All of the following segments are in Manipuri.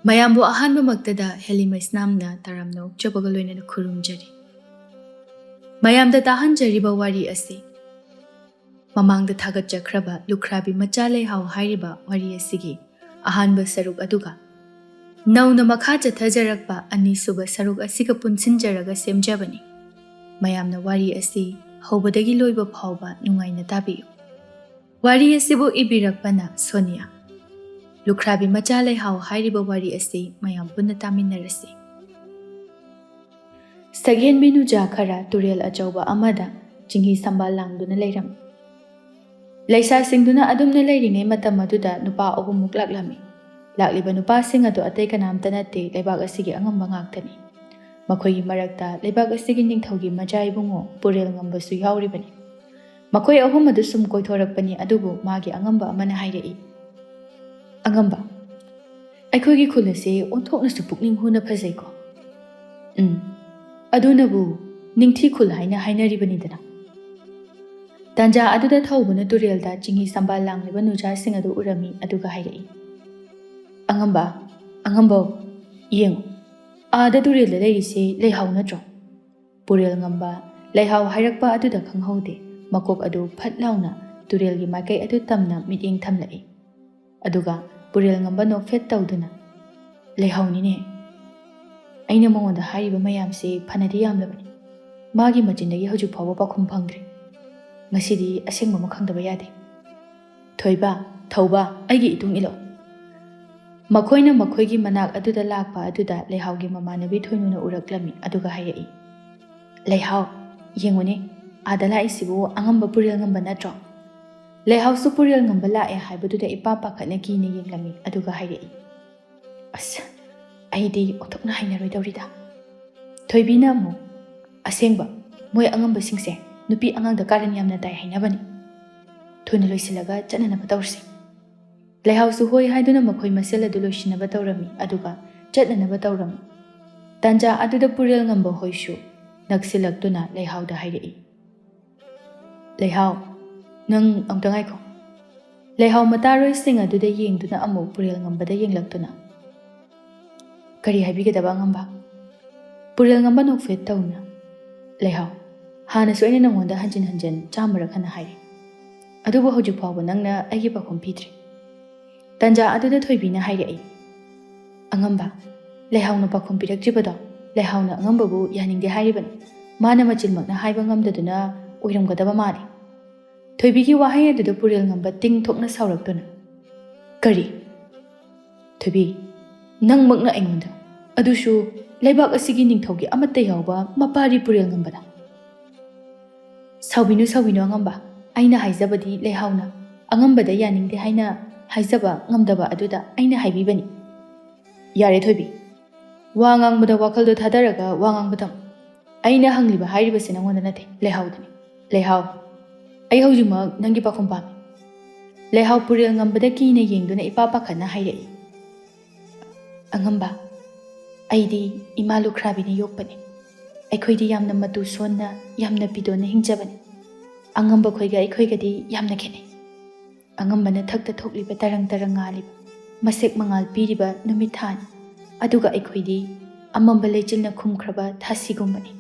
ꯃꯌꯥꯝꯕꯨ ꯑꯍꯥꯟꯕꯃꯛꯇꯗ ꯍꯦꯂꯤꯃꯁ ꯅꯥꯝꯅ ꯇꯔꯥꯝꯅ ꯑꯣꯛꯆꯕꯒ ꯂꯣꯏꯅꯅ ꯈꯨꯔꯨꯝꯖꯔꯤ꯫ ꯃꯌꯥꯝꯗ ꯇꯥꯍꯟꯖꯔꯤꯕ ꯋꯥꯔꯤ ꯑꯁꯤ ꯃꯃꯥꯡꯗ ꯊꯥꯒꯠꯆꯈ꯭ꯔꯕ ꯂꯨꯈ꯭ꯔꯥꯕꯤ ꯃꯆꯥ ꯂꯩꯍꯥꯎ ꯍꯥꯏꯔꯤꯕ ꯋꯥꯔꯤ ꯑꯁꯤꯒꯤ ꯑꯍꯥꯟꯕ ꯁꯔꯨꯛ ꯑꯗꯨꯒ ꯅꯧꯅ ꯃꯈꯥ ꯆꯠꯊꯖꯔꯛꯄ ꯑꯅꯤꯁꯨꯕ ꯁꯔꯨꯛ ꯑꯁꯤꯒ ꯄꯨꯟꯁꯤꯟꯖꯔꯒ ꯁꯦꯝꯖꯕꯅꯤ꯫ ꯃꯌꯥꯝꯅ ꯋꯥꯔꯤ ꯑꯁꯤ ꯍꯧꯕꯗꯒꯤ ꯂꯣꯏꯕ ꯐꯥꯎꯕ ꯅꯨꯡꯉꯥꯏꯅ ꯇꯥꯕꯤꯌꯨ꯫ ꯋꯥꯔꯤ ꯑꯁꯤꯕꯨ ꯏꯕꯤꯔꯛꯄꯅ ꯁꯣꯅꯤꯌꯥ꯫ ꯂꯨꯈ꯭ꯔꯥꯕꯤ ꯃꯆꯥ ꯂꯩꯍꯥꯎ ꯍꯥꯏꯔꯤꯕ ꯋꯥꯔꯤ ꯑꯁꯤ ꯃꯌꯥꯝ ꯄꯨꯟꯅ ꯇꯥꯃꯤꯟꯅꯔꯁꯤ꯫ ꯁꯛꯍꯦꯟꯕꯤ ꯅꯨꯖꯥ ꯈꯔ ꯇꯨꯔꯦꯜ ꯑꯆꯧꯕ ꯑꯃꯗ ꯆꯤꯡꯍꯤ ꯁꯝꯕꯥꯜ ꯂꯥꯡꯗꯨꯅ ꯂꯩꯔꯝꯃꯤ꯫ ꯂꯩꯁꯥꯁꯤꯡꯗꯨꯅ ꯑꯗꯨꯝꯅ ꯂꯩꯔꯤꯉꯩ ꯃꯇꯝ ꯑꯗꯨꯗ ꯅꯨꯄꯥ ꯑꯍꯨꯝꯃꯨꯛ ꯂꯥꯛꯂꯝꯃꯤ꯫ ꯂꯥꯛꯂꯤꯕ ꯅꯨꯄꯥꯁꯤꯡ ꯑꯗꯨ ꯑꯇꯩ ꯀꯅꯥꯝꯇ ꯅꯠꯇꯦ, ꯂꯩꯕꯥꯛ ꯑꯁꯤꯒꯤ ꯑꯉꯝꯕ ꯉꯥꯛꯇꯅꯤ꯫ ꯃꯈꯣꯏꯒꯤ ꯃꯔꯛꯇ ꯂꯩꯕꯥꯛ ꯑꯁꯤꯒꯤ ꯅꯤꯡꯊꯧꯒꯤ ꯃꯆꯥ ꯏꯕꯨꯡꯉꯣ ꯄꯨꯔꯦꯜ ꯉꯝꯕꯁꯨ ꯌꯥꯎꯔꯤꯕꯅꯤ꯫ ꯃꯈꯣꯏ ꯑꯍꯨꯝ ꯑꯗꯨ ꯁꯨꯝ ꯀꯣꯏꯊꯣꯔꯛꯄꯅꯤ, ꯑꯗꯨꯕꯨ ꯃꯥꯒꯤ ꯑꯉꯝꯕ ꯑꯃꯅ ꯍꯥꯏꯔꯛꯏ, "ꯑꯉꯝꯕ, ꯑꯩꯈꯣꯏꯒꯤ ꯈꯨꯜ ꯑꯁꯤ ꯑꯣꯟꯊꯣꯛꯅꯁꯨ ꯄꯨꯛꯅꯤꯡ ꯍꯨꯅ ꯐꯖꯩꯀꯣ꯫ ꯑꯗꯨꯅꯕꯨ ꯅꯤꯡꯊꯤ ꯈꯨꯜ ꯍꯥꯏꯅ ꯍꯥꯏꯅꯔꯤꯕꯅꯤꯗꯅ." ꯇꯥꯟꯖꯥ ꯑꯗꯨꯗ ꯊꯧꯕꯅ ꯇꯨꯔꯦꯜꯗ ꯆꯤꯡꯍꯤ ꯁꯝꯕꯥꯜ ꯂꯥꯡꯂꯤꯕ ꯅꯨꯖꯥꯁꯤꯡ ꯑꯗꯨ ꯎꯔꯝꯃꯤ, ꯑꯗꯨꯒ ꯍꯥꯏꯔꯛꯏ, "ꯑꯉꯝꯕ, ꯌꯦꯡꯉꯨ, ꯑꯥꯗ ꯇꯨꯔꯦꯜꯗ ꯂꯩꯔꯤꯁꯤ ꯂꯩꯍꯥꯎ ꯅꯠꯇ꯭ꯔꯣ?" ꯄꯨꯔꯦꯜ ꯉꯝꯕ ꯂꯩꯍꯥꯎ ꯍꯥꯏꯔꯛꯄ ꯑꯗꯨꯗ ꯈꯪꯍꯧꯗꯦ꯫ ꯃꯀꯣꯛ ꯑꯗꯨ ꯐꯠ ꯂꯥꯎꯅ ꯇꯨꯔꯦꯜꯒꯤ ꯃꯥꯏꯀꯩ ꯑꯗꯨ ꯇꯝꯅ ꯃꯤꯠꯌꯦꯡ ꯊꯝꯂꯛꯏ꯫ ꯑꯗꯨꯒ ꯄꯨꯔꯦꯜ ꯉꯝꯕ ꯅꯣꯛꯐꯦꯠ ꯇꯧꯗꯨꯅ, "ꯂꯩꯍꯥꯎꯅꯤꯅꯦ, ꯑꯩꯅ ꯃꯉꯣꯟꯗ ꯍꯥꯏꯔꯤꯕ ꯃꯌꯥꯝꯁꯤ ꯐꯅꯗꯤ ꯌꯥꯝꯂꯕꯅꯤ꯫ ꯃꯥꯒꯤ ꯃꯆꯤꯟꯗꯒꯤ ꯍꯧꯖꯤꯛ ꯐꯥꯎꯕ ꯄꯥꯎꯈꯨꯝ ꯐꯪꯗ꯭ꯔꯤ꯫ ꯉꯁꯤꯗꯤ ꯑꯁꯦꯡꯕ ꯑꯃ ꯈꯪꯗꯕ ꯌꯥꯗꯦ꯫ ꯊꯣꯏꯕ, ꯊꯧꯕ, ꯑꯩꯒꯤ ꯏꯇꯨꯡ ꯏꯜꯂꯛꯎ." ꯃꯈꯣꯏꯅ ꯃꯈꯣꯏꯒꯤ ꯃꯅꯥꯛ ꯑꯗꯨꯗ ꯂꯥꯛꯄ ꯑꯗꯨꯗ ꯂꯩꯍꯥꯎꯒꯤ ꯃꯃꯥꯟꯅꯕꯤ ꯊꯣꯏꯅꯨꯅ ꯎꯔꯛꯂꯝꯃꯤ, ꯑꯗꯨꯒ ꯍꯥꯏꯔꯛꯏ, "ꯂꯩꯍꯥꯎ, ꯌꯦꯡꯉꯨꯅꯦ, ꯑꯥꯗ ꯂꯥꯛꯏꯁꯤꯕꯨ ꯑꯉꯝꯕ ꯄꯨꯔꯦꯜ ꯉꯝꯕ ꯅꯠꯇ꯭ꯔꯣ?" ꯂꯩꯍꯥꯎꯁꯨ ꯄꯨꯔꯦꯜ ꯉꯝꯕ ꯂꯥꯛꯑꯦ ꯍꯥꯏꯕꯗꯨꯗ ꯏꯄꯥ ꯄꯥꯈꯠꯅ ꯀꯤꯅ ꯌꯦꯡꯂꯝꯃꯤ, ꯑꯗꯨꯒ ꯍꯥꯏꯔꯛꯏ, "ꯑꯁ, ꯑꯩꯗꯤ ꯑꯣꯟꯊꯣꯛꯅ ꯍꯩꯅꯔꯣꯏꯗꯧꯔꯤꯗ." ꯊꯣꯏꯕꯤꯅ ꯑꯃꯨꯛ, "ꯑꯁꯦꯡꯕ, ꯃꯣꯏ ꯑꯉꯝꯕꯁꯤꯡꯁꯦ ꯅꯨꯄꯤ ꯑꯉꯥꯡꯗ ꯀꯥꯔꯟ ꯌꯥꯝꯅ ꯇꯥꯏ ꯍꯥꯏꯅꯕꯅꯤ꯫ ꯊꯨꯅ ꯂꯣꯏꯁꯤꯜꯂꯒ ꯆꯠꯅꯅꯕ ꯇꯧꯔꯁꯤ." ꯂꯩꯍꯥꯎꯁꯨ ꯍꯣꯏ ꯍꯥꯏꯗꯨꯅ ꯃꯈꯣꯏ ꯃꯁꯦꯜ ꯑꯗꯨ ꯂꯣꯏꯁꯤꯟꯅꯕ ꯇꯧꯔꯝꯃꯤ, ꯑꯗꯨꯒ ꯆꯠꯅꯅꯕ ꯇꯧꯔꯝꯃꯤ꯫ ꯇꯥꯟꯖꯥ ꯑꯗꯨꯗ ꯄꯨꯔꯦꯜ ꯉꯝꯕ ꯍꯣꯏꯁꯨ ꯅꯛꯁꯤꯜꯂꯛꯇꯨꯅ ꯂꯩꯍꯥꯎꯗ ꯍꯥꯏꯔꯛꯏ, "ꯂꯩꯍꯥꯎ, ꯅꯪ ꯑꯝꯇ ꯉꯥꯏꯈꯣ." ꯂꯩꯍꯥꯎ ꯃꯇꯥꯔꯣꯏꯁꯤꯡ ꯑꯗꯨꯗ ꯌꯦꯡꯗꯨꯅ ꯑꯃꯨꯛ ꯄꯨꯔꯦꯜ ꯉꯝꯕꯗ ꯌꯦꯡꯂꯛꯇꯨꯅ, "ꯀꯔꯤ ꯍꯥꯏꯕꯤꯒꯗꯕ ꯑꯉꯝꯕ?" ꯄꯨꯔꯦꯜ ꯉꯝꯕ ꯅꯣꯛꯐꯦꯠ ꯇꯧꯅ, "ꯂꯩꯍꯥꯎ, ꯍꯥꯟꯅꯁꯨ ꯑꯩꯅ ꯅꯉꯣꯟꯗ ꯍꯟꯖꯤꯟ ꯍꯟꯖꯤꯟ 100 ꯍꯟꯅ ꯍꯥꯏꯔꯤ, ꯑꯗꯨꯕꯨ ꯍꯧꯖꯤꯛ ꯐꯥꯎꯕ ꯅꯪꯅ ꯑꯩꯒꯤ ꯄꯥꯎꯈꯨꯝ ꯄꯤꯗ꯭ꯔꯤ." ꯇꯥꯟꯖꯥ ꯑꯗꯨꯗ ꯊꯣꯏꯕꯤꯅ ꯍꯥꯏꯔꯛꯏ, "ꯑꯉꯝꯕ, ꯂꯩꯍꯥꯎꯅ ꯄꯥꯎꯈꯨꯝ ꯄꯤꯔꯛꯇ꯭ꯔꯤꯕꯗꯣ ꯂꯩꯍꯥꯎꯅ ꯑꯉꯝꯕꯕꯨ ꯌꯥꯅꯤꯡꯗꯦ ꯍꯥꯏꯔꯤꯕꯅꯤ꯫ ꯃꯥꯅ ꯃꯆꯤꯟꯃꯛꯅ ꯍꯥꯏꯕ ꯉꯝꯗꯗꯨꯅ ꯑꯣꯏꯔꯝꯒꯗꯕ ꯃꯥꯜꯂꯤ." ꯊꯣꯏꯕꯤꯒꯤ ꯋꯥꯍꯩ ꯑꯗꯨꯗ ꯄꯨꯔꯦꯜ ꯉꯝꯕ ꯇꯤꯡ ꯊꯣꯛꯅ ꯁꯥꯎꯔꯛꯇꯨꯅ, "ꯀꯔꯤ? ꯊꯣꯏꯕꯤ, ꯅꯪꯃꯛꯅ ꯑꯩꯉꯣꯟꯗ, ꯑꯗꯨꯁꯨ ꯂꯩꯕꯥꯛ ꯑꯁꯤꯒꯤ ꯅꯤꯡꯊꯧꯒꯤ ꯑꯃꯠꯇ ꯌꯥꯎꯕ ꯃꯄꯥꯔꯤ ꯄꯨꯔꯦꯜ ꯉꯝꯕꯗ?" "ꯁꯥꯎꯕꯤꯅꯨ ꯑꯉꯝꯕ, ꯑꯩꯅ ꯍꯥꯏꯖꯕꯗꯤ ꯂꯩꯍꯥꯎꯅ ꯑꯉꯝꯕꯗ ꯌꯥꯅꯤꯡꯗꯦ ꯍꯥꯏꯅ ꯍꯥꯏꯖꯕ ꯉꯝꯗꯕ ꯑꯗꯨꯗ ꯑꯩꯅ ꯍꯥꯏꯕꯤꯕꯅꯤ." "ꯌꯥꯔꯦ ꯊꯣꯏꯕꯤ, ꯋꯥ ꯉꯥꯡꯕꯗ ꯋꯥꯈꯜꯗꯣ ꯊꯥꯗꯔꯒ ꯋꯥ ꯉꯥꯡꯕ ꯇꯝꯃꯨ꯫ ꯑꯩꯅ ꯍꯪꯂꯤꯕ ꯍꯥꯏꯔꯤꯕꯁꯤ ꯅꯉꯣꯟꯗ ꯅꯠꯇꯦ, ꯂꯩꯍꯥꯎꯗꯅꯤ꯫ ꯂꯩꯍꯥꯎ, ꯑꯩ ꯍꯧꯖꯤꯛꯃꯛ ꯅꯪꯒꯤ ꯄꯥꯎꯈꯨꯝ ꯄꯥꯝꯃꯤ." ꯂꯩꯍꯥꯎ ꯄꯨꯔꯦꯜ ꯉꯝꯕꯗ ꯀꯤꯅ ꯌꯦꯡꯗꯨꯅ ꯏꯄꯥ ꯄꯥꯈꯠꯅ ꯍꯥꯏꯔꯛꯏ, "ꯑꯉꯝꯕ, ꯑꯩꯗꯤ ꯏꯃꯥ ꯂꯨꯈ꯭ꯔꯥꯕꯤꯅ ꯌꯣꯛꯄꯅꯤ꯫ ꯑꯩꯈꯣꯏꯗꯤ ꯌꯥꯝꯅ ꯃꯇꯨ ꯁꯣꯟꯅ, ꯌꯥꯝꯅ ꯄꯤꯗꯣꯟꯅ ꯍꯤꯡꯖꯕꯅꯤ꯫ ꯑꯉꯝꯕ ꯈꯣꯏꯒ ꯑꯩꯈꯣꯏꯒꯗꯤ ꯌꯥꯝꯅ ꯈꯦꯠꯅꯩ꯫ ꯑꯉꯝꯕꯅ ꯊꯛꯇ ꯊꯣꯛꯂꯤꯕ ꯇꯔꯪ ꯇꯔꯪ ꯉꯥꯜꯂꯤꯕ, ꯃꯁꯦꯛ ꯃꯉꯥꯜ ꯄꯤꯔꯤꯕ ꯅꯨꯃꯤꯠ ꯊꯥꯅꯤ, ꯑꯗꯨꯒ ꯑꯩꯈꯣꯏꯗꯤ ꯑꯃꯝꯕ ꯂꯩꯆꯤꯜꯅ ꯈꯨꯝꯈ꯭ꯔꯕ ꯊꯥꯁꯤꯒꯨꯝꯕꯅꯤ꯫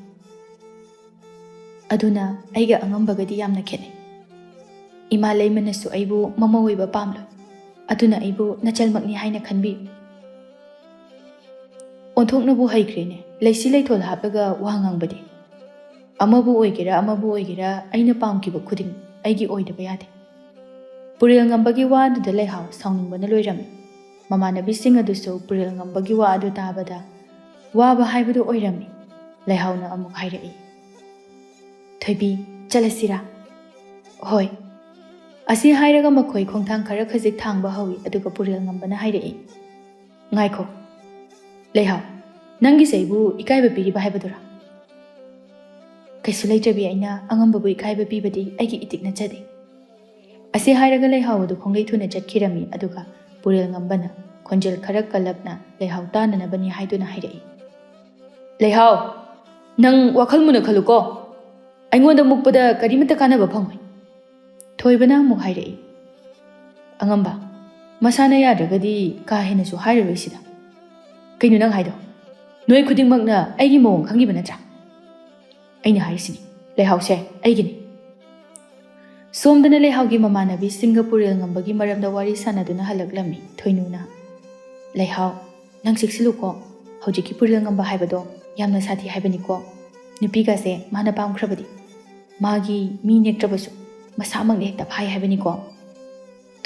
ꯑꯗꯨꯅ ꯑꯩꯒ ꯑꯉꯝꯕꯒꯗꯤ ꯌꯥꯝꯅ ꯈꯦꯠꯅꯩ꯫ ꯏꯃꯥ ꯂꯩꯃꯅꯁꯨ ꯑꯩꯕꯨ ꯃꯃꯧ ꯑꯣꯏꯕ ꯄꯥꯝꯂꯣꯏ, ꯑꯗꯨꯅ ꯑꯩꯕꯨ ꯅꯆꯜꯃꯛꯅꯤ ꯍꯥꯏꯅ ꯈꯟꯕꯤꯌꯨ." ꯑꯣꯟꯊꯣꯛꯅꯕꯨ ꯍꯩꯈ꯭ꯔꯦꯅꯦ ꯂꯩꯁꯤ ꯂꯩꯊꯣꯜ ꯍꯥꯞꯂꯒ ꯋꯥ ꯉꯥꯡꯕꯗꯤ꯫ ꯑꯃꯕꯨ ꯑꯣꯏꯒꯦꯔꯥ ꯑꯃꯕꯨ ꯑꯣꯏꯒꯦꯔꯥ ꯑꯩꯅ ꯄꯥꯝꯈꯤꯕ ꯈꯨꯗꯤꯡ ꯑꯩꯒꯤ ꯑꯣꯏꯗꯕ ꯌꯥꯗꯦ꯫ ꯄꯨꯔꯦꯜ ꯉꯝꯕꯒꯤ ꯋꯥ ꯑꯗꯨꯗ ꯂꯩꯍꯥꯎ ꯁꯥꯎꯅꯤꯡꯕꯅ ꯂꯣꯏꯔꯝꯃꯤ꯫ ꯃꯃꯥꯟꯅꯕꯤꯁꯤꯡ ꯑꯗꯨꯁꯨ ꯄꯨꯔꯦꯜ ꯉꯝꯕꯒꯤ ꯋꯥ ꯑꯗꯨ ꯇꯥꯕꯗ ꯋꯥꯕ ꯍꯥꯏꯕꯗꯨ ꯑꯣꯏꯔꯝꯃꯤ꯫ ꯂꯩꯍꯥꯎꯅ ꯑꯃꯨꯛ ꯍꯥꯏꯔꯛꯏ, "ꯊꯣꯏꯕꯤ, ꯆꯠꯂꯁꯤꯔꯥ?" "ꯍꯣꯏ." ꯑꯁꯤ ꯍꯥꯏꯔꯒ ꯃꯈꯣꯏ ꯈꯣꯡꯊꯥꯡ ꯈꯔ ꯈꯖꯤꯛ ꯊꯥꯡꯕ ꯍꯧꯏ, ꯑꯗꯨꯒ ꯄꯨꯔꯦꯜ ꯉꯝꯕꯅ ꯍꯥꯏꯔꯛꯏ, "ꯉꯥꯏꯈꯣ, ꯂꯩꯍꯥꯎ, ꯅꯪꯒꯤꯁꯦ ꯑꯩꯕꯨ ꯏꯀꯥꯏꯕ ꯄꯤꯔꯤꯕ ꯍꯥꯏꯕꯗꯨꯔꯥ?" "ꯀꯩꯁꯨ ꯂꯩꯇ꯭ꯔꯕꯤ ꯑꯩꯅ ꯑꯉꯝꯕꯕꯨ ꯏꯀꯥꯏꯕ ꯄꯤꯕꯗꯤ ꯑꯩꯒꯤ ꯏꯇꯤꯛ ꯅꯠꯆꯗꯦ." ꯑꯁꯤ ꯍꯥꯏꯔꯒ ꯂꯩꯍꯥꯎ ꯑꯗꯨ ꯈꯣꯡꯂꯩ ꯊꯨꯅ ꯆꯠꯈꯤꯔꯝꯃꯤ, ꯑꯗꯨꯒ ꯄꯨꯔꯦꯜ ꯉꯝꯕꯅ ꯈꯣꯟꯖꯦꯜ ꯈꯔ ꯀꯜꯂꯞꯅ ꯂꯩꯍꯥꯎ ꯇꯥꯅꯅꯕꯅꯤ ꯍꯥꯏꯗꯨꯅ ꯍꯥꯏꯔꯛꯏ, "ꯂꯩꯍꯥꯎ, ꯅꯪ ꯋꯥꯈꯜ ꯃꯨꯟꯅ ꯈꯜꯂꯨꯀꯣ꯫ ꯑꯩꯉꯣꯟꯗ ꯃꯨꯛꯄꯗ ꯀꯔꯤꯃꯠꯇ ꯀꯥꯟꯅꯕ ꯐꯪꯉꯣꯏ." ꯊꯣꯏꯕꯅ ꯑꯃꯨꯛ ꯍꯥꯏꯔꯛꯏ, "ꯑꯉꯝꯕ, ꯃꯁꯥꯅ ꯌꯥꯗ꯭ꯔꯒꯗꯤ ꯀꯥ ꯍꯦꯟꯅꯁꯨ ꯍꯥꯏꯔꯔꯣꯏ ꯁꯤꯗ꯫ ꯀꯩꯅꯣ ꯅꯪ ꯍꯥꯏꯗꯣ ꯅꯣꯏ ꯈꯨꯗꯤꯡꯃꯛꯅ ꯑꯩꯒꯤ ꯃꯑꯣꯡ ꯈꯪꯉꯤꯕ ꯅꯠꯇ꯭ꯔꯥ ꯑꯩꯅ ꯍꯥꯏꯔꯤꯁꯤꯅꯤ ꯂꯩꯍꯥꯎꯁꯦ ꯑꯩꯒꯤꯅꯤ ꯁꯣꯝꯗꯅ ꯂꯩꯍꯥꯎꯒꯤ ꯃꯃꯥꯟꯅꯕꯤꯁꯤꯡꯒ ꯄꯨꯔꯦꯜ ꯉꯝꯕꯒꯤ ꯃꯔꯝꯗ ꯋꯥꯔꯤ ꯁꯥꯟꯅꯗꯨꯅ ꯍꯜꯂꯛꯂꯝꯃꯤ ꯊꯣꯏꯅꯨꯅ ꯂꯩꯍꯥꯎ ꯅꯪ ꯆꯦꯛꯁꯤꯜꯂꯨꯀꯣ ꯍꯧꯖꯤꯛꯀꯤ ꯄꯨꯔꯦꯜ ꯉꯝꯕ ꯍꯥꯏꯕꯗꯣ ꯌꯥꯝꯅ ꯁꯥꯊꯤ ꯍꯥꯏꯕꯅꯤꯀꯣ ꯅꯨꯄꯤꯒꯁꯦ ꯃꯥꯅ ꯄꯥꯝꯈ꯭ꯔꯕꯗꯤ ꯃꯥꯒꯤ ꯃꯤ ꯅꯦꯛꯇ꯭ꯔꯕꯁꯨ ꯃꯁꯥꯃꯛꯅ ꯍꯦꯛꯇ ꯐꯥꯏ ꯍꯥꯏꯕꯅꯤꯀꯣ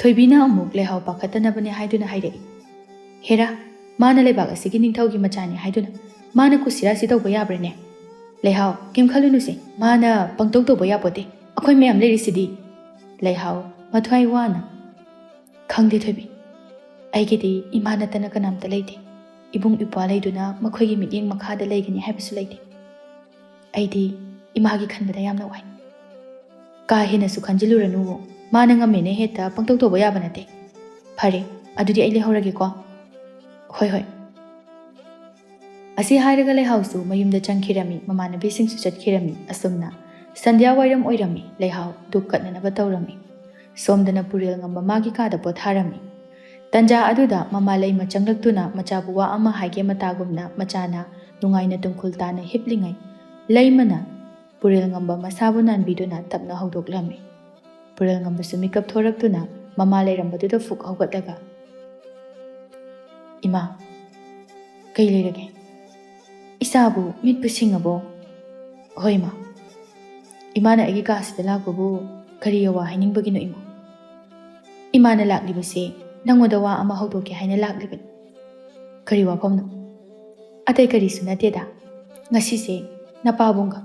ꯊꯣꯏꯕꯤꯅ ꯑꯃꯨꯛ ꯂꯩꯍꯥꯎ ꯄꯥꯈꯠꯇꯅꯕꯅꯦ ꯍꯥꯏꯗꯨꯅ ꯍꯥꯏꯔꯛꯏ ꯍꯦꯔꯥ ꯃꯥꯅ ꯂꯩꯕꯥꯛ ꯑꯁꯤꯒꯤ ꯅꯤꯡꯊꯧꯒꯤ ꯃꯆꯥꯅꯤ ꯍꯥꯏꯗꯨꯅ ꯃꯥꯅ ꯀꯨꯁꯤꯔꯥꯁꯤ ꯇꯧꯕ ꯌꯥꯕ꯭ꯔꯅꯦ ꯂꯩꯍꯥꯎ ꯀꯩꯝ ꯈꯜꯂꯨꯅꯨꯁꯦ ꯃꯥꯅ ꯄꯪꯇꯧ ꯇꯧꯕ ꯌꯥꯄꯣꯠꯇꯦ ꯑꯩꯈꯣꯏ ꯃꯌꯥꯝ ꯂꯩꯔꯤꯁꯤꯗꯤ ꯂꯩꯍꯥꯎ ꯃꯊ꯭ꯋꯥꯏ ꯋꯥꯅ ꯈꯪꯗꯦ ꯊꯣꯏꯕꯤ ꯑꯩꯒꯤꯗꯤ ꯏꯃꯥ ꯅꯠꯇꯅ ꯀꯅꯥꯝꯇ ꯂꯩꯇꯦ ꯏꯕꯨꯡ ꯏꯄ꯭ꯋꯥ ꯂꯩꯗꯨꯅ ꯃꯈꯣꯏꯒꯤ ꯃꯤꯠꯌꯦꯡ ꯃꯈꯥꯗ ꯂꯩꯒꯅꯤ ꯍꯥꯏꯕꯁꯨ ꯂꯩꯇꯦ ꯑꯩꯗꯤ ꯏꯃꯥꯒꯤ ꯈꯟꯕꯗ ꯌꯥꯝꯅ ꯋꯥꯏ ꯀꯥ ꯍꯦꯟꯅꯁꯨ ꯈꯟꯖꯤꯜꯂꯨꯔꯅꯨ ꯃꯥꯅ ꯉꯝꯃꯦꯅ ꯍꯦꯛꯇ ꯄꯪꯇꯧ ꯇꯧꯕ ꯌꯥꯕ ꯅꯠꯇꯦ ꯐꯔꯦ ꯑꯗꯨꯗꯤ ꯑꯩ ꯂꯩꯍꯧꯔꯒꯦꯀꯣ ꯍꯣꯏ ꯍꯣꯏ ꯑꯁꯤ ꯍꯥꯏꯔꯒ ꯂꯩꯍꯥꯎꯁꯨ ꯃꯌꯨꯝꯗ ꯆꯪꯈꯤꯔꯝꯃꯤ ꯃꯃꯥꯟꯅꯕꯤꯁꯤꯡꯁꯨ ꯆꯠꯈꯤꯔꯝꯃꯤ ꯑꯁꯨꯝꯅ ꯁꯟꯙ꯭ꯌꯥ ꯋꯥꯏꯔꯝ ꯑꯣꯏꯔꯝꯃꯤ ꯂꯩꯍꯥꯎ ꯙꯨꯞ ꯀꯠꯅꯅꯕ ꯇꯧꯔꯝꯃꯤ ꯁꯣꯝꯗꯅ ꯄꯨꯔꯦꯜ ꯉꯝꯕ ꯃꯥꯒꯤ ꯀꯥꯗ ꯄꯣꯊꯥꯔꯝꯃꯤ ꯇꯟꯖꯥ ꯑꯗꯨꯗ ꯃꯃꯥ ꯂꯩꯃ ꯆꯪꯂꯛꯇꯨꯅ ꯃꯆꯥꯕꯨ ꯋꯥ ꯑꯃ ꯍꯥꯏꯒꯦ ꯃꯇꯥꯒꯨꯝꯅ ꯃꯆꯥꯅ ꯅꯨꯡꯉꯥꯏꯅ ꯇꯨꯝꯈꯨꯜ ꯇꯥꯅ ꯍꯤꯞꯂꯤꯉꯩ ꯂꯩꯃꯅ ꯄꯨꯔꯦꯜ ꯉꯝꯕ ꯃꯁꯥꯕꯨ ꯅꯥꯟꯕꯤꯗꯨꯅ ꯇꯞꯅ ꯍꯧꯗꯣꯛꯂꯝꯃꯤ ꯄꯨꯔꯦꯜ ꯉꯝꯕꯁꯨ ꯃꯤꯀꯞ ꯊꯣꯔꯛꯇꯨꯅ ꯃꯃꯥ ꯂꯩꯔꯝꯕꯗꯨꯗ ꯐꯨꯛ ꯍꯧꯒꯠꯂꯒ ꯏꯃꯥ ꯀꯩ ꯂꯩꯔꯒꯦ ꯏꯆꯥꯕꯨ ꯃꯤꯠꯄꯨ ꯁꯤꯡꯉꯕꯣ ꯍꯣꯏ ꯏꯃꯥ ꯏꯃꯥꯅ ꯑꯩꯒꯤ ꯀꯥꯁꯤꯗ ꯂꯥꯛꯄꯕꯨ ꯀꯔꯤ ꯋꯥ ꯍꯥꯏꯅꯤꯡꯕꯒꯤꯅꯣ ꯏꯃꯥ ꯏꯃꯥꯅ ꯂꯥꯛꯂꯤꯕꯁꯦ ꯅꯪꯉꯣꯟꯗ ꯋꯥ ꯑꯃ ꯍꯧꯗꯣꯛꯀꯦ ꯍꯥꯏꯅ ꯂꯥꯛꯂꯤꯕꯅꯤ ꯀꯔꯤ ꯋꯥꯐꯝꯅꯣ ꯑꯇꯩ ꯀꯔꯤꯁꯨ ꯅꯠꯇꯦꯗ ꯉꯁꯤꯁꯦ ꯅꯄꯥꯕꯨꯡꯒ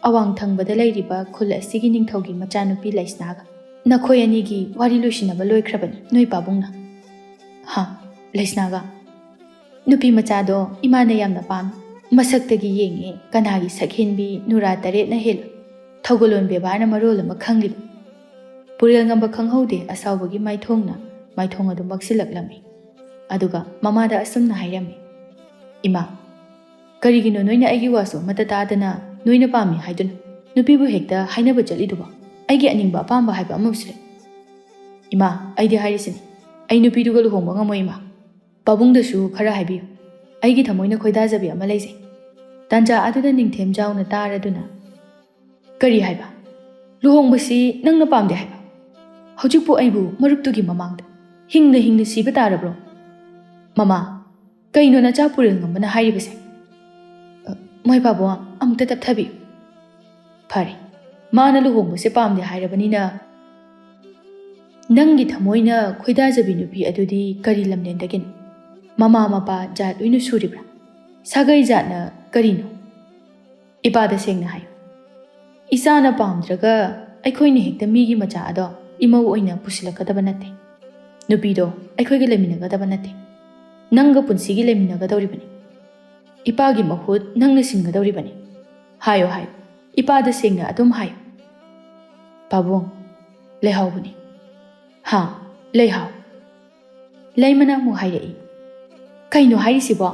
ꯑꯋꯥꯡ ꯊꯪꯕꯗ ꯂꯩꯔꯤꯕ ꯈꯨꯜ ꯑꯁꯤꯒꯤ ꯅꯤꯡꯊꯧꯒꯤ ꯃꯆꯥꯅꯨꯄꯤ ꯂꯩꯁꯅꯥꯒ ꯅꯈꯣꯏ ꯑꯅꯤꯒꯤ ꯋꯥꯔꯤ ꯂꯣꯏꯁꯤꯟꯅꯕ ꯂꯣꯏꯈ꯭ꯔꯕꯅꯤ ꯅꯣꯏ ꯄꯥꯕꯨꯡꯅ ꯍꯥ ꯂꯩꯁꯅꯥꯒ ꯅꯨꯄꯤ ꯃꯆꯥꯗꯣ ꯏꯃꯥꯅ ꯌꯥꯝꯅ ꯄꯥꯝꯃꯤ ꯃꯁꯛꯇꯒꯤ ꯌꯦꯡꯉꯦ ꯀꯅꯥꯒꯤ ꯁꯛꯍꯦꯟꯕꯤ ꯅꯨꯔꯥ ꯇꯔꯦꯠꯅ ꯍꯦꯜꯂꯨ ꯊꯧꯒꯜꯂꯣꯟ ꯕꯦꯕꯥꯔꯅ ꯃꯔꯣꯜ ꯑꯃ ꯈꯪꯂꯤꯕ ꯄꯨꯔꯦꯜ ꯉꯝꯕ ꯈꯪꯍꯧꯗꯦ ꯑꯁꯥꯎꯕꯒꯤ ꯃꯥꯏꯊꯣꯡ ꯑꯗꯨ ꯃꯛꯁꯤꯜꯂꯛꯂꯝꯃꯤ ꯑꯗꯨꯒ ꯃꯃꯥꯗ ꯑꯁꯨꯝꯅ ꯍꯥꯏꯔꯝꯃꯤ ꯏꯃꯥ ꯀꯔꯤꯒꯤꯅꯣ ꯅꯣꯏꯅ ꯑꯩꯒꯤ ꯋꯥꯁꯨ ꯑꯃꯠꯇ ꯇꯥꯗꯅ ꯅꯣꯏꯅ ꯄꯥꯝꯃꯤ ꯍꯥꯏꯗꯨꯅ ꯅꯨꯄꯤꯕꯨ ꯍꯦꯛꯇ ꯍꯥꯏꯅꯕ ꯆꯠꯂꯤꯗꯨꯕꯣ ꯑꯩꯒꯤ ꯑꯅꯤꯡꯕ ꯑꯄꯥꯝꯕ ꯍꯥꯏꯕ ꯑꯃꯁꯨ ꯂꯩ ꯏꯃꯥ ꯑꯩꯗꯤ ꯍꯥꯏꯔꯤꯁꯤꯅꯤ ꯑꯩ ꯅꯨꯄꯤꯗꯨꯒ ꯂꯨꯍꯣꯡꯕ ꯉꯝꯃꯣꯏ ꯏꯃꯥ ꯄꯥꯕꯨꯡꯗꯁꯨ ꯈꯔ ꯍꯥꯏꯕꯤꯌꯨ ꯑꯩꯒꯤ ꯊꯃꯣꯏꯅ ꯈꯣꯏꯗꯥꯖꯕꯤ ꯑꯃ ꯂꯩꯖꯩ ꯇꯥꯟꯖꯥ ꯑꯗꯨꯗ ꯅꯤꯡꯊꯦꯝꯖꯥꯎꯅ ꯇꯥꯔꯗꯨꯅ ꯀꯔꯤ ꯍꯥꯏꯕ ꯂꯨꯍꯣꯡꯕꯁꯤ ꯅꯪꯅ ꯄꯥꯝꯗꯦ ꯍꯥꯏꯕ ꯍꯧꯖꯤꯛꯄꯨ ꯑꯩꯕꯨ ꯃꯔꯨꯞꯇꯨꯒꯤ ꯃꯃꯥꯡꯗ ꯍꯤꯡꯅ ꯁꯤꯕ ꯇꯥꯔꯕ꯭ꯔꯣ ꯃꯃꯥ ꯀꯩꯅꯣ ꯅꯆꯥ ꯄꯨꯔꯦꯜ ꯉꯝꯕꯅ ꯍꯥꯏꯔꯤꯕꯁꯦ ꯃꯣꯏ ꯄꯥꯕꯨꯡ ꯑꯃꯨꯛꯇ ꯇꯞꯊꯕꯤꯌꯨ ꯐꯔꯦ ꯃꯥꯅ ꯂꯨꯍꯣꯡꯕꯁꯦ ꯄꯥꯝꯗꯦ ꯍꯥꯏꯔꯕꯅꯤꯅ ꯅꯪꯒꯤ ꯊꯃꯣꯏꯅ ꯈꯣꯏꯗꯥꯖꯕꯤ ꯅꯨꯄꯤ ꯑꯗꯨꯗꯤ ꯀꯔꯤ ꯂꯝꯗꯦꯟꯗꯒꯤꯅꯣ ꯃꯃꯥ ꯃꯄꯥ ꯖꯥꯠ ꯂꯣꯏꯅ ꯁꯨꯔꯤꯕ꯭ꯔꯥ ꯁꯥꯒꯩ ꯖꯥꯠꯅ ꯀꯔꯤꯅꯣ ꯏꯄꯥꯗ ꯁꯦꯡꯅ ꯍꯥꯏꯌꯨ ꯏꯆꯥꯅ ꯄꯥꯝꯗ꯭ꯔꯒ ꯑꯩꯈꯣꯏꯅ ꯍꯦꯛꯇ ꯃꯤꯒꯤ ꯃꯆꯥ ꯑꯗꯣ ꯏꯃꯧ ꯑꯣꯏꯅ ꯄꯨꯁꯤꯜꯂꯛꯀꯗꯕ ꯅꯠꯇꯦ ꯅꯨꯄꯤꯗꯣ ꯑꯩꯈꯣꯏꯒ ꯂꯩꯃꯤꯟꯅꯒꯗꯕ ꯅꯠꯇꯦ ꯅꯪꯒ ꯄꯨꯟꯁꯤꯒꯤ ꯂꯩꯃꯤꯟꯅꯒꯗꯧꯔꯤꯕꯅꯤ ꯏꯄꯥꯒꯤ ꯃꯍꯨꯠ ꯅꯪꯅ ꯁꯤꯟꯒꯗꯧꯔꯤꯕꯅꯤ ꯍꯥꯏꯌꯣ ꯏꯄꯥꯗ ꯁꯦꯡꯅ ꯑꯗꯨꯝ ꯍꯥꯏꯌꯨ ꯄꯥꯕꯨꯡ ꯂꯩꯍꯥꯎꯕꯅꯤ ꯍꯥ ꯂꯩꯍꯥꯎ ꯂꯩꯃꯅ ꯑꯃꯨꯛ ꯍꯥꯏꯔꯛꯏ ꯀꯩꯅꯣ ꯍꯥꯏꯔꯤꯁꯤꯕꯣ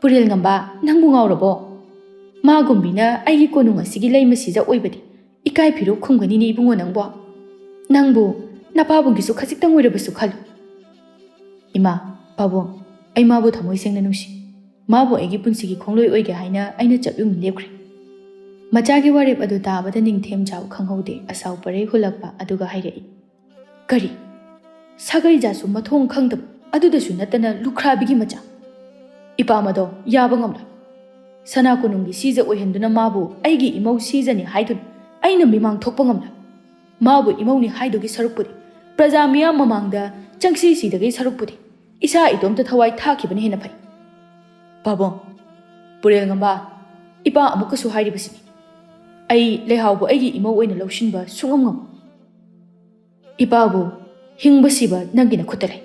ꯄꯨꯔꯦꯜ ꯉꯝꯕ ꯅꯪꯕꯨ ꯉꯥꯎꯔꯕꯣ ꯃꯥꯒꯨꯝꯕꯤꯅ ꯑꯩꯒꯤ ꯀꯣꯅꯨꯡ ꯑꯁꯤꯒꯤ ꯂꯩꯃꯁꯤꯗ ꯑꯣꯏꯕꯗꯤ ꯏꯀꯥꯏ ꯐꯤꯔꯨꯛ ꯈꯨꯝꯒꯅꯤꯅꯦ ꯏꯕꯨꯡꯉꯣ ꯅꯪꯕꯨ ꯅꯄꯥꯕꯨꯡꯒꯤꯁꯨ ꯈꯖꯤꯛꯇꯪ ꯑꯣꯏꯔꯕꯁꯨ ꯈꯜꯂꯨ ꯏꯃꯥ ꯄꯥꯕꯨꯡ ꯑꯩ ꯃꯥꯕꯨ ꯊꯃꯣꯏ ꯁꯦꯡꯅ ꯅꯨꯡꯁꯤ ꯃꯥꯕꯨ ꯑꯩꯒꯤ ꯄꯨꯟꯁꯤꯒꯤ ꯈꯣꯡꯂꯣꯏ ꯑꯣꯏꯒꯦ ꯍꯥꯏꯅ ꯑꯩꯅ ꯆꯞꯌꯨꯡꯅ ꯂꯦꯞꯈ꯭ꯔꯦ ꯃꯆꯥꯒꯤ ꯋꯥꯔꯦꯞ ꯑꯗꯨ ꯇꯥꯕꯗ ꯅꯤꯡꯊꯦꯝꯖꯥꯎ ꯈꯪꯍꯧꯗꯦ ꯑꯁꯥꯎ ꯄꯔꯩ ꯍꯨꯜꯂꯛꯄ ꯑꯗꯨꯒ ꯍꯥꯏꯔꯛꯏ ꯀꯔꯤ ꯁꯥꯒꯩ ꯖꯥꯠꯁꯨ ꯃꯊꯣꯡ ꯈꯪꯗꯕ ꯑꯗꯨꯗꯁꯨ ꯅꯠꯇꯅ ꯂꯨꯈ꯭ꯔꯥꯕꯤꯒꯤ ꯃꯆꯥ ꯏꯄꯥꯃꯗꯣ ꯌꯥꯕ ꯉꯝꯂꯣꯏ ꯁꯅꯥ ꯀꯣꯅꯨꯡꯒꯤ ꯁꯤꯖ ꯑꯣꯏꯍꯟꯗꯨꯅ ꯃꯥꯕꯨ ꯑꯩꯒꯤ ꯏꯃꯧ ꯁꯤꯖꯅꯤ ꯍꯥꯏꯗꯨꯅ ꯑꯩꯅ ꯃꯤꯃꯥꯡ ꯊꯣꯛꯄ ꯉꯝꯂꯣꯏ ꯃꯥꯕꯨ ꯏꯃꯧꯅꯤ ꯍꯥꯏꯗꯨꯒꯤ ꯁꯔꯨꯛꯄꯨꯗꯤ ꯄ꯭ꯔꯖꯥ ꯃꯤꯌꯥꯝ ꯃꯃꯥꯡꯗ ꯆꯪꯁꯤꯗꯒꯤ ꯁꯔꯨꯛꯄꯨꯗꯤ ꯏꯁꯥ ꯏꯇꯣꯝꯇ ꯊꯋꯥꯏ ꯊꯥꯈꯤꯕꯅ ꯍꯦꯟꯅ ꯐꯩ ꯄꯥꯕꯨꯡ ꯄꯨꯔꯦꯜ ꯉꯝꯕ ꯏꯄꯥ ꯑꯃꯨꯛꯀꯁꯨ ꯍꯥꯏꯔꯤꯕꯁꯤꯅꯤ ꯑꯩ ꯂꯩꯍꯥꯎꯕꯨ ꯑꯩꯒꯤ ꯏꯃꯧ ꯑꯣꯏꯅ ꯂꯧꯁꯤꯟꯕ ꯁꯨꯡꯉꯝ ꯉꯝꯃꯣꯏ ꯏꯄꯥꯕꯨ ꯍꯤꯡꯕ ꯁꯤꯕ ꯅꯪꯒꯤ ꯅꯈꯨꯠꯇ ꯂꯩ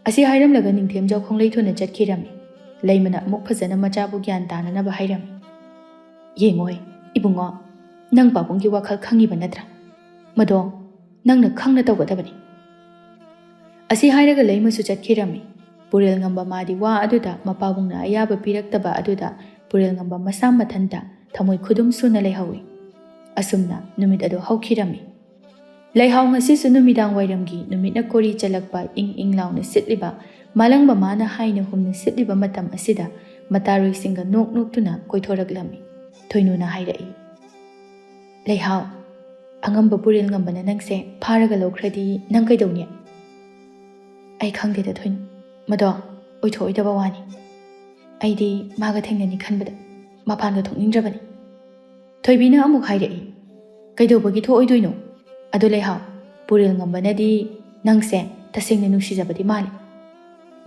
ꯑꯁꯤ ꯍꯥꯏꯔꯝꯂꯒ ꯅꯤꯡꯊꯦꯝꯖꯥꯎ ꯈꯣꯡꯂꯩ ꯊꯨꯅ ꯆꯠꯈꯤꯔꯝꯃꯤ ꯂꯩꯃꯅ ꯑꯃꯨꯛ ꯐꯖꯅ ꯃꯆꯥꯕꯨ ꯒ꯭ꯌꯥꯟ ꯇꯥꯅꯅꯕ ꯍꯥꯏꯔꯝꯃꯤ ꯌꯦꯡꯉꯣꯏ ꯏꯕꯨꯡꯉꯣ ꯅꯪ ꯄꯥꯕꯨꯡꯒꯤ ꯋꯥꯈꯜ ꯈꯪꯉꯤꯕ ꯅꯠꯇ꯭ꯔꯥ ꯃꯗꯣ ꯅꯪꯅ ꯈꯪꯅ ꯇꯧꯒꯗꯕꯅꯤ ꯑꯁꯤ ꯍꯥꯏꯔꯒ ꯂꯩꯃꯁꯨ ꯆꯠꯈꯤꯔꯝꯃꯤ ꯄꯨꯔꯦꯜ ꯉꯝꯕ ꯃꯥꯗꯤ ꯋꯥ ꯑꯗꯨꯗ ꯃꯄꯥꯕꯨꯡꯅ ꯑꯌꯥꯕ ꯄꯤꯔꯛꯇꯕ ꯑꯗꯨꯗ ꯄꯨꯔꯦꯜ ꯉꯝꯕ ꯃꯁꯥ ꯃꯊꯟꯇ ꯊꯃꯣꯏ ꯈꯨꯗꯨꯝ ꯁꯨꯅ ꯂꯩꯍꯧꯏ ꯑꯁꯨꯝꯅ ꯅꯨꯃꯤꯠ ꯑꯗꯨ ꯍꯧꯈꯤꯔꯝꯃꯤ ꯂꯩꯍꯥꯎ ꯉꯁꯤꯁꯨ ꯅꯨꯃꯤꯗꯥꯡ ꯋꯥꯏꯔꯝꯒꯤ ꯅꯨꯃꯤꯠꯅ ꯀꯣꯔꯤ ꯆꯜꯂꯛꯄ ꯏꯪ ꯂꯥꯎꯅ ꯁꯤꯠꯂꯤꯕ ꯃꯥꯂꯪꯕ ꯃꯥꯅ ꯍꯥꯏꯅ ꯍꯨꯝꯅ ꯁꯤꯠꯂꯤꯕ ꯃꯇꯝ ꯑꯁꯤꯗ ꯃꯇꯥꯔꯣꯏꯁꯤꯡꯒ ꯅꯣꯛ ꯅꯣꯛꯇꯨꯅ ꯀꯣꯏꯊꯣꯔꯛꯂꯝꯃꯤ꯫ ꯊꯣꯏꯅꯨꯅ ꯍꯥꯏꯔꯛꯏ, ꯂꯩꯍꯥꯎ, ꯑꯉꯝꯕ ꯄꯨꯔꯦꯜ ꯉꯝꯕꯅ ꯅꯪꯁꯦ ꯐꯥꯔꯒ ꯂꯧꯈ꯭ꯔꯗꯤ ꯅꯪ ꯀꯩꯗꯧꯅꯤ? ꯑꯩ ꯈꯪꯗꯦꯗ ꯊꯣꯏꯅꯨ, ꯃꯗꯣ ꯑꯣꯏꯊꯣꯛꯑꯣꯏꯗꯕ ꯋꯥꯅꯤ꯫ ꯑꯩꯗꯤ ꯃꯥꯒ ꯊꯦꯡꯅꯅꯤ ꯈꯟꯕꯗ ꯃꯄꯥꯟꯒ ꯊꯣꯛꯅꯤꯡꯗ꯭ꯔꯕꯅꯤ꯫ ꯊꯣꯏꯕꯤꯅ ꯑꯃꯨꯛ ꯍꯥꯏꯔꯛꯏ, ꯀꯩꯗꯧꯕꯒꯤ ꯊꯣꯛꯑꯣꯏꯗꯣꯏꯅꯣ? ꯑꯗꯨ ꯂꯩꯍꯥꯎ, ꯄꯨꯔꯦꯜ ꯉꯝꯕꯅꯗꯤ ꯅꯪꯁꯦ ꯇꯁꯦꯡꯅ ꯅꯨꯡꯁꯤꯖꯕꯗꯤ ꯃꯥꯜꯂꯤ꯫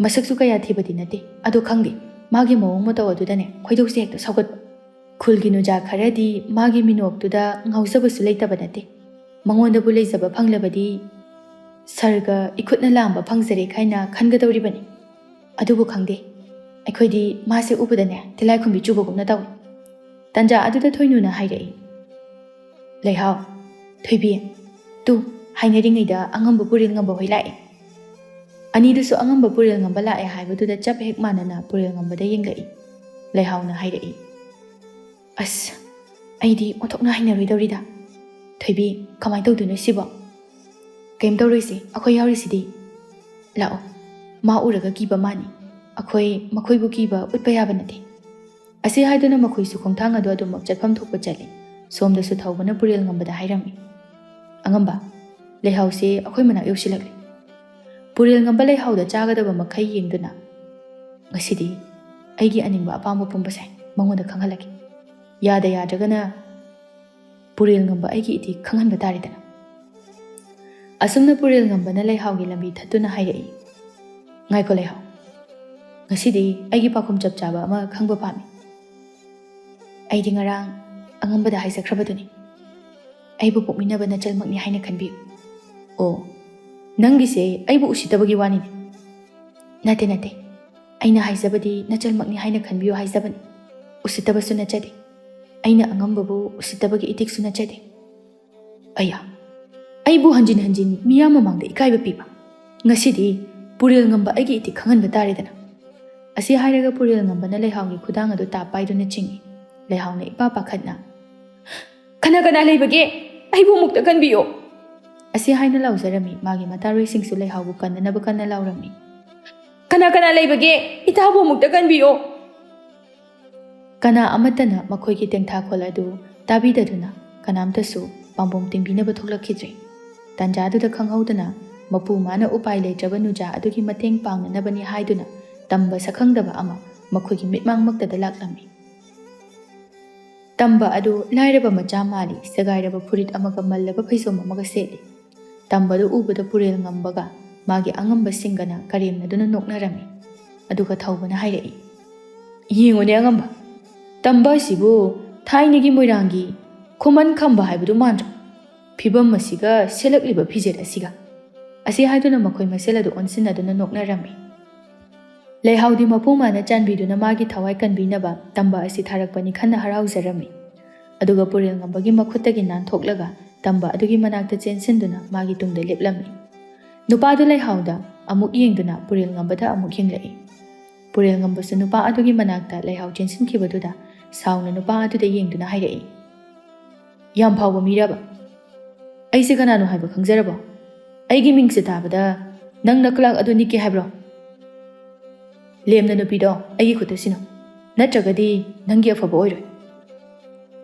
ꯃꯁꯛꯁꯨ ꯀꯌꯥ ꯊꯤꯕꯗꯤ ꯅꯠꯇꯦ, ꯑꯗꯣ ꯈꯪꯗꯦ, ꯃꯥꯒꯤ ꯃꯑꯣꯡ ꯃꯇꯧ ꯑꯗꯨꯗꯅꯦ ꯈꯣꯏꯗꯧꯁꯦ ꯍꯦꯛꯇ ꯁꯧꯒꯠꯄ꯫ ꯈꯨꯜꯒꯤ ꯅꯨꯖꯥ ꯈꯔꯗꯤ ꯃꯥꯒꯤ ꯃꯤꯅꯣꯛꯇꯨꯗ ꯉꯥꯎꯖꯕꯁꯨ ꯂꯩꯇꯕ ꯅꯠꯇꯦ꯫ ꯃꯉꯣꯟꯗꯕꯨ ꯂꯩꯖꯕ ꯐꯪꯂꯕꯗꯤ ꯁꯔꯒ ꯏꯈꯨꯠꯅ ꯂꯥꯝꯕ ꯐꯪꯖꯔꯦ ꯈꯥꯏꯅ ꯈꯟꯒꯗꯧꯔꯤꯕꯅꯤ꯫ ꯑꯗꯨꯕꯨ ꯈꯪꯗꯦ, ꯑꯩꯈꯣꯏꯗꯤ ꯃꯥꯁꯦ ꯎꯕꯗꯅꯦ ꯇꯤꯜꯂꯥꯏꯈꯨꯝꯕꯤ ꯆꯨꯕꯒꯨꯝꯅ ꯇꯧꯏ꯫ ꯇꯟꯖꯥ ꯑꯗꯨꯗ ꯊꯣꯏꯅꯨꯅ ꯍꯥꯏꯔꯛꯏ, ꯂꯩꯍꯥꯎ, ꯊꯣꯏꯕꯤ, ꯇꯨ ꯍꯥꯏꯅꯔꯤꯉꯩꯗ ꯑꯉꯝꯕ ꯄꯨꯔꯦꯜ ꯉꯝꯕ ꯍꯣꯏ ꯂꯥꯛꯑꯦ꯫ ꯑꯅꯤꯗꯨꯁꯨ ꯑꯉꯝꯕ ꯄꯨꯔꯦꯜ ꯉꯝꯕ ꯂꯥꯛꯑꯦ ꯍꯥꯏꯕꯗꯨꯗ ꯆꯞ ꯍꯦꯛ ꯃꯥꯟꯅꯅ ꯄꯨꯔꯦꯜ ꯉꯝꯕꯗ ꯌꯦꯡꯂꯛꯏ꯫ ꯂꯩꯍꯥꯎꯅ ꯍꯥꯏꯔꯛꯏ, ꯑꯁ, ꯑꯩꯗꯤ ꯑꯣꯟꯊꯣꯛꯅ ꯍꯩꯅꯔꯣꯏꯗꯧꯔꯤꯗ꯫ ꯊꯣꯏꯕꯤ, ꯀꯃꯥꯏꯅ ꯇꯧꯗꯣꯏꯅꯣ ꯁꯤꯕꯣ? ꯀꯩꯝ ꯇꯧꯔꯣꯏꯁꯤ, ꯑꯩꯈꯣꯏ ꯌꯥꯎꯔꯤꯁꯤꯗꯤ꯫ ꯂꯥꯛꯑꯣ, ꯃꯥ ꯎꯔꯒ ꯀꯤꯕ ꯃꯥꯅꯤ, ꯑꯩꯈꯣꯏ ꯃꯈꯣꯏꯕꯨ ꯀꯤꯕ ꯎꯠꯄ ꯌꯥꯕ ꯅꯠꯇꯦ꯫ ꯑꯁꯤ ꯍꯥꯏꯗꯨꯅ ꯃꯈꯣꯏꯁꯨ ꯈꯣꯡꯊꯥꯡ ꯑꯗꯨ ꯑꯗꯨꯃꯛ ꯆꯠꯐꯝ ꯊꯣꯛꯄ ꯆꯠꯂꯤ꯫ ꯁꯣꯝꯗꯁꯨ ꯊꯧꯕꯅ ꯄꯨꯔꯦꯜ ꯉꯝꯕꯗ ꯍꯥꯏꯔꯝꯃꯤ, ꯑꯉꯝꯕ, ꯂꯩꯍꯥꯎꯁꯤ ꯑꯩꯈꯣꯏ ꯃꯅꯥꯛ ꯌꯧꯁꯤꯜꯂꯛꯂꯤ꯫ ꯄꯨꯔꯦꯜ ꯉꯝꯕ ꯂꯩꯍꯥꯎꯗ ꯆꯥꯒꯗꯕ ꯃꯈꯩ ꯌꯦꯡꯗꯨꯅ, ꯉꯁꯤꯗꯤ ꯑꯩꯒꯤ ꯑꯅꯤꯡꯕ ꯑꯄꯥꯝꯕ ꯄꯨꯝꯕꯁꯦ ꯃꯉꯣꯟꯗ ꯈꯪꯍꯜꯂꯒꯦ꯫ ꯌꯥꯗ ꯌꯥꯗ꯭ꯔꯒꯅ ꯄꯨꯔꯦꯜ ꯉꯝꯕ ꯑꯩꯒꯤ ꯏꯊꯤꯛ ꯈꯪꯍꯟꯕ ꯇꯥꯔꯦꯗꯅ꯫ ꯑꯁꯨꯝꯅ ꯄꯨꯔꯦꯜ ꯉꯝꯕꯅ ꯂꯩꯍꯥꯎꯒꯤ ꯂꯝꯕꯤ ꯊꯠꯇꯨꯅ ꯍꯥꯏꯔꯛꯏ, ꯉꯥꯏꯈꯣ ꯂꯩꯍꯥꯎ, ꯉꯁꯤꯗꯤ ꯑꯩꯒꯤ ꯄꯥꯎꯈꯨꯝ ꯆꯞ ꯆꯥꯕ ꯑꯃ ꯈꯪꯕ ꯄꯥꯝꯃꯤ꯫ ꯑꯩꯗꯤ ꯉꯔꯥꯡ ꯑꯉꯝꯕꯗ ꯍꯥꯏꯖꯈ꯭ꯔꯕꯗꯨꯅꯤ, ꯑꯩꯕꯨ ꯄꯣꯛꯃꯤꯟꯅꯕ ꯅꯆꯜꯃꯛꯅꯤ ꯍꯥꯏꯅ ꯈꯟꯕꯤꯌꯨ꯫ ꯑꯣ, ꯅꯪꯒꯤꯁꯦ ꯑꯩꯕꯨ ꯎꯁꯤꯠꯇꯕꯒꯤ ꯋꯥꯅꯤꯅꯦ? ꯅꯠꯇꯦ ꯅꯠꯇꯦ, ꯑꯩꯅ ꯍꯥꯏꯖꯕꯗꯤ ꯅꯆꯜꯃꯛꯅꯤ ꯍꯥꯏꯅ ꯈꯟꯕꯤꯌꯨ ꯍꯥꯏꯖꯕꯅꯤ, ꯎꯁꯤꯠꯇꯕꯁꯨ ꯅꯠꯆꯗꯦ꯫ ꯑꯩꯅ ꯑꯉꯝꯕꯕꯨ ꯎꯁꯤꯠꯇꯕꯒꯤ ꯏꯇꯤꯛꯁꯨ ꯅꯠꯆꯗꯦ꯫ ꯑꯌꯥ, ꯑꯩꯕꯨ ꯍꯟꯖꯤꯟ ꯍꯟꯖꯤꯟ ꯃꯤꯌꯥꯝ ꯃꯃꯥꯡꯗ ꯏꯀꯥꯏꯕ ꯄꯤꯕ, ꯉꯁꯤꯗꯤ ꯄꯨꯔꯦꯜ ꯉꯝꯕ ꯑꯩꯒꯤ ꯏꯊꯤꯛ ꯈꯪꯍꯟꯕ ꯇꯥꯔꯦꯗꯅ꯫ ꯑꯁꯤ ꯍꯥꯏꯔꯒ ꯄꯨꯔꯦꯜ ꯉꯝꯕꯅ ꯂꯩꯍꯥꯎꯒꯤ ꯈꯨꯗꯥꯡ ꯑꯗꯨ ꯇꯥꯞ ꯄꯥꯏꯗꯨꯅ ꯆꯤꯡꯏ꯫ ꯂꯩꯍꯥꯎꯅ ꯏꯄꯥ ꯄꯥꯈꯠꯅ, ꯀꯅꯥ ꯀꯅꯥ ꯂꯩꯕꯒꯦ? ꯑꯩꯕꯨ ꯑꯃꯨꯛꯇ ꯀꯟꯕꯤꯌꯣ! ꯑꯁꯤ ꯍꯥꯏꯅ ꯂꯥꯎꯖꯔꯝꯃꯤ꯫ ꯃꯥꯒꯤ ꯃꯇꯥꯔꯣꯏꯁꯤꯡꯁꯨ ꯂꯩꯍꯥꯎꯕꯨ ꯀꯟꯅꯅꯕ ꯀꯟꯅ ꯂꯥꯎꯔꯝꯃꯤ, ꯀꯅꯥ ꯀꯅꯥ ꯂꯩꯕꯒꯦ? ꯏꯇꯥꯕꯨ ꯑꯃꯨꯛꯇ ꯀꯟꯕꯤꯌꯣ! ꯀꯅꯥ ꯑꯃꯠꯇꯅ ꯃꯈꯣꯏꯒꯤ ꯇꯦꯡꯊꯥꯈꯣꯜ ꯑꯗꯨ ꯇꯥꯕꯤꯗꯗꯨꯅ ꯀꯅꯥꯝꯇꯁꯨ ꯄꯥꯝꯕꯣꯝ ꯇꯤꯡꯕꯤꯅꯕ ꯊꯣꯛꯂꯛꯈꯤꯗ꯭ꯔꯦ꯫ ꯇꯥꯟꯖꯥꯗꯨꯗ ꯈꯪꯍꯧꯗꯅ ꯃꯄꯨ ꯃꯥꯅ ꯎꯄꯥꯏ ꯂꯩꯇ꯭ꯔꯕ ꯅꯨꯖꯥ ꯑꯗꯨꯒꯤ ꯃꯇꯦꯡ ꯄꯥꯡꯅꯅꯕꯅꯤ ꯍꯥꯏꯗꯨꯅ ꯇꯝꯕ ꯁꯛꯈꯪꯗꯕ ꯑꯃ ꯃꯈꯣꯏꯒꯤ ꯃꯤꯠꯃꯥꯡꯃꯛꯇꯗ ꯂꯥꯛꯂꯝꯃꯤ꯫ ꯇꯝꯕ ꯑꯗꯨ ꯂꯥꯏꯔꯕ ꯃꯆꯥ ꯃꯥꯜꯂꯤ, ꯁꯦꯒꯥꯏꯔꯕ ꯐꯨꯔꯤꯠ ꯑꯃꯒ ꯃꯜꯂꯕ ꯐꯩꯖꯣꯝ ꯑꯃꯒ ꯁꯦꯠꯂꯤ꯫ ꯇꯝꯕꯗꯨ ꯎꯕꯗ ꯄꯨꯔꯦꯜ ꯉꯝꯕꯒ ꯃꯥꯒꯤ ꯑꯉꯝꯕꯁꯤꯡꯒꯅ ꯀꯔꯦꯝꯅꯗꯨꯅ ꯅꯣꯛꯅꯔꯝꯃꯤ꯫ ꯑꯗꯨꯒ ꯊꯧꯕꯅ ꯍꯥꯏꯔꯛꯏ, ꯌꯦꯡꯉꯨꯅꯦ ꯑꯉꯝꯕ, ꯇꯝꯕ ꯑꯁꯤꯕꯨ ꯊꯥꯏꯅꯒꯤ ꯃꯣꯏꯔꯥꯡꯒꯤ ꯈꯨꯃꯟ ꯈꯝꯕ ꯍꯥꯏꯕꯗꯨ ꯃꯥꯟꯗ꯭ꯔꯣ? ꯐꯤꯕꯝ ꯑꯁꯤꯒ ꯁꯦꯠꯂꯛꯂꯤꯕ ꯐꯤꯖꯦꯠ ꯑꯁꯤꯒ꯫ ꯑꯁꯤ ꯍꯥꯏꯗꯨꯅ ꯃꯈꯣꯏ ꯃꯁꯦꯜ ꯑꯗꯨ ꯑꯣꯟꯁꯤꯟꯅꯗꯨꯅ ꯅꯣꯛꯅꯔꯝꯃꯤ꯫ ꯂꯩꯍꯥꯎꯗꯤ ꯃꯄꯨ ꯃꯥꯅ ꯆꯥꯟꯕꯤꯗꯨꯅ ꯃꯥꯒꯤ ꯊꯋꯥꯏ ꯀꯟꯕꯤꯅꯕ ꯇꯝꯕ ꯑꯁꯤ ꯊꯥꯔꯛꯄꯅꯤ ꯈꯟꯅ ꯍꯔꯥꯎꯖꯔꯝꯃꯤ꯫ ꯑꯗꯨꯒ ꯄꯨꯔꯦꯜ ꯉꯝꯕꯒꯤ ꯃꯈꯨꯠꯇꯒꯤ ꯅꯥꯟꯊꯣꯛꯂꯒ ꯇꯝꯕ ꯑꯗꯨꯒꯤ ꯃꯅꯥꯛꯇ ꯆꯦꯟꯁꯤꯟꯗꯨꯅ ꯃꯥꯒꯤ ꯇꯨꯡꯗ ꯂꯦꯞꯂꯝꯃꯤ꯫ ꯅꯨꯄꯥꯗꯨ ꯂꯩꯍꯥꯎꯗ ꯑꯃꯨꯛ ꯌꯦꯡꯗꯨꯅ ꯄꯨꯔꯦꯜ ꯉꯝꯕꯗ ꯑꯃꯨꯛ ꯌꯦꯡꯂꯛꯏ꯫ ꯄꯨꯔꯦꯜ ꯉꯝꯕꯁꯨ ꯅꯨꯄꯥ ꯑꯗꯨꯒꯤ ꯃꯅꯥꯛꯇ ꯂꯩꯍꯥꯎ ꯆꯦꯟꯁꯤꯟꯈꯤꯕꯗꯨꯗ ꯁꯥꯎꯅ ꯅꯨꯄꯥ ꯑꯗꯨꯗ ꯌꯦꯡꯗꯨꯅ ꯍꯥꯏꯔꯛꯏ, ꯌꯥꯝ ꯐꯥꯎꯕ ꯃꯤꯔꯕ? ꯑꯩꯁꯦ ꯀꯅꯥꯅꯣ ꯍꯥꯏꯕ ꯈꯪꯖꯔꯕꯣ? ꯑꯩꯒꯤ ꯃꯤꯡꯁꯦ ꯇꯥꯕꯗ ꯅꯪ ꯅꯀ꯭ꯂꯥꯛ ꯑꯗꯨ ꯅꯤꯛꯀꯦ ꯍꯥꯏꯕ꯭ꯔꯣ? ꯂꯦꯝꯅ ꯅꯨꯄꯤꯗꯣ ꯑꯩꯒꯤ ꯈꯨꯠꯇ ꯁꯤꯅꯣ, ꯅꯠꯇ꯭ꯔꯒꯗꯤ ꯅꯪꯒꯤ ꯑꯐꯕ ꯑꯣꯏꯔꯣꯏ꯫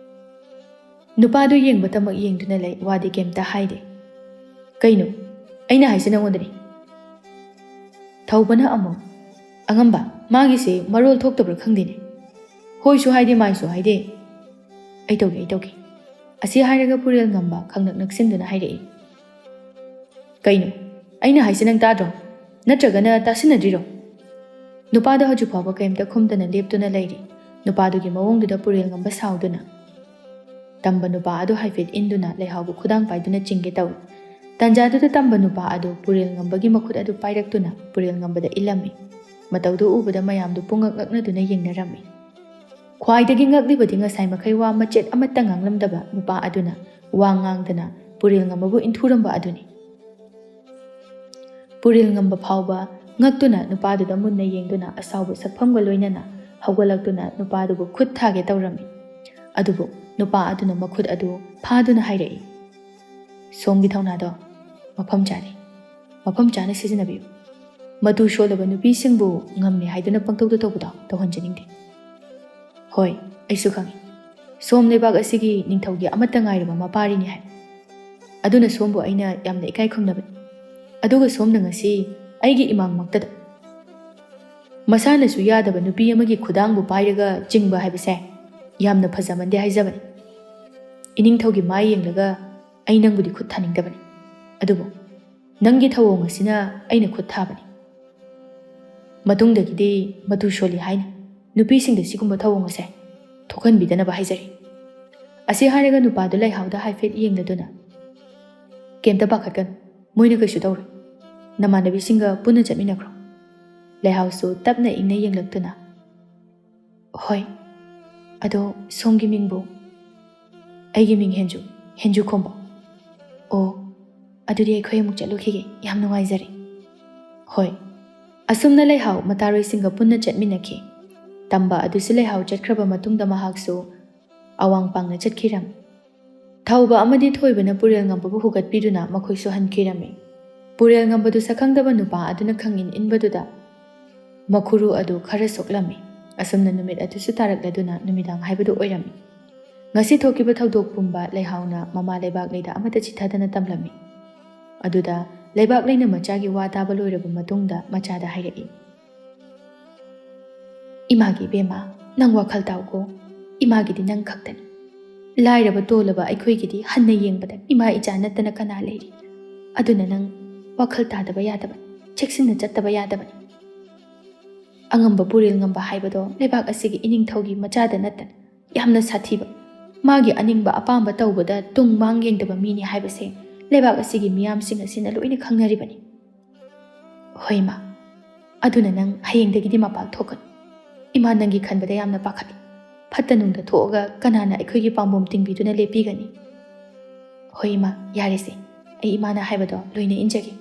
ꯅꯨꯄꯥꯗꯨ ꯌꯦꯡꯕꯇꯃꯛ ꯌꯦꯡꯗꯨꯅ ꯂꯩ, ꯋꯥꯗꯤ ꯀꯩꯝꯇ ꯍꯥꯏꯗꯦ꯫ ꯀꯩꯅꯣ, ꯑꯩꯅ ꯍꯥꯏꯁꯦ ꯅꯪꯉꯣꯟꯗꯅꯤ꯫ ꯊꯧꯕꯅ ꯑꯃꯨꯛ, ꯑꯉꯝꯕ, ꯃꯥꯒꯤꯁꯦ ꯃꯔꯣꯜ ꯊꯣꯛꯇꯕ꯭ꯔꯥ ꯈꯪꯗꯦꯅꯦ, ꯍꯣꯏꯁꯨ ꯍꯥꯏꯗꯦ ꯃꯥꯏꯁꯨ ꯍꯥꯏꯗꯦ꯫ ꯑꯩ ꯇꯧꯒꯦ꯫ ꯑꯁꯤ ꯍꯥꯏꯔꯒ ꯄꯨꯔꯦꯜ ꯉꯝꯕ ꯈꯪꯅꯛ ꯅꯛꯁꯤꯟꯗꯨꯅ ꯍꯥꯏꯔꯛꯏ, ꯀꯩꯅꯣ, ꯑꯩꯅ ꯍꯥꯏꯁꯦ ꯅꯪ ꯇꯥꯗ꯭ꯔꯣ? ꯅꯠꯇ꯭ꯔꯒꯅ ꯇꯥꯁꯤꯟꯅꯗ꯭ꯔꯤꯔꯣ? ꯅꯨꯄꯥꯗꯣ ꯍꯧꯖꯤꯛ ꯐꯥꯎꯕ ꯀꯩꯝꯇ ꯈꯨꯝꯗꯅ ꯂꯦꯞꯇꯨꯅ ꯂꯩꯔꯤ꯫ ꯅꯨꯄꯥꯗꯨꯒꯤ ꯃꯑꯣꯡꯗꯨꯗ ꯄꯨꯔꯦꯜ ꯉꯝꯕ ꯁꯥꯎꯗꯨꯅ ꯇꯝꯕ ꯅꯨꯄꯥ ꯑꯗꯨ ꯍꯥꯏꯐꯦꯠ ꯏꯟꯗꯨꯅ ꯂꯩꯍꯥꯎꯕꯨ ꯈꯨꯗꯥꯡ パꯏꯗꯨꯅ ꯆꯤꯡꯒꯦ ꯇꯧꯏ꯫ ꯇꯥꯟꯖꯥꯗꯨꯗ ꯇꯝꯕ ꯅꯨꯄꯥ ꯑꯗꯨ ꯄꯨꯔꯦꯜ ꯉꯝꯕꯒꯤ ꯃꯈꯨꯠ ꯑꯗꯨ ꯄꯥꯏꯔꯛꯇꯨꯅ ꯄꯨꯔꯦꯜ ꯉꯝꯕꯗ ꯏꯜꯂꯝꯃꯤ꯫ ꯃꯇꯧꯗꯨ ꯎꯕꯗ ꯃꯌꯥꯝꯗꯨ ꯄꯨꯡꯉꯛ ꯉꯛꯅꯗꯨꯅ ꯌꯦꯡꯅꯔꯝꯃꯤ꯫ ꯈ꯭ꯋꯥꯏꯗꯒꯤ ꯉꯛꯂꯤꯕꯗꯤ ꯉꯁꯥꯏ ꯃꯈꯩ ꯋꯥ ꯃꯆꯦꯠ ꯑꯃꯠꯇ ꯉꯥꯡꯂꯝꯗꯕ ꯅꯨꯄꯥ ꯑꯗꯨꯅ ꯋꯥ ꯉꯥꯡꯗꯅ ꯄꯨꯔꯦꯜ ꯉꯝꯕꯕꯨ ꯏꯟꯊꯨꯔꯝꯕ ꯑꯗꯨꯅꯤ꯫ ꯄꯨꯔꯦꯜ ꯉꯝꯕ ꯐꯥꯎꯕ ꯉꯛꯇꯨꯅ ꯅꯨꯄꯥꯗꯨꯗ ꯃꯨꯟꯅ ꯌꯦꯡꯗꯨꯅ ꯑꯁꯥꯎꯕ ꯁꯛꯐꯝꯒ ꯂꯣꯏꯅꯅ ꯍꯧꯒꯠꯂꯛꯇꯨꯅ ꯅꯨꯄꯥꯗꯨꯕꯨ ꯈꯨꯠ ꯊꯥꯒꯦ ꯇꯧꯔꯝꯃꯤ꯫ ꯑꯗꯨꯕꯨ ꯅꯨꯄꯥ ꯑꯗꯨꯅ ꯃꯈꯨꯠ ꯑꯗꯨ ꯐꯥꯗꯨꯅ ꯍꯥꯏꯔꯛꯏ, ꯁꯣꯝꯒꯤ ꯊꯧꯅꯥꯗꯣ ꯃꯐꯝ ꯆꯥꯗꯦ, ꯃꯐꯝ ꯆꯥꯅ ꯁꯤꯖꯤꯟꯅꯕꯤꯌꯨ꯫ ꯃꯇꯨ ꯁꯣꯜꯂꯕ ꯅꯨꯄꯤꯁꯤꯡꯕꯨ ꯉꯝꯃꯦ ꯍꯥꯏꯗꯨꯅ ꯄꯪꯇꯧꯗ ꯇꯧꯕꯗꯣ ꯇꯧꯍꯟꯖꯅꯤꯡꯗꯦ꯫ ꯍꯣꯏ, ꯑꯩꯁꯨ ꯈꯪꯏ꯫ ꯁꯣꯝ ꯂꯩꯕꯥꯛ ꯑꯁꯤꯒꯤ ꯅꯤꯡꯊꯧꯒꯤ ꯑꯃꯠꯇ ꯉꯥꯏꯔꯕ ꯃꯄꯥꯔꯤꯅꯤ ꯍꯥꯏ꯫ ꯑꯗꯨꯅ ꯁꯣꯝꯕꯨ ꯑꯩꯅ ꯌꯥꯝꯅ ꯏꯀꯥꯏ ꯈꯨꯝꯅꯕꯅꯤ꯫ ꯑꯗꯨꯒ ꯁꯣꯝꯅ ꯉꯁꯤ ꯑꯩꯒꯤ ꯏꯃꯥꯡꯃꯛꯇꯗ ꯃꯁꯥꯅꯁꯨ ꯌꯥꯗꯕ ꯅꯨꯄꯤ ꯑꯃꯒꯤ ꯈꯨꯗꯥꯡꯕꯨ ꯄꯥꯏꯔꯒ ꯆꯤꯡꯕ ꯍꯥꯏꯕꯁꯦ ꯌꯥꯝꯅ ꯐꯖꯃꯟꯗꯦ ꯍꯥꯏꯖꯕꯅꯤ꯫ ꯏꯅꯤꯡꯊꯧꯒꯤ ꯃꯥꯏ ꯌꯦꯡꯂꯒ ꯑꯩ ꯅꯪꯕꯨꯗꯤ ꯈꯨꯠ ꯊꯥꯅꯤꯡꯗꯕꯅꯤ꯫ ꯑꯗꯨꯕꯨ ꯅꯪꯒꯤ ꯊꯧꯑꯣꯡ ꯑꯁꯤꯅ ꯑꯩꯅ ꯈꯨꯠ ꯊꯥꯕꯅꯤ꯫ ꯃꯇꯨꯡꯗꯒꯤꯗꯤ ꯃꯇꯨ ꯁꯣꯜꯂꯤ ꯍꯥꯏꯅ ꯅꯨꯄꯤꯁꯤꯡꯗ ꯁꯤꯒꯨꯝꯕ ꯊꯧꯑꯣꯡ ꯑꯁꯦ ꯊꯣꯛꯍꯟꯕꯤꯗꯅꯕ ꯍꯥꯏꯖꯔꯤ꯫ ꯑꯁꯤ ꯍꯥꯏꯔꯒ ꯅꯨꯄꯥꯗꯨ ꯂꯩꯍꯥꯎꯗ ꯍꯥꯏꯐꯦꯠ ꯌꯦꯡꯂꯗꯨꯅ, ꯀꯩꯝꯇ ꯄꯥꯈꯠꯀꯅꯨ, ꯃꯣꯏꯅ ꯀꯩꯁꯨ ꯇꯧꯔꯣꯏ꯫ ꯅꯃꯥꯟꯅꯕꯤꯁꯤꯡꯒ ꯄꯨꯟꯅ ꯆꯠꯃꯤꯟꯅꯈ꯭ꯔꯣ꯫ ꯂꯩꯍꯥꯎꯁꯨ ꯇꯞꯅ ꯏꯪꯅ ꯌꯦꯡꯂꯛꯇꯨꯅ, ꯍꯣꯏ, ꯑꯗꯣ ꯁꯣꯝꯒꯤ ꯃꯤꯡꯕꯨ? ꯑꯩꯒꯤ ꯃꯤꯡ ꯍꯦꯟꯖꯨ, ꯍꯦꯟꯖꯨ ꯈꯣꯝꯕ꯫ ꯑꯣ, ꯑꯗꯨꯗꯤ ꯑꯩꯈꯣꯏ ꯑꯃꯨꯛ ꯆꯠꯂꯨꯈꯤꯒꯦ, ꯌꯥꯝ ꯅꯨꯡꯉꯥꯏꯖꯔꯦ꯫ ꯍꯣꯏ꯫ ꯑꯁꯨꯝꯅ ꯂꯩꯍꯥꯎ ꯃꯇꯥꯔꯣꯏꯁꯤꯡꯒ ꯄꯨꯟꯅ ꯆꯠꯃꯤꯟꯅꯈꯤ꯫ ꯇꯝꯕ ꯑꯗꯨꯁꯨ ꯂꯩꯍꯥꯎ ꯆꯠꯈ꯭ꯔꯕ ꯃꯇꯨꯡꯗ ꯃꯍꯥꯛꯁꯨ ꯑꯋꯥꯡ ꯄꯥꯡꯅ ꯆꯠꯈꯤꯔꯝꯃꯤ꯫ ꯊꯧꯕ ꯑꯃꯗꯤ ꯊꯣꯏꯕꯅ ꯄꯨꯔꯦꯜ ꯉꯝꯕꯕꯨ ꯍꯨꯒꯠꯄꯤꯗꯨꯅ ꯃꯈꯣꯏꯁꯨ ꯍꯟꯈꯤꯔꯝꯃꯤ꯫ ꯄꯨꯔꯦꯜ ꯉꯝꯕꯗꯨ ꯁꯛꯈꯪꯗꯕ ꯅꯨꯄꯥ ꯑꯗꯨꯅ ꯈꯪꯏꯟ ꯏꯟꯕꯗꯨꯗ ꯃꯈꯨꯔꯨ ꯑꯗꯨ ꯈꯔ ꯁꯣꯛꯂꯝꯃꯤ꯫ ꯑꯁꯨꯝꯅ ꯅꯨꯃꯤꯠ ꯑꯗꯨꯁꯨ ꯇꯥꯔꯛꯂꯗꯨꯅ ꯅꯨꯃꯤꯗꯥꯡ ꯍꯥꯏꯕꯗꯨ ꯑꯣꯏꯔꯝꯃꯤ꯫ ꯉꯁꯤ ꯊꯣꯛꯈꯤꯕ ꯊꯧꯗꯣꯛ ꯄꯨꯝꯕ ꯂꯩꯍꯥꯎꯅ ꯃꯃꯥ ꯂꯩꯕꯥꯛ ꯂꯩꯗ ꯑꯃꯠꯇ ꯆꯤꯊꯗꯅ ꯇꯝꯂꯝꯃꯤ꯫ ꯑꯗꯨꯗ ꯂꯩꯕꯥꯛ ꯂꯩꯅ ꯃꯆꯥꯒꯤ ꯋꯥ ꯇꯥꯕ ꯂꯣꯏꯔꯕ ꯃꯇꯨꯡꯗ ꯃꯆꯥꯗ ꯍꯥꯏꯔꯛꯏ, ꯏꯃꯥꯒꯤ ꯏꯕꯦꯝꯃ, ꯅꯪ ꯋꯥꯈꯜ ꯇꯥꯎꯀꯣ꯫ ꯏꯃꯥꯒꯤꯗꯤ ꯅꯪ ꯈꯛꯇꯅꯤ꯫ ꯂꯥꯏꯔꯕ ꯇꯣꯜꯂꯕ ꯑꯩꯈꯣꯏꯒꯤꯗꯤ ꯍꯟꯅ ꯌꯦꯡꯕꯗ ꯏꯃꯥ ꯏꯆꯥ ꯅꯠꯇꯅ ꯀꯅꯥ ꯂꯩꯔꯤ? ꯑꯗꯨꯅ ꯅꯪ ꯋꯥꯈꯜ ꯇꯥꯗꯕ ꯌꯥꯗꯕꯅꯤ, ꯆꯦꯛꯁꯤꯟꯅ ꯆꯠꯇꯕ ꯌꯥꯗꯕꯅꯤ꯫ ꯑꯉꯝꯕ ꯄꯨꯔꯦꯜ ꯉꯝꯕ ꯍꯥꯏꯕꯗꯣ ꯂꯩꯕꯥꯛ ꯑꯁꯤꯒꯤ ꯏꯅꯤꯡꯊꯧꯒꯤ ꯃꯆꯥꯗ ꯅꯠꯇꯅ ꯌꯥꯝꯅ ꯁꯥꯊꯤꯕ, ꯃꯥꯒꯤ ꯑꯅꯤꯡꯕ ꯑꯄꯥꯝꯕ ꯇꯧꯕꯗ ꯇꯨꯡ ꯃꯥꯡ ꯌꯦꯡꯗꯕ ꯃꯤꯅꯤ ꯍꯥꯏꯕꯁꯦ ꯂꯩꯕꯥꯛ ꯑꯁꯤꯒꯤ ꯃꯤꯌꯥꯝꯁꯤꯡ ꯑꯁꯤꯅ ꯂꯣꯏꯅ ꯈꯪꯅꯔꯤꯕꯅꯤ꯫ ꯍꯣꯏ ꯃꯥ, ꯑꯗꯨꯅ ꯅꯪ ꯍꯌꯦꯡꯗꯒꯤꯗꯤ ꯃꯄꯥꯜ ꯊꯣꯛꯀꯅꯨ꯫ ꯏꯃꯥ ꯅꯪꯒꯤ ꯈꯟꯕꯗ ꯌꯥꯝꯅ ꯄꯥꯈꯠꯂꯤ꯫ ꯐꯠꯇ ꯅꯨꯡꯗ ꯊꯣꯛꯑꯒ ꯀꯅꯥꯅ ꯑꯩꯈꯣꯏꯒꯤ ꯄꯥꯝꯕꯣꯝ ꯇꯤꯡꯕꯤꯗꯨꯅ ꯂꯦꯞꯄꯤꯒꯅꯤ? ꯍꯣꯏ ꯏꯃꯥ, ꯌꯥꯔꯦꯁꯦ, ꯑꯩ ꯏꯃꯥꯅ ꯍꯥꯏꯕꯗꯣ ꯂꯣꯏꯅ ꯏꯟꯖꯒꯦ꯫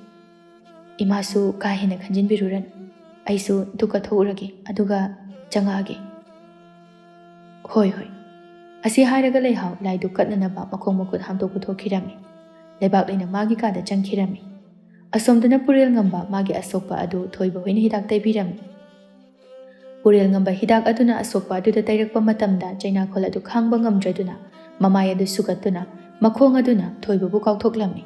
ꯏꯃꯥꯁꯨ ꯀꯥ ꯍꯦꯟꯅ ꯈꯟꯖꯤꯟꯕꯤꯔꯨꯔꯅꯨ꯫ ꯑꯩꯁꯨ ꯙꯨꯛ ꯀꯠꯊꯣꯛꯎꯔꯒꯦ, ꯑꯗꯨꯒ ꯆꯪꯉꯛꯑꯒꯦ꯫ ꯍꯣꯏ ꯍꯣꯏ꯫ ꯑꯁꯤ ꯍꯥꯏꯔꯒ ꯂꯩꯍꯥꯎ ꯂꯥꯏꯗꯨ ꯀꯠꯅꯅꯕ ꯃꯈꯣꯡ ꯃꯈꯨꯠ ꯍꯥꯝꯗꯣꯛ ꯄꯨꯊꯣꯛꯈꯤꯔꯝꯃꯤ꯫ ꯂꯩꯕꯥꯛ ꯂꯩꯅ ꯃꯥꯒꯤ ꯀꯥꯗ ꯆꯪꯈꯤꯔꯝꯃꯤ꯫ ꯑꯁꯣꯝꯗꯅ ꯄꯨꯔꯦꯜ ꯉꯝꯕ ꯃꯥꯒꯤ ꯑꯁꯣꯛꯄ ꯑꯗꯨ ꯊꯣꯏꯕ ꯍꯣꯏꯅ ꯍꯤꯗꯥꯛ ꯇꯩꯕꯤꯔꯝꯃꯤ꯫ ꯄꯨꯔꯦꯜ ꯉꯝꯕ ꯍꯤꯗꯥꯛ ꯑꯗꯨꯅ ꯑꯁꯣꯛꯄ ꯑꯗꯨꯗ ꯇꯩꯔꯛꯄ ꯃꯇꯝꯗ ꯆꯩꯅꯥꯈꯣꯜ ꯑꯗꯨ ꯈꯥꯡꯕ ꯉꯝꯗ꯭ꯔꯗꯨꯅ ꯃꯃꯥꯏ ꯑꯗꯨ ꯁꯨꯒꯠꯇꯨꯅ ꯃꯈꯣꯡ ꯑꯗꯨꯅ ꯊꯣꯏꯕꯕꯨ ꯀꯥꯎꯊꯣꯛꯂꯝꯃꯤ꯫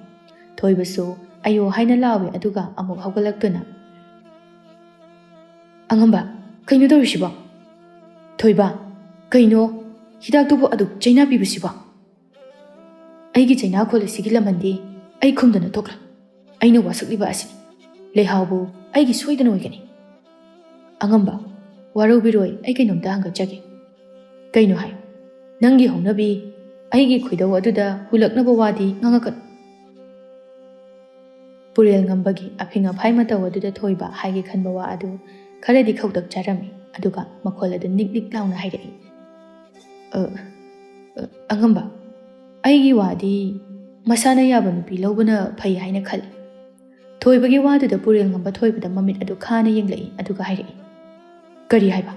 ꯊꯣꯏꯕꯁꯨ ꯑꯌꯣ ꯍꯥꯏꯅ ꯂꯥꯎꯏ, ꯑꯗꯨꯒ ꯑꯃꯨꯛ ꯍꯧꯒꯠꯂꯛꯇꯨꯅ, ꯑꯉꯝꯕ, ꯀꯩꯅꯣ ꯇꯧꯔꯤꯁꯤꯕꯣ? ꯊꯣꯏꯕ, ꯀꯩꯅꯣ ꯍꯤꯗꯥꯛꯇꯨꯕꯨ ꯑꯗꯨꯛ ꯆꯩꯅꯥ ꯄꯤꯕꯁꯤꯕꯣ? ꯑꯩꯒꯤ ꯆꯩꯅꯥꯈꯣꯜ ꯑꯁꯤꯒꯤ ꯂꯃꯟꯗꯤ ꯑꯩ ꯈꯨꯝꯗꯅ ꯊꯣꯛꯂꯣꯏ꯫ ꯑꯩꯅ ꯋꯥꯁꯛꯂꯤꯕ ꯑꯁꯤꯅꯤ꯫ ꯂꯩꯍꯥꯎꯕꯨ ꯑꯩꯒꯤ ꯁꯣꯏꯗꯅ ꯑꯣꯏꯒꯅꯤ꯫ ꯑꯉꯝꯕ, ꯋꯥꯔꯧꯕꯤꯔꯣꯏ, ꯑꯩ ꯀꯩꯅꯣꯝꯇ ꯍꯪꯒꯠꯆꯒꯦ꯫ ꯀꯩꯅꯣ ꯍꯥꯏ? ꯅꯪꯒꯤ ꯍꯧꯅꯕꯤ ꯑꯩꯒꯤ ꯈꯣꯏꯗꯧ ꯑꯗꯨꯗ ꯍꯨꯜꯂꯛꯅꯕ ꯋꯥꯗꯤ ꯉꯥꯡꯉꯛꯀꯅꯨ꯫ ꯄꯨꯔꯦꯜ ꯉꯝꯕꯒꯤ ꯑꯐꯤꯡ ꯑꯐꯥꯏ ꯃꯇꯧ ꯑꯗꯨꯗ ꯊꯣꯏꯕ ꯍꯥꯏꯒꯦ ꯈꯟꯕ ꯋꯥ ꯑꯗꯨ ꯈꯔꯗꯤ ꯈꯧꯇꯛ ꯆꯥꯔꯝꯃꯤ꯫ ꯑꯗꯨꯒ ꯃꯈꯣꯜ ꯑꯗꯨ ꯅꯤꯛ ꯅꯤꯛ ꯂꯥꯎꯅ ꯍꯥꯏꯔꯛꯏ, ꯑꯉꯝꯕ, ꯑꯩꯒꯤ ꯋꯥꯗꯤ ꯃꯁꯥꯅ ꯌꯥꯕ ꯅꯨꯄꯤ ꯂꯧꯕꯅ ꯐꯩ ꯍꯥꯏꯅ ꯈꯜꯂꯤ꯫ ꯊꯣꯏꯕꯒꯤ ꯋꯥꯗꯨꯗ ꯄꯨꯔꯦꯜ ꯉꯝꯕ ꯊꯣꯏꯕꯗ ꯃꯃꯤꯠ ꯑꯗꯨ ꯈꯥꯅ ꯌꯦꯡꯂꯛꯏ, ꯑꯗꯨꯒ ꯍꯥꯏꯔꯛꯏ, ꯀꯔꯤ ꯍꯥꯏꯕ?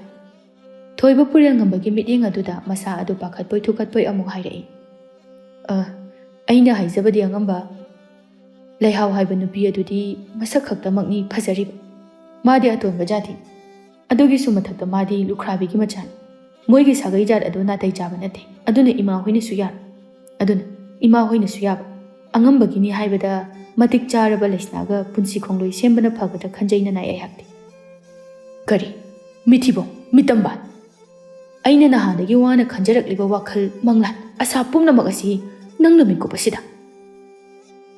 ꯊꯣꯏꯕ ꯄꯨꯔꯦꯜ ꯉꯝꯕꯒꯤ ꯃꯤꯠꯌꯦꯡ ꯑꯗꯨꯗ ꯃꯁꯥ ꯑꯗꯨ ꯄꯥꯈꯠꯄꯣꯏ ꯊꯨꯀꯠꯄꯣꯏ ꯑꯃꯨꯛ ꯍꯥꯏꯔꯛꯏ, ꯑꯩꯅ ꯍꯥꯏꯖꯕꯗꯤ ꯑꯉꯝꯕ, ꯂꯩꯍꯥꯎ ꯍꯥꯏꯕ ꯅꯨꯄꯤ ꯑꯗꯨꯗꯤ ꯃꯁꯛ ꯈꯛꯇꯃꯛꯅꯤ ꯐꯖꯔꯤꯕ꯫ ꯃꯥꯗꯤ ꯑꯇꯣꯟꯕ ꯖꯥꯇꯤꯅꯤ꯫ ꯑꯗꯨꯒꯤꯁꯨ ꯃꯊꯛꯇ ꯃꯥꯗꯤ ꯂꯨꯈ꯭ꯔꯥꯕꯤꯒꯤ ꯃꯆꯥꯅꯤ꯫ ꯃꯣꯏꯒꯤ ꯁꯥꯒꯩ ꯖꯥꯠ ꯑꯗꯨ ꯅꯥꯇꯩ ꯆꯥꯕ ꯅꯠꯇꯦ꯫ ꯑꯗꯨꯅ ꯏꯃꯥ ꯍꯣꯏꯅꯁꯨ ꯌꯥꯔꯣꯏ꯫ ꯑꯗꯨꯅ ꯏꯃꯥ ꯍꯣꯏꯅꯁꯨ ꯌꯥꯕ ꯑꯉꯝꯕꯒꯤꯅꯤ ꯍꯥꯏꯕꯗ ꯃꯇꯤꯛ ꯆꯥꯔꯕ ꯂꯩꯁꯅꯥꯒ ꯄꯨꯟꯁꯤ ꯈꯣꯡꯂꯣꯏ ꯁꯦꯝꯕꯅ ꯐꯒꯗ꯭ꯔꯥ ꯈꯟꯖꯩꯅꯅꯥꯏ ꯑꯩꯍꯥꯛꯇꯤ꯫ ꯀꯔꯤ? ꯃꯤꯊꯤꯕꯣꯡ, ꯃꯤꯇꯝꯕꯥꯟ! ꯑꯩꯅ ꯅꯍꯥꯟꯗꯒꯤ ꯋꯥꯅ ꯈꯟꯖꯔꯛꯂꯤꯕ ꯋꯥꯈꯜ, ꯃꯪꯂꯥꯟ, ꯑꯁꯥ ꯄꯨꯝꯅꯃꯛ ꯑꯁꯤ ꯅꯪꯅ ꯃꯤꯀꯨꯞ ꯑꯁꯤꯗ?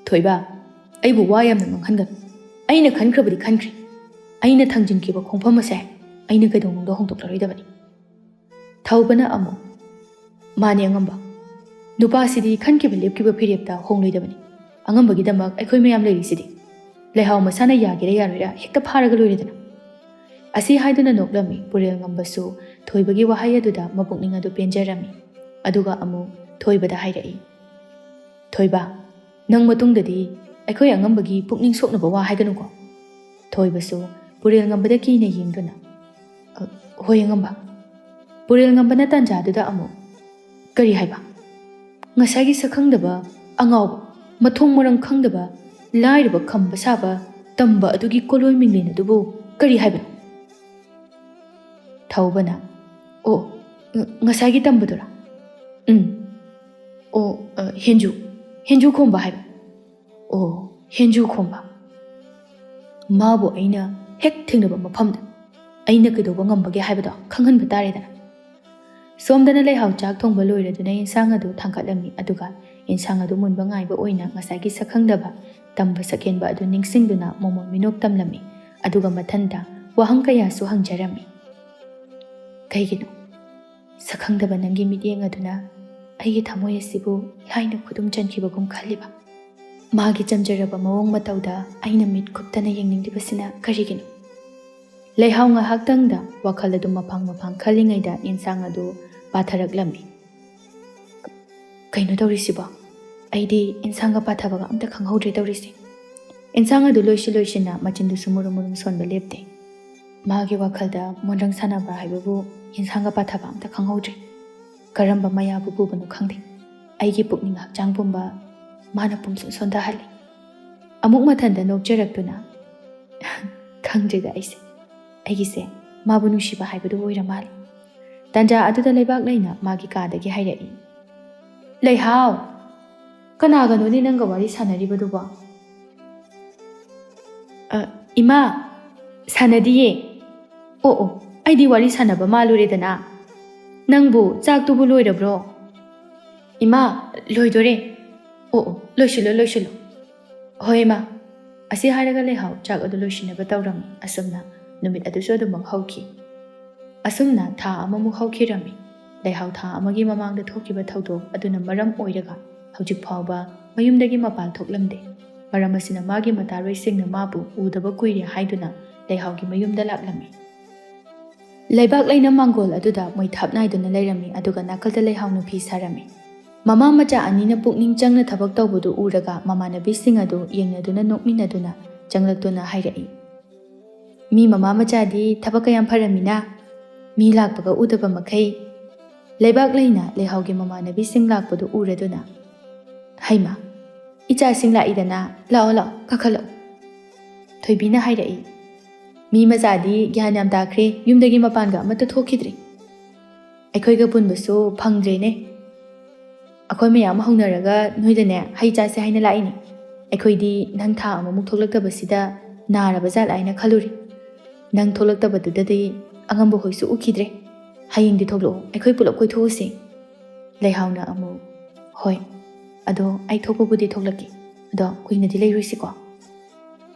ꯊꯣꯏꯕ, ꯑꯩꯕꯨ ꯋꯥ ꯌꯥꯝꯅ ꯉꯥꯡꯍꯟꯒꯅꯨ꯫ ꯑꯩꯅ ꯈꯟꯈ꯭ꯔꯕꯗꯤ ꯈꯟꯈ꯭ꯔꯦ꯫ ꯑꯩꯅ ꯊꯥꯡꯖꯤꯟꯈꯤꯕ ꯈꯣꯡꯐꯝ ꯑꯁꯦ ꯑꯩꯅ ꯀꯩꯗꯧꯅꯨꯡꯗ ꯍꯣꯡꯗꯣꯛꯂꯔꯣꯏꯗꯕꯅꯤ꯫ ꯊꯧꯕꯅ ꯑꯃꯨꯛ, ꯃꯥꯅꯦ ꯑꯉꯝꯕ, ꯅꯨꯄꯥꯁꯤꯗꯤ ꯈꯟꯈꯤꯕ ꯂꯦꯞꯈꯤꯕ ꯐꯤꯔꯦꯞꯇ ꯍꯣꯡꯂꯣꯏꯗꯕꯅꯤ꯫ ꯑꯉꯝꯕꯒꯤꯗꯃꯛ ꯑꯩꯈꯣꯏ ꯃꯌꯥꯝ ꯂꯩꯔꯤꯁꯤꯗꯤ꯫ ꯂꯩꯍꯥꯎ ꯃꯁꯥꯅ ꯌꯥꯒꯦꯔꯥ ꯌꯥꯔꯣꯏꯔꯥ ꯍꯦꯛꯇ ꯐꯥꯔꯒ ꯂꯣꯏꯔꯦꯗꯅ꯫ ꯑꯁꯤ ꯍꯥꯏꯗꯨꯅ ꯅꯣꯛꯂꯝꯃꯤ꯫ ꯄꯨꯔꯦꯜ ꯉꯝꯕꯁꯨ ꯊꯣꯏꯕꯒꯤ ꯋꯥꯍꯩ ꯑꯗꯨꯗ ꯃꯄꯨꯛꯅꯤꯡ ꯑꯗꯨ ꯄꯦꯟꯖꯔꯝꯃꯤ꯫ ꯑꯗꯨꯒ ꯑꯃꯨꯛ ꯊꯣꯏꯕꯗ ꯍꯥꯏꯔꯛꯏ, ꯊꯣꯏꯕ, ꯅꯪ ꯃꯇꯨꯡꯗꯗꯤ ꯑꯩꯈꯣꯏ ꯑꯉꯝꯕꯒꯤ ꯄꯨꯛꯅꯤꯡ ꯁꯣꯛꯅꯕ ꯋꯥ ꯍꯥꯏꯒꯅꯨꯀꯣ꯫ ꯊꯣꯏꯕꯁꯨ ꯄꯨꯔꯦꯜ ꯉꯝꯕꯗ ꯀꯤꯅ ꯌꯦꯡꯗꯨꯅ, ꯍꯣꯏ ꯑꯉꯝꯕ꯫ ꯄꯨꯔꯦꯜ ꯉꯝꯕꯅ ꯇꯥꯟꯖꯥꯗꯨꯗ ꯑꯃꯨꯛ, ꯀꯔꯤ ꯍꯥꯏꯕ? ꯉꯁꯥꯏꯒꯤ ꯁꯛꯈꯪꯗꯕ, ꯑꯉꯥꯎꯕ, ꯃꯊꯣꯡ ꯃꯔꯝ ꯈꯪꯗꯕ, ꯂꯥꯏꯔꯕ ꯈꯝꯕ ꯁꯥꯕ ꯇꯝꯕ ꯑꯗꯨꯒꯤ ꯀꯣꯂꯣꯏ ꯃꯤꯡꯂꯦꯟ ꯑꯗꯨꯕꯨ ꯀꯔꯤ ꯍꯥꯏꯕꯅꯣ? ꯊꯧꯕꯅ ꯑꯣ ꯉꯁꯥꯏꯒꯤ ꯇꯝꯕꯗꯨꯔꯥ? ꯑꯣ ꯍꯦꯟꯖꯨ ꯈꯣꯝꯕ ꯍꯥꯏꯕ꯫ ꯑꯣ ꯍꯦꯟꯖꯨ ꯈꯣꯝꯕ꯫ ꯃꯥꯕꯨ ꯑꯩꯅ ꯍꯦꯛ ꯊꯦꯡꯅꯕ ꯃꯐꯝꯗ ꯑꯩꯅ ꯀꯩꯗꯧꯕ ꯉꯝꯕꯒꯦ ꯍꯥꯏꯕꯗꯣ ꯈꯪꯍꯟꯕ ꯇꯥꯔꯦꯗꯅ꯫ ꯁꯣꯝꯗꯅ ꯂꯩꯍꯥꯎ ꯆꯥꯛ ꯊꯣꯡꯕ ꯂꯣꯏꯔꯗꯨꯅ ꯏꯟꯁꯥꯡ ꯑꯗꯨ ꯊꯥꯡꯀꯠꯂꯝꯃꯤ, ꯑꯗꯨꯒ ꯏꯟꯁꯥꯡ ꯑꯗꯨ ꯃꯨꯟꯕ ꯉꯥꯏꯕ ꯑꯣꯏꯅ ꯉꯁꯥꯏꯒꯤ ꯁꯛꯈꯪꯗꯕ ꯇꯝꯕ ꯁꯛꯍꯦꯟꯕ ꯑꯗꯨ ꯅꯤꯡꯁꯤꯡꯗꯨꯅ ꯃꯣꯃꯣꯟ ꯃꯤꯅꯣꯛ ꯇꯝꯂꯝꯃꯤ, ꯑꯗꯨꯒ ꯃꯊꯟꯇ ꯋꯥꯍꯪ ꯀꯌꯥꯁꯨ ꯍꯪꯖꯔꯝꯃꯤ꯫ ꯀꯩꯒꯤꯅꯣ ꯁꯛꯈꯪꯗꯕ ꯅꯪꯒꯤ ꯃꯤꯠꯌꯦꯡ ꯑꯗꯨꯅ ꯑꯩꯒꯤ ꯊꯃꯣꯏ ꯑꯁꯤꯕꯨ ꯂꯥꯏꯅ ꯈꯨꯗꯨꯝ ꯆꯟꯈꯤꯕꯒꯨꯝ ꯈꯜꯂꯤꯕ? ꯃꯥꯒꯤ ꯆꯝꯖꯔꯕ ꯃꯑꯣꯡ ꯃꯇꯧꯗ ꯑꯩꯅ ꯃꯤꯠ ꯀꯨꯞꯇꯅ ꯌꯦꯡꯅꯤꯡꯂꯤꯕꯁꯤꯅ ꯀꯔꯤꯒꯤꯅꯣ? ꯂꯩꯍꯥꯎ ꯉꯥꯏꯍꯥꯛꯇꯪꯗ ꯋꯥꯈꯜ ꯑꯗꯨ ꯃꯐꯥꯡ ꯈꯜꯂꯤꯉꯩꯗ ꯏꯟꯁꯥꯡ ꯑꯗꯨ ꯄꯥꯊꯔꯛꯂꯝꯃꯤ꯫ ꯀꯩꯅꯣ ꯇꯧꯔꯤꯁꯤꯕꯣ? ꯑꯩꯗꯤ ꯏꯟꯁꯥꯡꯒ ꯄꯥꯊꯕꯒ ꯑꯝꯇ ꯈꯪꯍꯧꯗ꯭ꯔꯦ ꯇꯧꯔꯤꯁꯦ꯫ ꯏꯟꯁꯥꯡ ꯑꯗꯨ ꯂꯣꯏꯁꯤꯟꯅ ꯃꯆꯤꯟꯗꯨꯁꯨ ꯃꯨꯔꯨꯝ ꯁꯣꯟꯕ ꯂꯦꯞꯇꯦ꯫ ꯃꯥꯒꯤ ꯋꯥꯈꯜꯗ ꯃꯣꯟꯗ꯭ꯔꯪ ꯁꯥꯟꯅꯕ ꯍꯥꯏꯕꯕꯨ ꯏꯟꯁꯥꯡꯒ ꯄꯥꯊꯕ ꯑꯝꯇ ꯈꯪꯍꯧꯗ꯭ꯔꯦ꯫ ꯀꯔꯝꯕ ꯃꯌꯥꯕꯨ ꯄꯨꯕꯅꯣ ꯈꯪꯗꯦ꯫ ꯑꯩꯒꯤ ꯄꯨꯛꯅꯤꯡ ꯍꯛꯆꯥꯡ ꯄꯨꯝꯕ ꯃꯥꯅ ꯄꯨꯝꯁꯨꯝ ꯁꯣꯟꯊꯍꯜꯂꯤ꯫ ꯑꯃꯨꯛ ꯃꯊꯟꯇ ꯅꯣꯛꯆꯔꯛꯇꯨꯅ ꯈꯪꯗ꯭ꯔꯦꯗ ꯑꯩꯒꯤꯁꯦ ꯃꯥꯕꯨ ꯅꯨꯡꯁꯤꯕ ꯍꯥꯏꯕꯗꯨ ꯑꯣꯏꯔ ꯃꯥꯜꯂꯤ꯫ ꯇꯟꯖꯥ ꯑꯗꯨꯗ ꯂꯩꯕꯥꯛ ꯂꯩꯅ ꯃꯥꯒꯤ ꯀꯥꯗꯒꯤ ꯍꯥꯏꯔꯛꯏ꯫ ꯂꯩꯍꯥꯎ, ꯀꯅꯥꯒꯅꯣꯅꯦ ꯅꯪꯒ ꯋꯥꯔꯤ ꯁꯥꯟꯅꯔꯤꯕꯗꯨꯕꯣ? ꯏꯃꯥ, ꯁꯥꯟꯅꯗꯤꯌꯦ꯫ ꯑꯣ ꯑꯩꯗꯤ ꯋꯥꯔꯤ ꯁꯥꯟꯅꯕ ꯃꯥꯜꯂꯨꯔꯦꯗꯅ꯫ ꯅꯪꯕꯨ ꯆꯥꯛꯇꯨꯕꯨ ꯂꯣꯏꯔꯕ꯭ꯔꯣ? ꯏꯃꯥ, ꯂꯣꯏꯗꯣꯔꯦ꯫ ꯑꯣ ꯂꯣꯏꯁꯤꯜꯂꯣ꯫ ꯍꯣꯏ ꯏꯃꯥ꯫ ꯑꯁꯤ ꯍꯥꯏꯔꯒ ꯂꯩꯍꯥꯎ ꯆꯥꯛ ꯑꯗꯨ ꯂꯣꯏꯁꯤꯟꯅꯕ ꯇꯧꯔꯝꯃꯤ꯫ ꯑꯁꯨꯝꯅ ꯅꯨꯃꯤꯠ ꯑꯗꯨꯁꯨ ꯑꯗꯨꯃꯛ ꯍꯧꯈꯤ꯫ ꯑꯁꯨꯝꯅ ꯊꯥ ꯑꯃꯃꯨꯛ ꯍꯧꯈꯤꯔꯝꯃꯤ꯫ ꯂꯩꯍꯥꯎ ꯊꯥ ꯑꯃꯒꯤ ꯃꯃꯥꯡꯗ ꯊꯣꯛꯈꯤꯕ ꯊꯧꯗꯣꯛ ꯑꯗꯨꯅ ꯃꯔꯝ ꯑꯣꯏꯔꯒ ꯍꯧꯖꯤꯛ ꯐꯥꯎꯕ ꯃꯌꯨꯝꯗꯒꯤ ꯃꯄꯥꯟ ꯊꯣꯛꯂꯝꯗꯦ꯫ ꯃꯔꯝ ꯑꯁꯤꯅ ꯃꯥꯒꯤ ꯃꯇꯥꯔꯣꯏꯁꯤꯡꯅ ꯃꯥꯕꯨ ꯎꯗꯕ ꯀꯨꯏꯔꯦ ꯍꯥꯏꯗꯨꯅ ꯂꯩꯍꯥꯎꯒꯤ ꯃꯌꯨꯝꯗ ꯂꯥꯛꯂꯝꯃꯤ꯫ ꯂꯩꯕꯥꯛ ꯂꯩꯅ ꯃꯥꯡꯒꯣꯜ ꯑꯗꯨꯗ ꯃꯩ ꯊꯥꯞ ꯅꯥꯏꯗꯨꯅ ꯂꯩꯔꯝꯃꯤ, ꯑꯗꯨꯒ ꯅꯥꯀꯜꯗ ꯂꯩꯍꯥꯎꯅ ꯐꯤ ꯁꯥꯔꯝꯃꯤ꯫ ꯃꯃꯥ ꯃꯆꯥ ꯑꯅꯤꯅ ꯄꯨꯛꯅꯤꯡ ꯆꯪꯅ ꯊꯕꯛ ꯇꯧꯕꯗꯨ ꯎꯔꯒ ꯃꯃꯥꯟꯅꯕꯤꯁꯤꯡ ꯑꯗꯨ ꯌꯦꯡꯅꯗꯨꯅ ꯅꯣꯛꯃꯤꯟꯅꯗꯨꯅ ꯆꯪꯂꯛꯇꯨꯅ ꯍꯥꯏꯔꯛꯏ꯫ ꯃꯤ ꯃꯃꯥ ꯃꯆꯥꯗꯤ ꯊꯕꯛ ꯀꯌꯥꯝ ꯐꯔꯝꯃꯤꯅ, ꯃꯤ ꯂꯥꯛꯄꯒ ꯎꯗꯕ ꯃꯈꯩ꯫ ꯂꯩꯕꯥꯛ ꯂꯩꯅ ꯂꯩꯍꯥꯎꯒꯤ ꯃꯃꯥꯟꯅꯕꯤꯁꯤꯡ ꯂꯥꯛꯄꯗꯨ ꯎꯔꯗꯨꯅ, ꯍꯩꯃꯥ, ꯏꯆꯥꯁꯤꯡ ꯂꯥꯛꯏꯗꯅ, ꯂꯥꯛꯑꯣ ꯀꯥꯈꯠꯂꯛꯑꯣ꯫ ꯊꯣꯏꯕꯤꯅ ꯍꯥꯏꯔꯛꯏ꯫ ꯃꯤ ꯃꯆꯥꯗꯤ ꯒ꯭ꯌꯥꯟ ꯌꯥꯝ ꯇꯥꯈ꯭ꯔꯦ, ꯌꯨꯝꯗꯒꯤ ꯃꯄꯥꯟꯒ ꯑꯃꯠꯇ ꯊꯣꯛꯈꯤꯗ꯭ꯔꯦ꯫ ꯑꯩꯈꯣꯏꯒ ꯄꯨꯟꯕꯁꯨ ꯐꯪꯗ꯭ꯔꯦꯅꯦ꯫ ꯑꯩꯈꯣꯏ ꯃꯌꯥꯝ ꯍꯧꯅꯔꯒ ꯅꯣꯏꯗꯅꯦ ꯍꯩ ꯆꯥꯁꯦ ꯍꯥꯏꯅ ꯂꯥꯛꯏꯅꯦ꯫ ꯑꯩꯈꯣꯏꯗꯤ ꯅꯪ ꯊꯥ ꯑꯃꯃꯨꯛ ꯊꯣꯛꯂꯛꯇꯕꯁꯤꯗ ꯅꯥꯔꯕ ꯖꯥꯠꯂ ꯍꯥꯏꯅ ꯈꯜꯂꯨꯔꯦ꯫ ꯅꯪ ꯊꯣꯛꯂꯛꯇꯕꯗꯨꯗꯗꯤ ꯑꯉꯝꯕ ꯍꯣꯏꯁꯨ ꯎꯈꯤꯗ꯭ꯔꯦ꯫ ꯍꯌꯦꯡꯗꯤ ꯊꯣꯛꯂꯛꯑꯣ, ꯑꯩꯈꯣꯏ ꯄꯨꯂꯞ ꯀꯣꯏꯊꯣꯛꯎꯁꯤ꯫ ꯂꯩꯍꯥꯎꯅ ꯑꯃꯨꯛ, ꯍꯣꯏ, ꯑꯗꯣ ꯑꯩ ꯊꯣꯛꯄꯕꯨꯗꯤ ꯊꯣꯛꯂꯛꯀꯦ, ꯑꯗꯣ ꯀꯨꯏꯅꯗꯤ ꯂꯩꯔꯣꯏꯁꯤꯀꯣ?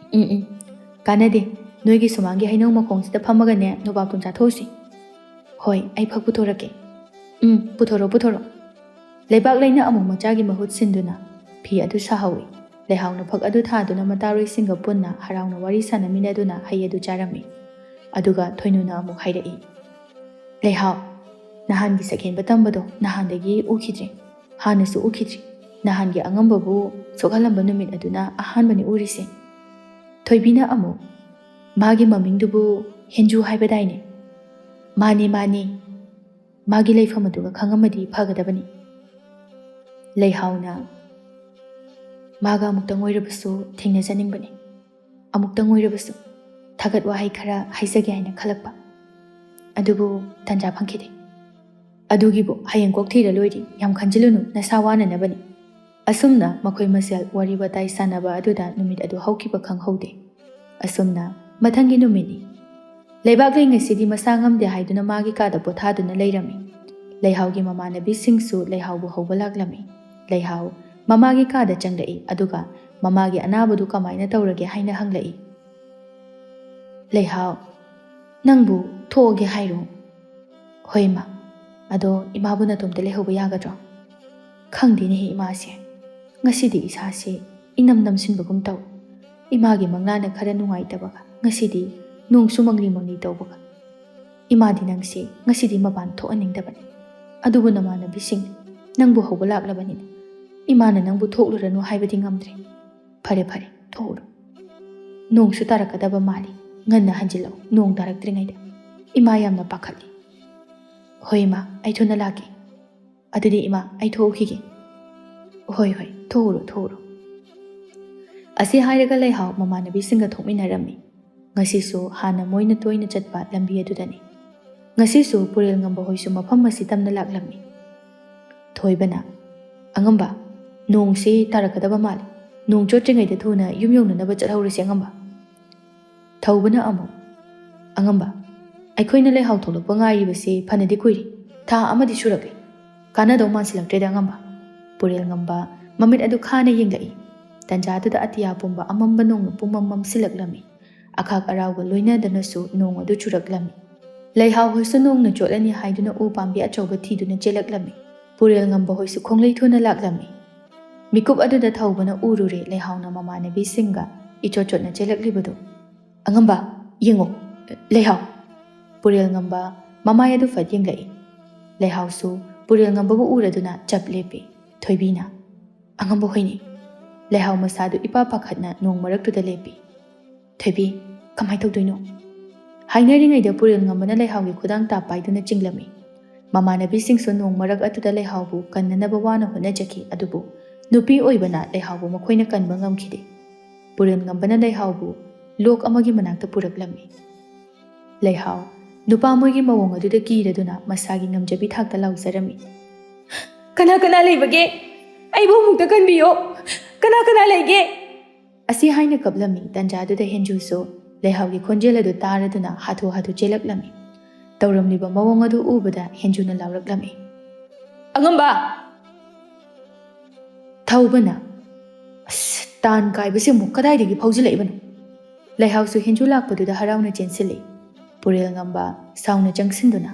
ꯀꯥꯟꯅꯗꯦ, ꯅꯣꯏꯒꯤ ꯁꯨꯃꯥꯡꯒꯤ ꯍꯩꯅꯧ ꯃꯈꯣꯡꯁꯤꯗ ꯐꯝꯃꯒꯅꯦ ꯅꯣꯕꯥꯞꯇꯨꯝ ꯆꯥꯊꯣꯛꯎꯁꯤ꯫ ꯍꯣꯏ, ꯑꯩ ꯐꯛ ꯄꯨꯊꯣꯔꯛꯀꯦ꯫ ꯄꯨꯊꯣꯔꯣ꯫ ꯂꯩꯕꯥꯛ ꯂꯩꯅ ꯑꯃꯨꯛ ꯃꯆꯥꯒꯤ ꯃꯍꯨꯠ ꯁꯤꯟꯗꯨꯅ ꯐꯤ ꯑꯗꯨ ꯁꯥꯍꯧꯏ꯫ ꯂꯩꯍꯥꯎꯅ ꯐꯛ ꯑꯗꯨ ꯊꯥꯗꯨꯅ ꯃꯇꯥꯔꯣꯏꯁꯤꯡꯒ ꯄꯨꯟꯅ ꯍꯔꯥꯎꯅ ꯋꯥꯔꯤ ꯁꯥꯟꯅꯃꯤꯟꯅꯗꯨꯅ ꯍꯩ ꯑꯗꯨ ꯆꯥꯔꯝꯃꯤ꯫ ꯑꯗꯨꯒ ꯊꯣꯏꯅꯨꯅ ꯑꯃꯨꯛ ꯍꯥꯏꯔꯛꯏ꯫ ꯂꯩꯍꯥꯎ, ꯅꯍꯥꯟꯒꯤ ꯁꯛꯍꯦꯟꯕ ꯇꯝꯕꯗꯣ ꯅꯍꯥꯟꯗꯒꯤ ꯎꯈꯤꯗ꯭ꯔꯦ, ꯍꯥꯟꯅꯁꯨ ꯎꯈꯤꯗ꯭ꯔꯤ꯫ ꯅꯍꯥꯟꯒꯤ ꯑꯉꯝꯕꯕꯨ ꯁꯣꯛꯍꯜꯂꯝꯕ ꯅꯨꯃꯤꯠ ꯑꯗꯨꯅ ꯑꯍꯥꯟꯕꯅꯤ ꯎꯔꯤꯁꯦ꯫ ꯊꯣꯏꯕꯤꯅ ꯑꯃꯨꯛ, ꯃꯥꯒꯤ ꯃꯃꯤꯡꯗꯨꯕꯨ ꯍꯦꯟꯖꯨ ꯍꯥꯏꯕꯗꯥꯏꯅꯦ? ꯃꯥꯅꯤ, ꯃꯥꯒꯤ ꯂꯩꯐꯝ ꯑꯗꯨꯒ ꯈꯪꯉꯝꯃꯗꯤ ꯐꯒꯗꯕꯅꯤ꯫ ꯂꯩꯍꯥꯎꯅ, ꯃꯥꯒ ꯑꯃꯨꯛꯇꯪ ꯑꯣꯏꯔꯕꯁꯨ ꯊꯦꯡꯅꯖꯅꯤꯡꯕꯅꯤ, ꯑꯃꯨꯛꯇꯪ ꯑꯣꯏꯔꯕꯁꯨ ꯊꯥꯒꯠ ꯋꯥꯍꯩ ꯈꯔ ꯍꯥꯏꯖꯒꯦ ꯍꯥꯏꯅ ꯈꯜꯂꯛꯄ, ꯑꯗꯨꯕꯨ ꯇꯟꯖꯥ ꯐꯪꯈꯤꯗꯦ꯫ ꯑꯗꯨꯒꯤꯕꯨ ꯍꯌꯦꯡ ꯀꯣꯛ ꯊꯤꯔ ꯂꯣꯏꯔꯤ, ꯌꯥꯝ ꯈꯟꯖꯤꯜꯂꯨꯅꯨ, ꯅꯁꯥ ꯋꯥꯅꯅꯕꯅꯤ꯫ ꯑꯁꯨꯝꯅ ꯃꯈꯣꯏ ꯃꯁꯦꯜ ꯋꯥꯔꯤ ꯋꯥꯇꯥꯏ ꯁꯥꯟꯅꯕ ꯑꯗꯨꯗ ꯅꯨꯃꯤꯠ ꯑꯗꯨ ꯍꯧꯈꯤꯕ ꯈꯪꯍꯧꯗꯦ꯫ ꯑꯁꯨꯝꯅ ꯃꯊꯪꯒꯤ ꯅꯨꯃꯤꯠꯅꯤ꯫ ꯂꯩꯕꯥꯛ ꯂꯩ ꯉꯁꯤꯗꯤ ꯃꯁꯥ ꯉꯝꯗꯦ ꯍꯥꯏꯗꯨꯅ ꯃꯥꯒꯤ ꯀꯥꯗ ꯄꯣꯊꯥꯗꯨꯅ ꯂꯩꯔꯝꯃꯤ꯫ ꯂꯩꯍꯥꯎꯒꯤ ꯃꯃꯥꯟꯅꯕꯤꯁꯤꯡꯁꯨ ꯂꯩꯍꯥꯎꯕꯨ ꯍꯧꯕ ꯂꯥꯛꯂꯝꯃꯤ꯫ ꯂꯩꯍꯥꯎ ꯃꯃꯥꯒꯤ ꯀꯥꯗ ꯆꯪꯂꯛꯏ, ꯑꯗꯨꯒ ꯃꯃꯥꯒꯤ ꯑꯅꯥꯕꯗꯨ ꯀꯃꯥꯏꯅ ꯇꯧꯔꯒꯦ ꯍꯥꯏꯅ ꯍꯪꯂꯛꯏ꯫ ꯂꯩꯍꯥꯎ, ꯅꯪꯕꯨ ꯊꯣꯛꯑꯒꯦ ꯍꯥꯏꯔꯣ? ꯍꯣꯏ ꯏꯃꯥ, ꯑꯗꯣ ꯏꯃꯥꯕꯨ ꯅꯇꯣꯝꯇ ꯂꯩꯍꯧꯕ ꯌꯥꯒꯗ꯭ꯔꯣ? ꯈꯪꯗꯦꯅꯦꯍꯦ ꯏꯃꯥꯁꯦ, ꯉꯁꯤꯗꯤ ꯏꯁꯥꯁꯦ ꯏꯅꯝ ꯅꯝꯁꯤꯟꯕꯒꯨꯝ ꯇꯧ꯫ ꯏꯃꯥꯒꯤ ꯃꯪꯂꯥꯅ ꯈꯔ ꯅꯨꯡꯉꯥꯏꯇꯕꯒ, ꯉꯁꯤꯗꯤ ꯅꯣꯡꯁꯨ ꯃꯪꯂꯤ ꯇꯧꯕꯒ꯫ ꯏꯃꯥꯗꯤ ꯅꯪꯁꯦ ꯉꯁꯤꯗꯤ ꯃꯄꯥꯟ ꯊꯣꯛꯍꯟꯅꯤꯡꯗꯕꯅꯤ, ꯑꯗꯨꯕꯨ ꯅꯃꯥꯟꯅꯕꯤꯁꯤꯡ ꯅꯪꯕꯨ ꯍꯧꯕ ꯂꯥꯛꯂꯕꯅꯤꯅ ꯏꯃꯥꯅ ꯅꯪꯕꯨ ꯊꯣꯛꯂꯨꯔꯅꯨ ꯍꯥꯏꯕꯗꯤ ꯉꯝꯗ꯭ꯔꯦ꯫ ꯐꯔꯦ, ꯊꯣꯛꯎꯔꯣ꯫ ꯅꯣꯡꯁꯨ ꯇꯥꯔꯛꯀꯗꯕ ꯃꯥꯜꯂꯤ, ꯉꯟꯅ ꯍꯟꯖꯤꯜꯂꯛꯎ ꯅꯣꯡ ꯇꯥꯔꯛꯇ꯭ꯔꯤꯉꯩꯗ, ꯏꯃꯥ ꯌꯥꯝꯅ ꯄꯥꯈꯠꯂꯤ꯫ ꯍꯣꯏ ꯏꯃꯥ, ꯑꯩ ꯊꯨꯅ ꯂꯥꯛꯀꯦ꯫ ꯑꯗꯨꯗꯤ ꯏꯃꯥ, ꯑꯩ ꯊꯣꯛꯎꯈꯤꯒꯦ꯫ ꯍꯣꯏ, ꯊꯣꯛꯎꯔꯣ꯫ ꯑꯁꯤ ꯍꯥꯏꯔꯒ ꯂꯩꯍꯥꯎ ꯃꯃꯥꯟꯅꯕꯤꯁꯤꯡꯒ ꯊꯣꯛꯃꯤꯟꯅꯔꯝꯃꯤ꯫ ꯉꯁꯤꯁꯨ ꯍꯥꯟꯅ ꯃꯣꯏꯅ ꯇꯣꯏꯅ ꯆꯠꯄ ꯂꯝꯕꯤ ꯑꯗꯨꯗꯅꯤ꯫ ꯉꯁꯤꯁꯨ ꯄꯨꯔꯦꯜ ꯉꯝꯕ ꯍꯣꯏꯁꯨ ꯃꯐꯝ ꯑꯁꯤ ꯇꯝꯅ ꯂꯥꯛꯂꯝꯃꯤ꯫ ꯊꯣꯏꯕꯅ ꯑꯉꯝꯕ ꯅꯣꯡꯁꯤ ꯇꯥꯔꯛꯀꯗꯕ ꯃꯥꯜꯂꯤ꯫ ꯅꯣꯡ ꯆꯣꯠꯇ꯭ꯔꯤꯉꯩꯗ ꯊꯨꯅ ꯌꯨꯝ ꯌꯧꯅꯅꯕ ꯆꯠꯍꯧꯔꯁꯤ ꯑꯉꯝꯕ꯫ ꯊꯧꯕꯅ ꯑꯃꯨꯛ ꯑꯉꯝꯕ ꯑꯩꯈꯣꯏꯅ ꯂꯩꯍꯥꯎ ꯊꯣꯛꯂꯛꯄ ꯉꯥꯏꯔꯤꯕꯁꯤ ꯐꯅꯗꯤ ꯀꯨꯏꯔꯤ꯫ ꯊꯥ ꯑꯃꯗꯤ ꯁꯨꯔꯛꯂꯤ꯫ ꯀꯥꯟꯅꯗꯧ ꯃꯥꯟꯁꯤꯜꯂꯛꯇ꯭ꯔꯦꯗ ꯑꯉꯝꯕ꯫ ꯄꯨꯔꯦꯜ ꯉꯝꯕ ꯃꯃꯤꯠ ꯑꯗꯨ ꯈꯥꯅ ꯌꯦꯡꯂꯛꯏ꯫ ꯇꯟꯖꯥꯗꯨꯗ ꯑꯇꯤꯌꯥ ꯄꯨꯝꯕ ꯑꯃꯝꯕ ꯅꯣꯡꯅ ꯄꯨꯝꯃꯝ ꯃꯝꯁꯤꯜꯂꯛꯂꯝꯃꯤ꯫ ꯑꯈꯥꯛ ꯑꯔꯥꯎꯒ ꯂꯣꯏꯅꯗꯅꯁꯨ ꯅꯣꯡ ꯑꯗꯨ ꯆꯨꯔꯛꯂꯝꯃꯤ꯫ ꯂꯩꯍꯥꯎ ꯍꯣꯏꯁꯨ ꯅꯣꯡꯅ ꯆꯣꯠꯂꯅꯤ ꯍꯥꯏꯗꯨꯅ ꯎ ꯄꯥꯝꯕꯤ ꯑꯆꯧꯕ ꯊꯤꯗꯨꯅ ꯆꯦꯜꯂꯛꯂꯝꯃꯤ꯫ ꯄꯨꯔꯦꯜ ꯉꯝꯕ ꯍꯣꯏꯁꯨ ꯈꯣꯡꯂꯩ ꯊꯨꯅ ꯂꯥꯛꯂꯝꯃꯤ꯫ ꯃꯤꯀꯨꯞ ꯑꯗꯨꯗ ꯊꯧꯕꯅ ꯎꯔꯨꯔꯦ ꯂꯩꯍꯥꯎꯅ ꯃꯃꯥꯟꯅꯕꯤꯁꯤꯡꯒ ꯏꯆꯣꯠ ꯆꯣꯠꯅ ꯆꯦꯜꯂꯛꯂꯤꯕꯗꯨ꯫ ꯑꯉꯝꯕ ꯌꯦꯡꯉꯣ ꯂꯩꯍꯥꯎ꯫ ꯄꯨꯔꯦꯜ ꯉꯝꯕ ꯃꯃꯥꯏ ꯑꯗꯨ ꯐꯠ ꯌꯦꯡꯂꯛꯏ꯫ ꯂꯩꯍꯥꯎꯁꯨ ꯄꯨꯔꯦꯜ ꯉꯝꯕꯕꯨ ꯎꯔꯗꯨꯅ ꯆꯞ ꯂꯦꯞꯄꯤ꯫ ꯊꯣꯏꯕꯤꯅ ꯑꯉꯝꯕ ꯍꯣꯏꯅꯤ꯫ ꯂꯩꯍꯥꯎ ꯃꯁꯥꯗꯨ ꯏꯄꯥ ꯄꯥꯈꯠꯅ ꯅꯣꯡ ꯃꯔꯛꯇꯨꯗ ꯂꯦꯞꯄꯤ꯫ ꯊꯣꯏꯕꯤ ꯀꯃꯥꯏ ꯇꯧꯗꯣꯏꯅꯣ? ꯍꯥꯏꯅꯔꯤꯉꯩꯗ ꯄꯨꯔꯦꯜ ꯉꯝꯕꯅ ꯂꯩꯍꯥꯎꯒꯤ ꯈꯨꯗꯥꯡ ꯇꯥ ꯄꯥꯏꯗꯨꯅ ꯆꯤꯡꯂꯝꯃꯤ꯫ ꯃꯃꯥꯟꯅꯕꯤꯁꯤꯡꯁꯨ ꯅꯣꯡ ꯃꯔꯛ ꯑꯗꯨꯗ ꯂꯩꯍꯥꯎꯕꯨ ꯀꯟꯅꯅꯕ ꯋꯥꯅ ꯍꯣꯠꯅꯖꯈꯤ꯫ ꯑꯗꯨꯕꯨ ꯅꯨꯄꯤ ꯑꯣꯏꯕꯅ ꯂꯩꯍꯥꯎꯕꯨ ꯃꯈꯣꯏꯅ ꯀꯟꯕ ꯉꯝꯈꯤꯗꯦ꯫ ꯄꯨꯔꯦꯜ ꯉꯝꯕꯅ ꯂꯩꯍꯥꯎꯕꯨ ꯂꯣꯛ ꯑꯃꯒꯤ ꯃꯅꯥꯛꯇ ꯄꯨꯔꯛꯂꯝꯃꯤ꯫ ꯂꯩꯍꯥꯎ ꯅꯨꯄꯥ ꯃꯣꯏꯒꯤ ꯃꯑꯣꯡ ꯑꯗꯨꯗ ꯀꯤꯔꯗꯨꯅ ꯃꯁꯥꯒꯤ ꯉꯝꯖꯕꯤ ꯊꯥꯛꯇ ꯂꯥꯎꯖꯔꯝꯃꯤ꯫ ꯀꯅꯥ ꯀꯅꯥ ꯂꯩꯕꯒꯦ? ꯑꯩꯕꯨ ꯑꯃꯨꯛꯇ ꯀꯟꯕꯤꯌꯣ! ꯀꯅꯥ ꯀꯅꯥ ꯂꯩꯒꯦ? ꯑꯁꯤ ꯍꯥꯏꯅ ꯀꯞꯂꯝꯃꯤ꯫ ꯇꯟꯖꯥꯗꯨꯗ ꯍꯦꯟꯖꯨꯁꯨ ꯂꯩꯍꯥꯎꯒꯤ ꯈꯣꯟꯖꯦꯜ ꯑꯗꯨ ꯇꯥꯔꯗꯨꯅ ꯍꯥꯊꯨ ꯍꯥꯊꯨ ꯆꯦꯜꯂꯛꯂꯝꯃꯤ꯫ ꯇꯧꯔꯝꯂꯤꯕ ꯃꯑꯣꯡ ꯑꯗꯨ ꯎꯕꯗ ꯍꯦꯟꯖꯨꯅ ꯂꯥꯎꯔꯛꯂꯝꯃꯤ꯫ ꯑꯉꯝꯕ! ꯊꯧꯕꯅ ꯑꯁ ꯇꯥꯟ ꯀꯥꯏꯕꯁꯤ ꯑꯃꯨꯛ ꯀꯗꯥꯏꯗꯒꯤ ꯐꯥꯎꯖꯤꯜꯂꯛꯏꯕꯅꯣ? ꯂꯩꯍꯥꯎꯁꯨ ꯍꯦꯟꯖꯨ ꯂꯥꯛꯄꯗꯨꯗ ꯍꯔꯥꯎꯅ ꯆꯦꯟꯁꯤꯜꯂꯤ꯫ ꯄꯨꯔꯦꯜ ꯉꯝꯕ ꯁꯥꯎꯅ ꯆꯪꯁꯤꯟꯗꯨꯅ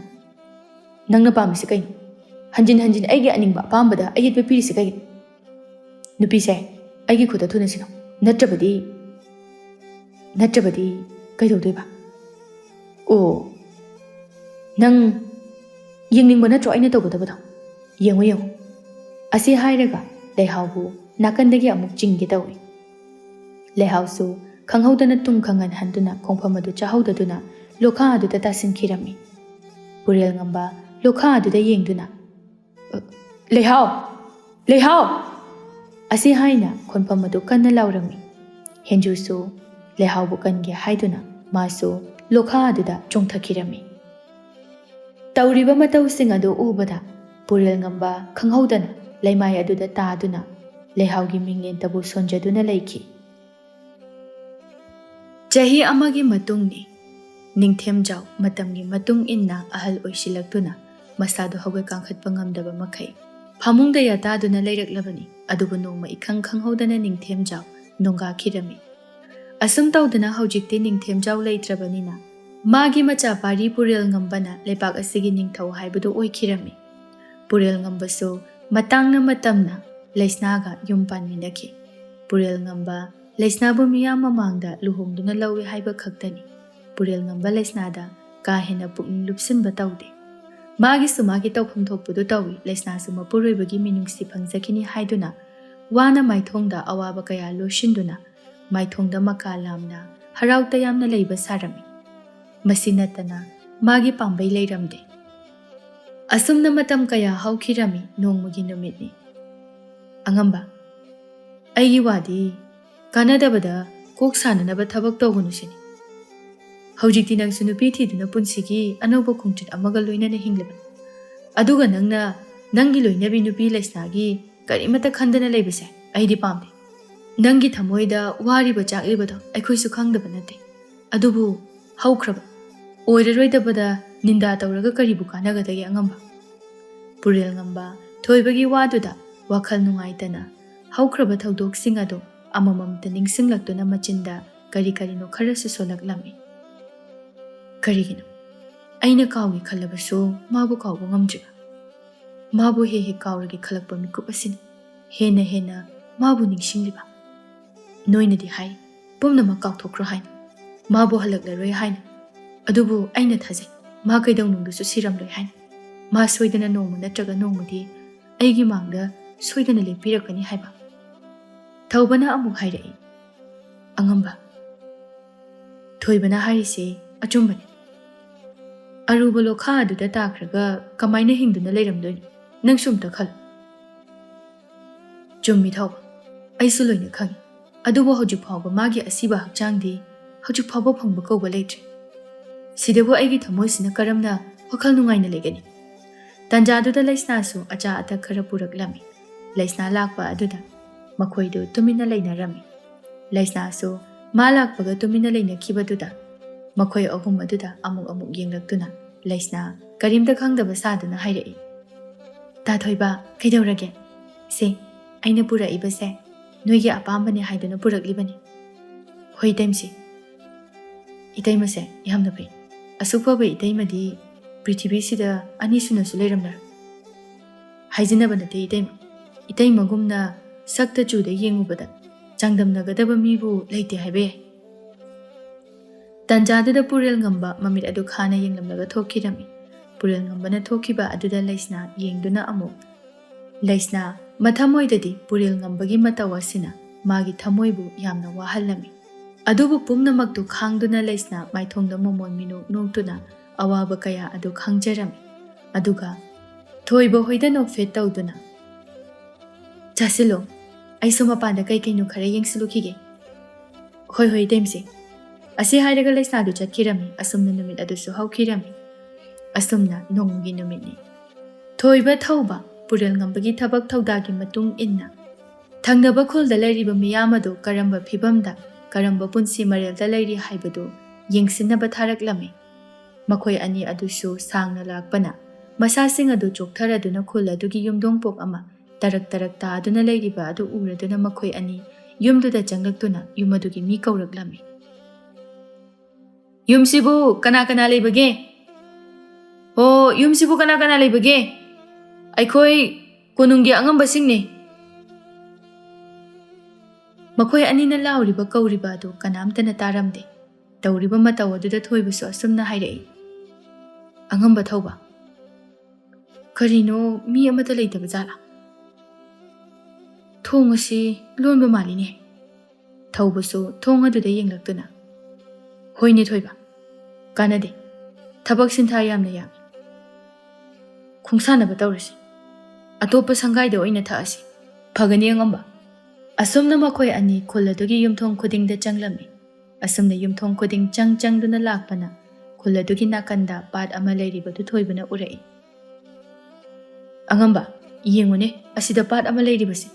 ꯅꯪꯅ ꯄꯥꯝꯃꯤꯁꯤ ꯀꯩꯅꯣ? ꯍꯟꯖꯤꯟ ꯍꯟꯖꯤꯟ ꯑꯩꯒꯤ ꯑꯅꯤꯡꯕ ꯑꯄꯥꯝꯕꯗ ꯑꯌꯦꯠꯄ ꯄꯤꯔꯤꯁꯤ ꯀꯩꯒꯤꯅꯣ? ꯅꯨꯄꯤꯁꯦ ꯑꯩꯒꯤ ꯈꯨꯠꯇ ꯊꯨꯅ ꯁꯤꯅꯣ꯫ ꯅꯠꯇ꯭ꯔꯕꯗꯤ ꯀꯩꯗꯧꯗꯣꯏꯕ? ꯑꯣ ꯅꯪ ꯌꯦꯡꯅꯤꯡꯕ ꯅꯠꯇ꯭ꯔꯣ ꯑꯩꯅ ꯇꯧꯒꯗꯕꯗꯣ? ꯌꯦꯡꯉꯨ ꯌꯦꯡꯉꯨ꯫ ꯑꯁꯤ ꯍꯥꯏꯔꯒ ꯂꯩꯍꯥꯎꯕꯨ ꯅꯥꯀꯟꯗꯒꯤ ꯑꯃꯨꯛ ꯆꯤꯡꯒꯦ ꯇꯧꯏ꯫ ꯂꯩꯍꯥꯎꯁꯨ ꯈꯪꯍꯧꯗꯅ ꯇꯨꯝ ꯈꯪꯍꯟꯍꯟꯗꯨꯅ ꯈꯣꯡꯐꯝ ꯑꯗꯨ ꯆꯥꯍꯧꯗꯗꯨꯅ ꯂꯣꯈꯥ ꯑꯗꯨꯗ ꯇꯥꯁꯤꯟꯈꯤꯔꯝꯃꯤ꯫ ꯄꯨꯔꯦꯜ ꯉꯝꯕ ꯂꯣꯈꯥ ꯑꯗꯨꯗ ꯌꯦꯡꯗꯨꯅ ꯂꯩꯍꯥꯎ! ꯂꯩꯍꯥꯎ! ꯑꯁꯤ ꯍꯥꯏꯅ ꯈꯣꯟꯐꯝ ꯑꯗꯨ ꯀꯟꯅ ꯂꯥꯎꯔꯝꯃꯤ꯫ ꯍꯦꯟꯖꯨꯁꯨ ꯂꯩꯍꯥꯎꯕꯨ ꯀꯟꯒꯦ ꯍꯥꯏꯗꯨꯅ ꯃꯥꯁꯨ ꯂꯣꯈꯥ ꯑꯗꯨꯗ ꯆꯣꯡꯊꯈꯤꯔꯝꯃꯤ꯫ ꯇꯧꯔꯤꯕ ꯃꯇꯧꯁꯤꯡ ꯑꯗꯨ ꯎꯕꯗ ꯄꯨꯔꯦꯜ ꯉꯝꯕ ꯈꯪꯍꯧꯗꯅ ꯂꯩꯃꯥꯏ ꯑꯗꯨꯗ ꯇꯥꯗꯨꯅ ꯂꯩꯍꯥꯎꯒꯤ ꯃꯤꯡꯂꯦꯟꯇꯕꯨ ꯁꯣꯟꯖꯗꯨꯅ ꯂꯩꯈꯤ꯫ ꯆꯍꯤ ꯑꯃꯒꯤ ꯃꯇꯨꯡꯅꯤ꯫ ꯅꯤꯡꯊꯦꯝꯖꯥꯎ ꯃꯇꯝꯒꯤ ꯃꯇꯨꯡ ꯏꯟꯅ ꯑꯍꯜ ꯑꯣꯏꯁꯤꯜꯂꯛꯇꯨꯅ ꯃꯁꯥꯗꯨ ꯍꯧꯒꯠ ꯀꯥꯡꯈꯠꯄ ꯉꯝꯗꯕ ꯃꯈꯩ ꯐꯃꯨꯡꯗ ꯌꯥꯇꯥꯗꯨꯅ ꯂꯩꯔꯛꯂꯕꯅꯤ꯫ ꯑꯗꯨꯕꯨ ꯅꯣꯡꯃ ꯏꯈꯪ ꯈꯪꯍꯧꯗꯅ ꯅꯤꯡꯊꯦꯝꯖꯥꯎ ꯅꯣꯡꯒꯥꯈꯤꯔꯝꯃꯤ꯫ ꯑꯁꯨꯝ ꯇꯧꯗꯅ ꯍꯧꯖꯤꯛꯇꯤ ꯅꯤꯡꯊꯦꯝꯖꯥꯎ ꯂꯩꯇ꯭ꯔꯕꯅꯤꯅ ꯃꯥꯒꯤ ꯃꯆꯥ ꯄꯥꯔꯤ ꯄꯨꯔꯦꯜ ꯉꯝꯕꯅ ꯂꯩꯄꯥꯛ ꯑꯁꯤꯒꯤ ꯅꯤꯡꯊꯧ ꯍꯥꯏꯕꯗꯨ ꯑꯣꯏꯈꯤꯔꯝꯃꯤ꯫ ꯄꯨꯔꯦꯜ ꯉꯝꯕꯁꯨ ꯃꯇꯥꯡꯅ ꯃꯇꯝꯅ ꯂꯩꯁꯅꯥꯒ ꯌꯨꯝ ꯄꯥꯟꯃꯤꯟꯅꯈꯤ꯫ ꯄꯨꯔꯦꯜ ꯉꯝꯕ ꯂꯩꯁꯅꯥꯕꯨ ꯃꯤꯌꯥꯝ ꯃꯃꯥꯡꯗ ꯂꯨꯍꯣꯡꯗꯨꯅ ꯂꯧꯏ ꯍꯥꯏꯕ ꯈꯛꯇꯅꯤ꯫ ꯄꯨꯔꯦꯜ ꯉꯝꯕ ꯂꯩꯁꯅꯥꯗ ꯀꯥ ꯍꯦꯟꯅ ꯄꯨꯛꯅꯤꯡ ꯂꯨꯞꯁꯤꯟꯕ ꯇꯧꯗꯦ꯫ ꯃꯥꯒꯤꯁꯨ ꯃꯥꯒꯤ ꯇꯧꯐꯝ ꯊꯣꯛꯄꯗꯨ ꯇꯧꯏ꯫ ꯂꯩꯁꯅꯥꯁꯨ ꯃꯄꯨꯔꯣꯏꯕꯒꯤ ꯃꯤꯅꯨꯡꯁꯤ ꯐꯪꯖꯈꯤꯅꯤ ꯍꯥꯏꯗꯨꯅ ꯋꯥꯅ ꯃꯥꯏꯊꯣꯡꯗ ꯑꯋꯥꯕ ꯀꯌా ꯂꯣꯏꯁꯤꯟꯗꯨꯅ ꯃꯥꯏꯊꯣꯡꯗ ꯃꯀꯥ ꯂꯥꯝꯅ ꯍꯔꯥꯎ ꯇꯌꯥꯝꯅ ꯂꯩꯕ ꯁꯥꯔꯝꯃꯤ꯫ ꯃꯁꯤ ꯅꯠꯇꯅ ꯃꯥꯒꯤ ꯄꯥꯝꯕꯩ ꯂꯩꯔꯝꯗꯦ꯫ ꯑꯁꯨꯝꯅ ꯃꯇꯝ ꯀꯌꯥ ꯍꯧꯈꯤꯔꯝꯃꯤ꯫ ꯅꯣꯡꯃꯒꯤ ꯅꯨꯃꯤꯠꯅꯤ꯫ ꯑꯉꯝꯕ ꯑꯩꯒꯤ ꯋꯥꯗꯤ ꯀꯥꯟꯅꯗꯕꯗ ꯀꯣꯛ ꯁꯥꯅꯅꯕ ꯊꯕꯛ ꯇꯧꯒꯅꯨ ꯁꯤꯅꯤ꯫ ꯍꯧꯖꯤꯛꯇꯤ ꯅꯪꯁꯨ ꯅꯨꯄꯤ ꯊꯤꯗꯨꯅ ꯄꯨꯟꯁꯤꯒꯤ ꯑꯅꯧꯕ ꯈꯣꯡꯆꯠ ꯑꯃꯒ ꯂꯣꯏꯅꯅ ꯍꯤꯡꯂꯕꯅꯤ꯫ ꯑꯗꯨꯒ ꯅꯪꯅ ꯅꯪꯒꯤ ꯂꯣꯏꯅꯕꯤ ꯅꯨꯄꯤ ꯂꯩꯁꯅꯥꯒꯤ ꯀꯔꯤꯃꯠꯇ ꯈꯟꯗꯅ ꯂꯩꯕꯁꯦ ꯑꯩꯗꯤ ꯄꯥꯝꯗꯦ꯫ ꯅꯪꯒꯤ ꯊꯃꯣꯏꯗ ꯋꯥꯔꯤꯕ ꯆꯥꯛꯂꯤꯕꯗꯣ ꯑꯩꯈꯣꯏꯁꯨ ꯈꯪꯗꯕ ꯅꯠꯇꯦ꯫ ꯑꯗꯨꯕꯨ ꯍꯧꯈ꯭ꯔꯕ ꯑꯣꯏꯔꯔꯣꯏꯗꯕꯗ ꯅꯤꯟꯗꯥ ꯇꯧꯔꯒ ꯀꯔꯤꯕꯨ ꯀꯥꯟꯅꯒꯗꯒꯦ ꯑꯉꯝꯕ? ꯄꯨꯔꯦꯜ ꯉꯝꯕ ꯊꯣꯏꯕꯒꯤ ꯋꯥꯗꯨꯗ ꯋꯥꯈꯜ ꯅꯨꯡꯉꯥꯏꯇꯅ ꯍꯧꯈ꯭ꯔꯕ ꯊꯧꯗꯣꯛꯁꯤꯡ ꯑꯗꯨ ꯑꯃꯃꯝꯇ ꯅꯤꯡꯁꯤꯡꯂꯛꯇꯨꯅ ꯃꯆꯤꯟꯗ ꯀꯔꯤ ꯀꯔꯤꯅꯣ ꯈꯔꯁꯨ ꯁꯣꯜꯂꯛꯂꯝꯃꯤ꯫ ꯀꯔꯤꯒꯤꯅꯣ ꯑꯩꯅ ꯀꯥꯎꯒꯦ ꯈꯜꯂꯕꯁꯨ ꯃꯥꯕꯨ ꯀꯥꯎꯕ ꯉꯝꯗ꯭ꯔꯤꯕ? ꯃꯥꯕꯨ ꯍꯦꯛ ꯍꯦꯛ ꯀꯥꯎꯔꯒꯦ ꯈꯜꯂꯛꯄ ꯃꯤꯀꯨꯞ ꯑꯁꯤꯅ ꯍꯦꯟꯅ ꯍꯦꯟꯅ ꯃꯥꯕꯨ ꯅꯤꯡꯁꯤꯡꯂꯤꯕ? ꯅꯣꯏꯅꯗꯤ ꯍꯥꯏ ꯄꯨꯝꯅꯃꯛ ꯀꯥꯎꯊꯣꯛꯈ꯭ꯔꯣ ꯍꯥꯏꯅ, ꯃꯥꯕꯨ ꯍꯜꯂꯛꯂꯔꯣꯏ ꯍꯥꯏꯅ꯫ ꯑꯗꯨꯕꯨ ꯑꯩꯅ ꯊꯥꯖꯩ ꯃꯥ ꯀꯩꯗꯧꯅꯨꯡꯗꯁꯨ ꯁꯤꯔꯝꯂꯣꯏ ꯍꯥꯏꯅ꯫ ꯃꯥ ꯁꯣꯏꯗꯅ ꯅꯣꯡꯃ ꯅꯠꯇ꯭ꯔꯒ ꯅꯣꯡꯃꯗꯤ ꯑꯩꯒꯤ ꯃꯥꯡꯗ ꯁꯣꯏꯗꯅ ꯂꯦꯞꯄꯤꯔꯛꯀꯅꯤ ꯍꯥꯏꯕ꯫ ꯊꯧꯕꯅ ꯑꯃꯨꯛ ꯍꯥꯏꯔꯛꯏ꯫ ꯑꯉꯝꯕ ꯊꯣꯏꯕꯅ ꯍꯥꯏꯔꯤꯁꯦ ꯑꯆꯨꯝꯕꯅꯤ꯫ ꯑꯔꯨꯕ ꯂꯣꯈꯥ ꯑꯗꯨꯗ ꯇꯥꯈ꯭ꯔꯒ ꯀꯃꯥꯏꯅ ꯍꯤꯡꯗꯨꯅ ꯂꯩꯔꯝꯗꯣꯏꯅꯣ? ꯅꯪꯁꯨ ꯑꯝꯇ ꯈꯜꯂꯨ꯫ ꯆꯨꯝꯃꯤ ꯊꯧꯕ, ꯑꯩꯁꯨ ꯂꯣꯏꯅ ꯈꯪꯏ꯫ ꯑꯗꯨꯕꯨ ꯍꯧꯖꯤꯛ ꯐꯥꯎꯕ ꯃꯥꯒꯤ ꯑꯁꯤꯕ ꯍꯛꯆꯥꯡꯗꯤ ꯍꯧꯖꯤꯛ ꯐꯥꯎꯕ ꯐꯪꯕ ꯀꯧꯕ ꯂꯩꯇ꯭ꯔꯤ꯫ ꯁꯤꯗꯕꯨ ꯑꯩꯒꯤ ꯊꯃꯣꯏꯁꯤꯅ ꯀꯔꯝꯅ ꯋꯥꯈꯜ ꯅꯨꯡꯉꯥꯏꯅ ꯂꯩꯒꯅꯤ? ꯇꯥꯟꯖꯥꯗꯨꯗ ꯂꯩꯁꯅꯥꯁꯨ ꯑꯆꯥ ꯑꯊꯛ ꯈꯔ ꯄꯨꯔꯛꯂꯝꯃꯤ꯫ ꯂꯩꯁꯅꯥ ꯂꯥꯛꯄ ꯑꯗꯨꯗ ꯃꯈꯣꯏꯗꯨ ꯇꯨꯃꯤꯟꯅ ꯂꯩꯅꯔꯝꯃꯤ꯫ ꯂꯩꯁꯅꯥꯁꯨ ꯃꯥ ꯂꯥꯛꯄꯒ ꯇꯨꯃꯤꯟꯅ ꯂꯩꯅꯈꯤꯕꯗꯨꯗ ꯃꯈꯣꯏ ꯑꯍꯨꯝ ꯑꯗꯨꯗ ꯑꯃꯨꯛ ꯌꯦꯡꯂꯛꯇꯨꯅ ꯂꯩꯁꯅꯥ ꯀꯔꯤꯝꯇ ꯈꯪꯗꯕ ꯁꯥꯗꯨꯅ ꯍꯥꯏꯔꯛꯏ, "ꯇꯥ ꯊꯣꯏꯕ, ꯀꯩꯗꯧꯔꯒꯦ? ꯁꯦ, ꯑꯩꯅ ꯄꯨꯔꯛꯏꯕꯁꯦ ꯅꯣꯏꯒꯤ ꯑꯄꯥꯝꯕꯅꯦ ꯍꯥꯏꯗꯨꯅ ꯄꯨꯔꯛꯂꯤꯕꯅꯤ." "ꯍꯣꯏ ꯏꯇꯩꯃꯁꯤ, ꯏꯇꯩꯃꯁꯦ ꯌꯥꯝꯅ ꯐꯩ꯫ ꯑꯁꯨꯛ ꯐꯕ ꯏꯇꯩꯃꯗꯤ ꯄ꯭ꯔꯤꯊꯤꯕꯤꯁꯤꯗ ꯑꯅꯤꯁꯨꯅꯁꯨ ꯂꯩꯔꯝꯂꯔꯣꯏ꯫ ꯍꯥꯏꯖꯤꯟꯅꯕ ꯅꯠꯇꯦ ꯏꯇꯩꯃ, ꯏꯇꯩꯃꯒꯨꯝꯅ ꯁꯛꯇ ꯆꯨꯗ ꯌꯦꯡꯉꯨꯕꯗ ꯆꯥꯡꯗꯝꯅꯒꯗꯕ ꯃꯤꯕꯨ ꯂꯩꯇꯦ ꯍꯥꯏꯕ ꯌꯥꯏ." ꯇꯥꯟꯖꯥꯗꯨꯗ ꯄꯨꯔꯦꯜꯉꯝꯕ ꯃꯃꯤꯠ ꯑꯗꯨ ꯈꯥꯅ ꯌꯦꯡꯂꯝꯂꯒ ꯊꯣꯛꯈꯤꯔꯝꯃꯤ꯫ ꯄꯨꯔꯦꯜꯉꯝꯕꯅ ꯊꯣꯛꯈꯤꯕ ꯑꯗꯨꯗ ꯂꯩꯁꯅꯥ ꯌꯦꯡꯗꯨꯅ ꯑꯃꯨꯛ ꯂꯩꯁꯅꯥ ꯃꯊꯃꯣꯏꯗꯗꯤ ꯄꯨꯔꯦꯜꯉꯝꯕꯒꯤ ꯃꯇꯧ ꯑꯁꯤꯅ ꯃꯥꯒꯤ ꯊꯃꯣꯏꯕꯨ ꯌꯥꯝꯅ ꯋꯥꯍꯜꯂꯝꯃꯤ꯫ ꯑꯗꯨꯕꯨ ꯄꯨꯝꯅꯃꯛꯇꯨ ꯈꯥꯡꯗꯨꯅ ꯂꯩꯁꯅꯥ ꯃꯥꯏꯊꯣꯡꯗ ꯃꯣꯃꯣꯟ ꯃꯤꯅꯣꯛ ꯅꯣꯛꯇꯨꯅ ꯑꯋꯥꯕ ꯀꯌꯥ ꯑꯗꯨ ꯈꯥꯡꯖꯔꯝꯃꯤ꯫ ꯑꯗꯨꯒ ꯊꯣꯏꯕ ꯍꯣꯏꯗ ꯅꯣꯛꯐꯦꯠ ꯇꯧꯗꯨꯅ, "ꯆꯥꯁꯤꯜꯂꯣ, ꯑꯩꯁꯨ ꯃꯄꯥꯟꯗ ꯀꯩꯅꯣ ꯈꯔ ꯌꯦꯡꯁꯤꯜꯂꯨꯈꯤꯒꯦ." "ꯍꯣꯏ ꯏꯇꯩꯃꯁꯤ." ꯑꯁꯤ ꯍꯥꯏꯔꯒ ꯂꯩꯁꯅꯥꯗꯨ ꯆꯠꯈꯤꯔꯝꯃꯤ꯫ ꯑꯁꯨꯝꯅ ꯅꯨꯃꯤꯠ ꯑꯗꯨꯁꯨ ꯍꯧꯈꯤꯔꯝꯃꯤ꯫ ꯑꯁꯨꯝꯅ ꯅꯣꯡꯃꯒꯤ ꯅꯨꯃꯤꯠꯅꯤ꯫ ꯊꯣꯏꯕ ꯊꯧꯕ ꯄꯨꯔꯦꯜꯉꯝꯕꯒꯤ ꯊꯕꯛ ꯊꯧꯗꯥꯒꯤ ꯃꯇꯨꯡ ꯏꯟꯅ ꯊꯪꯅꯕ ꯈꯨꯜꯗ ꯂꯩꯔꯤꯕ ꯃꯤꯌꯥꯝ ꯑꯗꯨ ꯀꯔꯝꯕ ꯐꯤꯚꯝꯗ, ꯀꯔꯝꯕ ꯄꯨꯟꯁꯤ ꯃꯔꯦꯜꯗ ꯂꯩꯔꯤ ꯍꯥꯏꯕꯗꯨ ꯌꯦꯡꯁꯤꯟꯅꯕ ꯊꯥꯔꯛꯂꯝꯃꯤ꯫ ꯃꯈꯣꯏ ꯑꯅꯤ ꯑꯗꯨꯁꯨ ꯁꯥꯡꯅ ꯂꯥꯛꯄꯅ ꯃꯁꯥꯁꯤꯡ ꯑꯗꯨ ꯆꯣꯛꯊꯔꯗꯨꯅ ꯈꯨꯜ ꯑꯗꯨꯒꯤ ꯌꯨꯝꯊꯣꯡꯄꯣꯛ ꯑꯃ ꯇꯔꯛ ꯇꯥꯗꯨꯅ ꯂꯩꯔꯤꯕ ꯑꯗꯨ ꯎꯔꯗꯨꯅ ꯃꯈꯣꯏ ꯑꯅꯤ ꯌꯨꯝꯗꯨꯗ ꯆꯪꯂꯛꯇꯨꯅ ꯌꯨꯝ ꯑꯗꯨꯒꯤ ꯃꯤ ꯀꯧꯔꯛꯂꯝꯃꯤ꯫ "ꯌꯨꯝꯁꯤꯕꯨ ꯀꯅꯥ ꯂꯩꯕꯒꯦ? ꯑꯣ, ꯌꯨꯝꯁꯤꯕꯨ ꯀꯅꯥ ꯂꯩꯕꯒꯦ? ꯑꯩꯈꯣꯏ ꯀꯣꯅꯨꯡꯒꯤ ꯑꯉꯝꯕꯁꯤꯡꯅꯤ." ꯃꯈꯣꯏ ꯑꯅꯤꯅ ꯂꯥꯎꯔꯤꯕ ꯀꯧꯔꯤꯕ ꯑꯗꯨ ꯀꯅꯥꯝꯇꯅ ꯇꯥꯔꯝꯗꯦ꯫ ꯇꯧꯔꯤꯕ ꯃꯇꯧ ꯑꯗꯨꯗ ꯊꯣꯏꯕꯁꯨ ꯑꯁꯨꯝꯅ ꯍꯥꯏꯔꯛꯏ, "ꯑꯉꯝꯕ ꯊꯧꯕ, ꯀꯔꯤꯅꯣ ꯃꯤ ꯑꯃꯠꯇ ꯂꯩꯇꯕ ꯖꯥꯠꯂꯥ? ꯊꯣꯡ ꯑꯁꯤ ꯂꯣꯟꯕ ꯃꯥꯜꯂꯤꯅꯦ." ꯊꯧꯕꯁꯨ ꯊꯣꯡ ꯑꯗꯨꯗ ꯌꯦꯡꯂꯛꯇꯨꯅ, "ꯍꯣꯏꯅꯦ ꯊꯣꯏꯕ, ꯀꯥꯟꯅꯗꯦ, ꯊꯕꯛ ꯁꯤꯟꯊꯥ ꯌꯥꯝꯅ ꯌꯥꯝꯃꯤ. ꯈꯣꯡꯁꯥꯟꯅꯕ ꯇꯧꯔꯁꯤ, ꯑꯇꯣꯞꯄ ꯁꯪꯒꯥꯏꯗ ꯑꯣꯏꯅ ꯊꯛꯑꯁꯤ, ꯐꯒꯅꯤ ꯑꯉꯝꯕ." ꯑꯁꯨꯝꯅ ꯃꯈꯣꯏ ꯑꯅꯤ ꯈꯨꯜ ꯑꯗꯨꯒꯤ ꯌꯨꯝꯊꯣꯡ ꯈꯨꯗꯤꯡꯗ ꯆꯪꯂꯝꯃꯤ꯫ ꯑꯁꯨꯝꯅ ꯌꯨꯝꯊꯣꯡ ꯈꯨꯗꯤꯡ ꯆꯪꯗꯨꯅ ꯂꯥꯛꯄꯅ ꯈꯨꯜ ꯑꯗꯨꯒꯤ ꯅꯥꯀꯟꯗ ꯄꯥꯠ ꯑꯃ ꯂꯩꯔꯤꯕꯗꯨ ꯊꯣꯏꯕꯅ ꯎꯔꯛꯏ꯫ "ꯑꯉꯝꯕ, ꯌꯦꯡꯉꯨꯅꯦ, ꯑꯁꯤꯗ ꯄꯥꯠ ꯑꯃ ꯂꯩꯔꯤꯕꯁꯦ.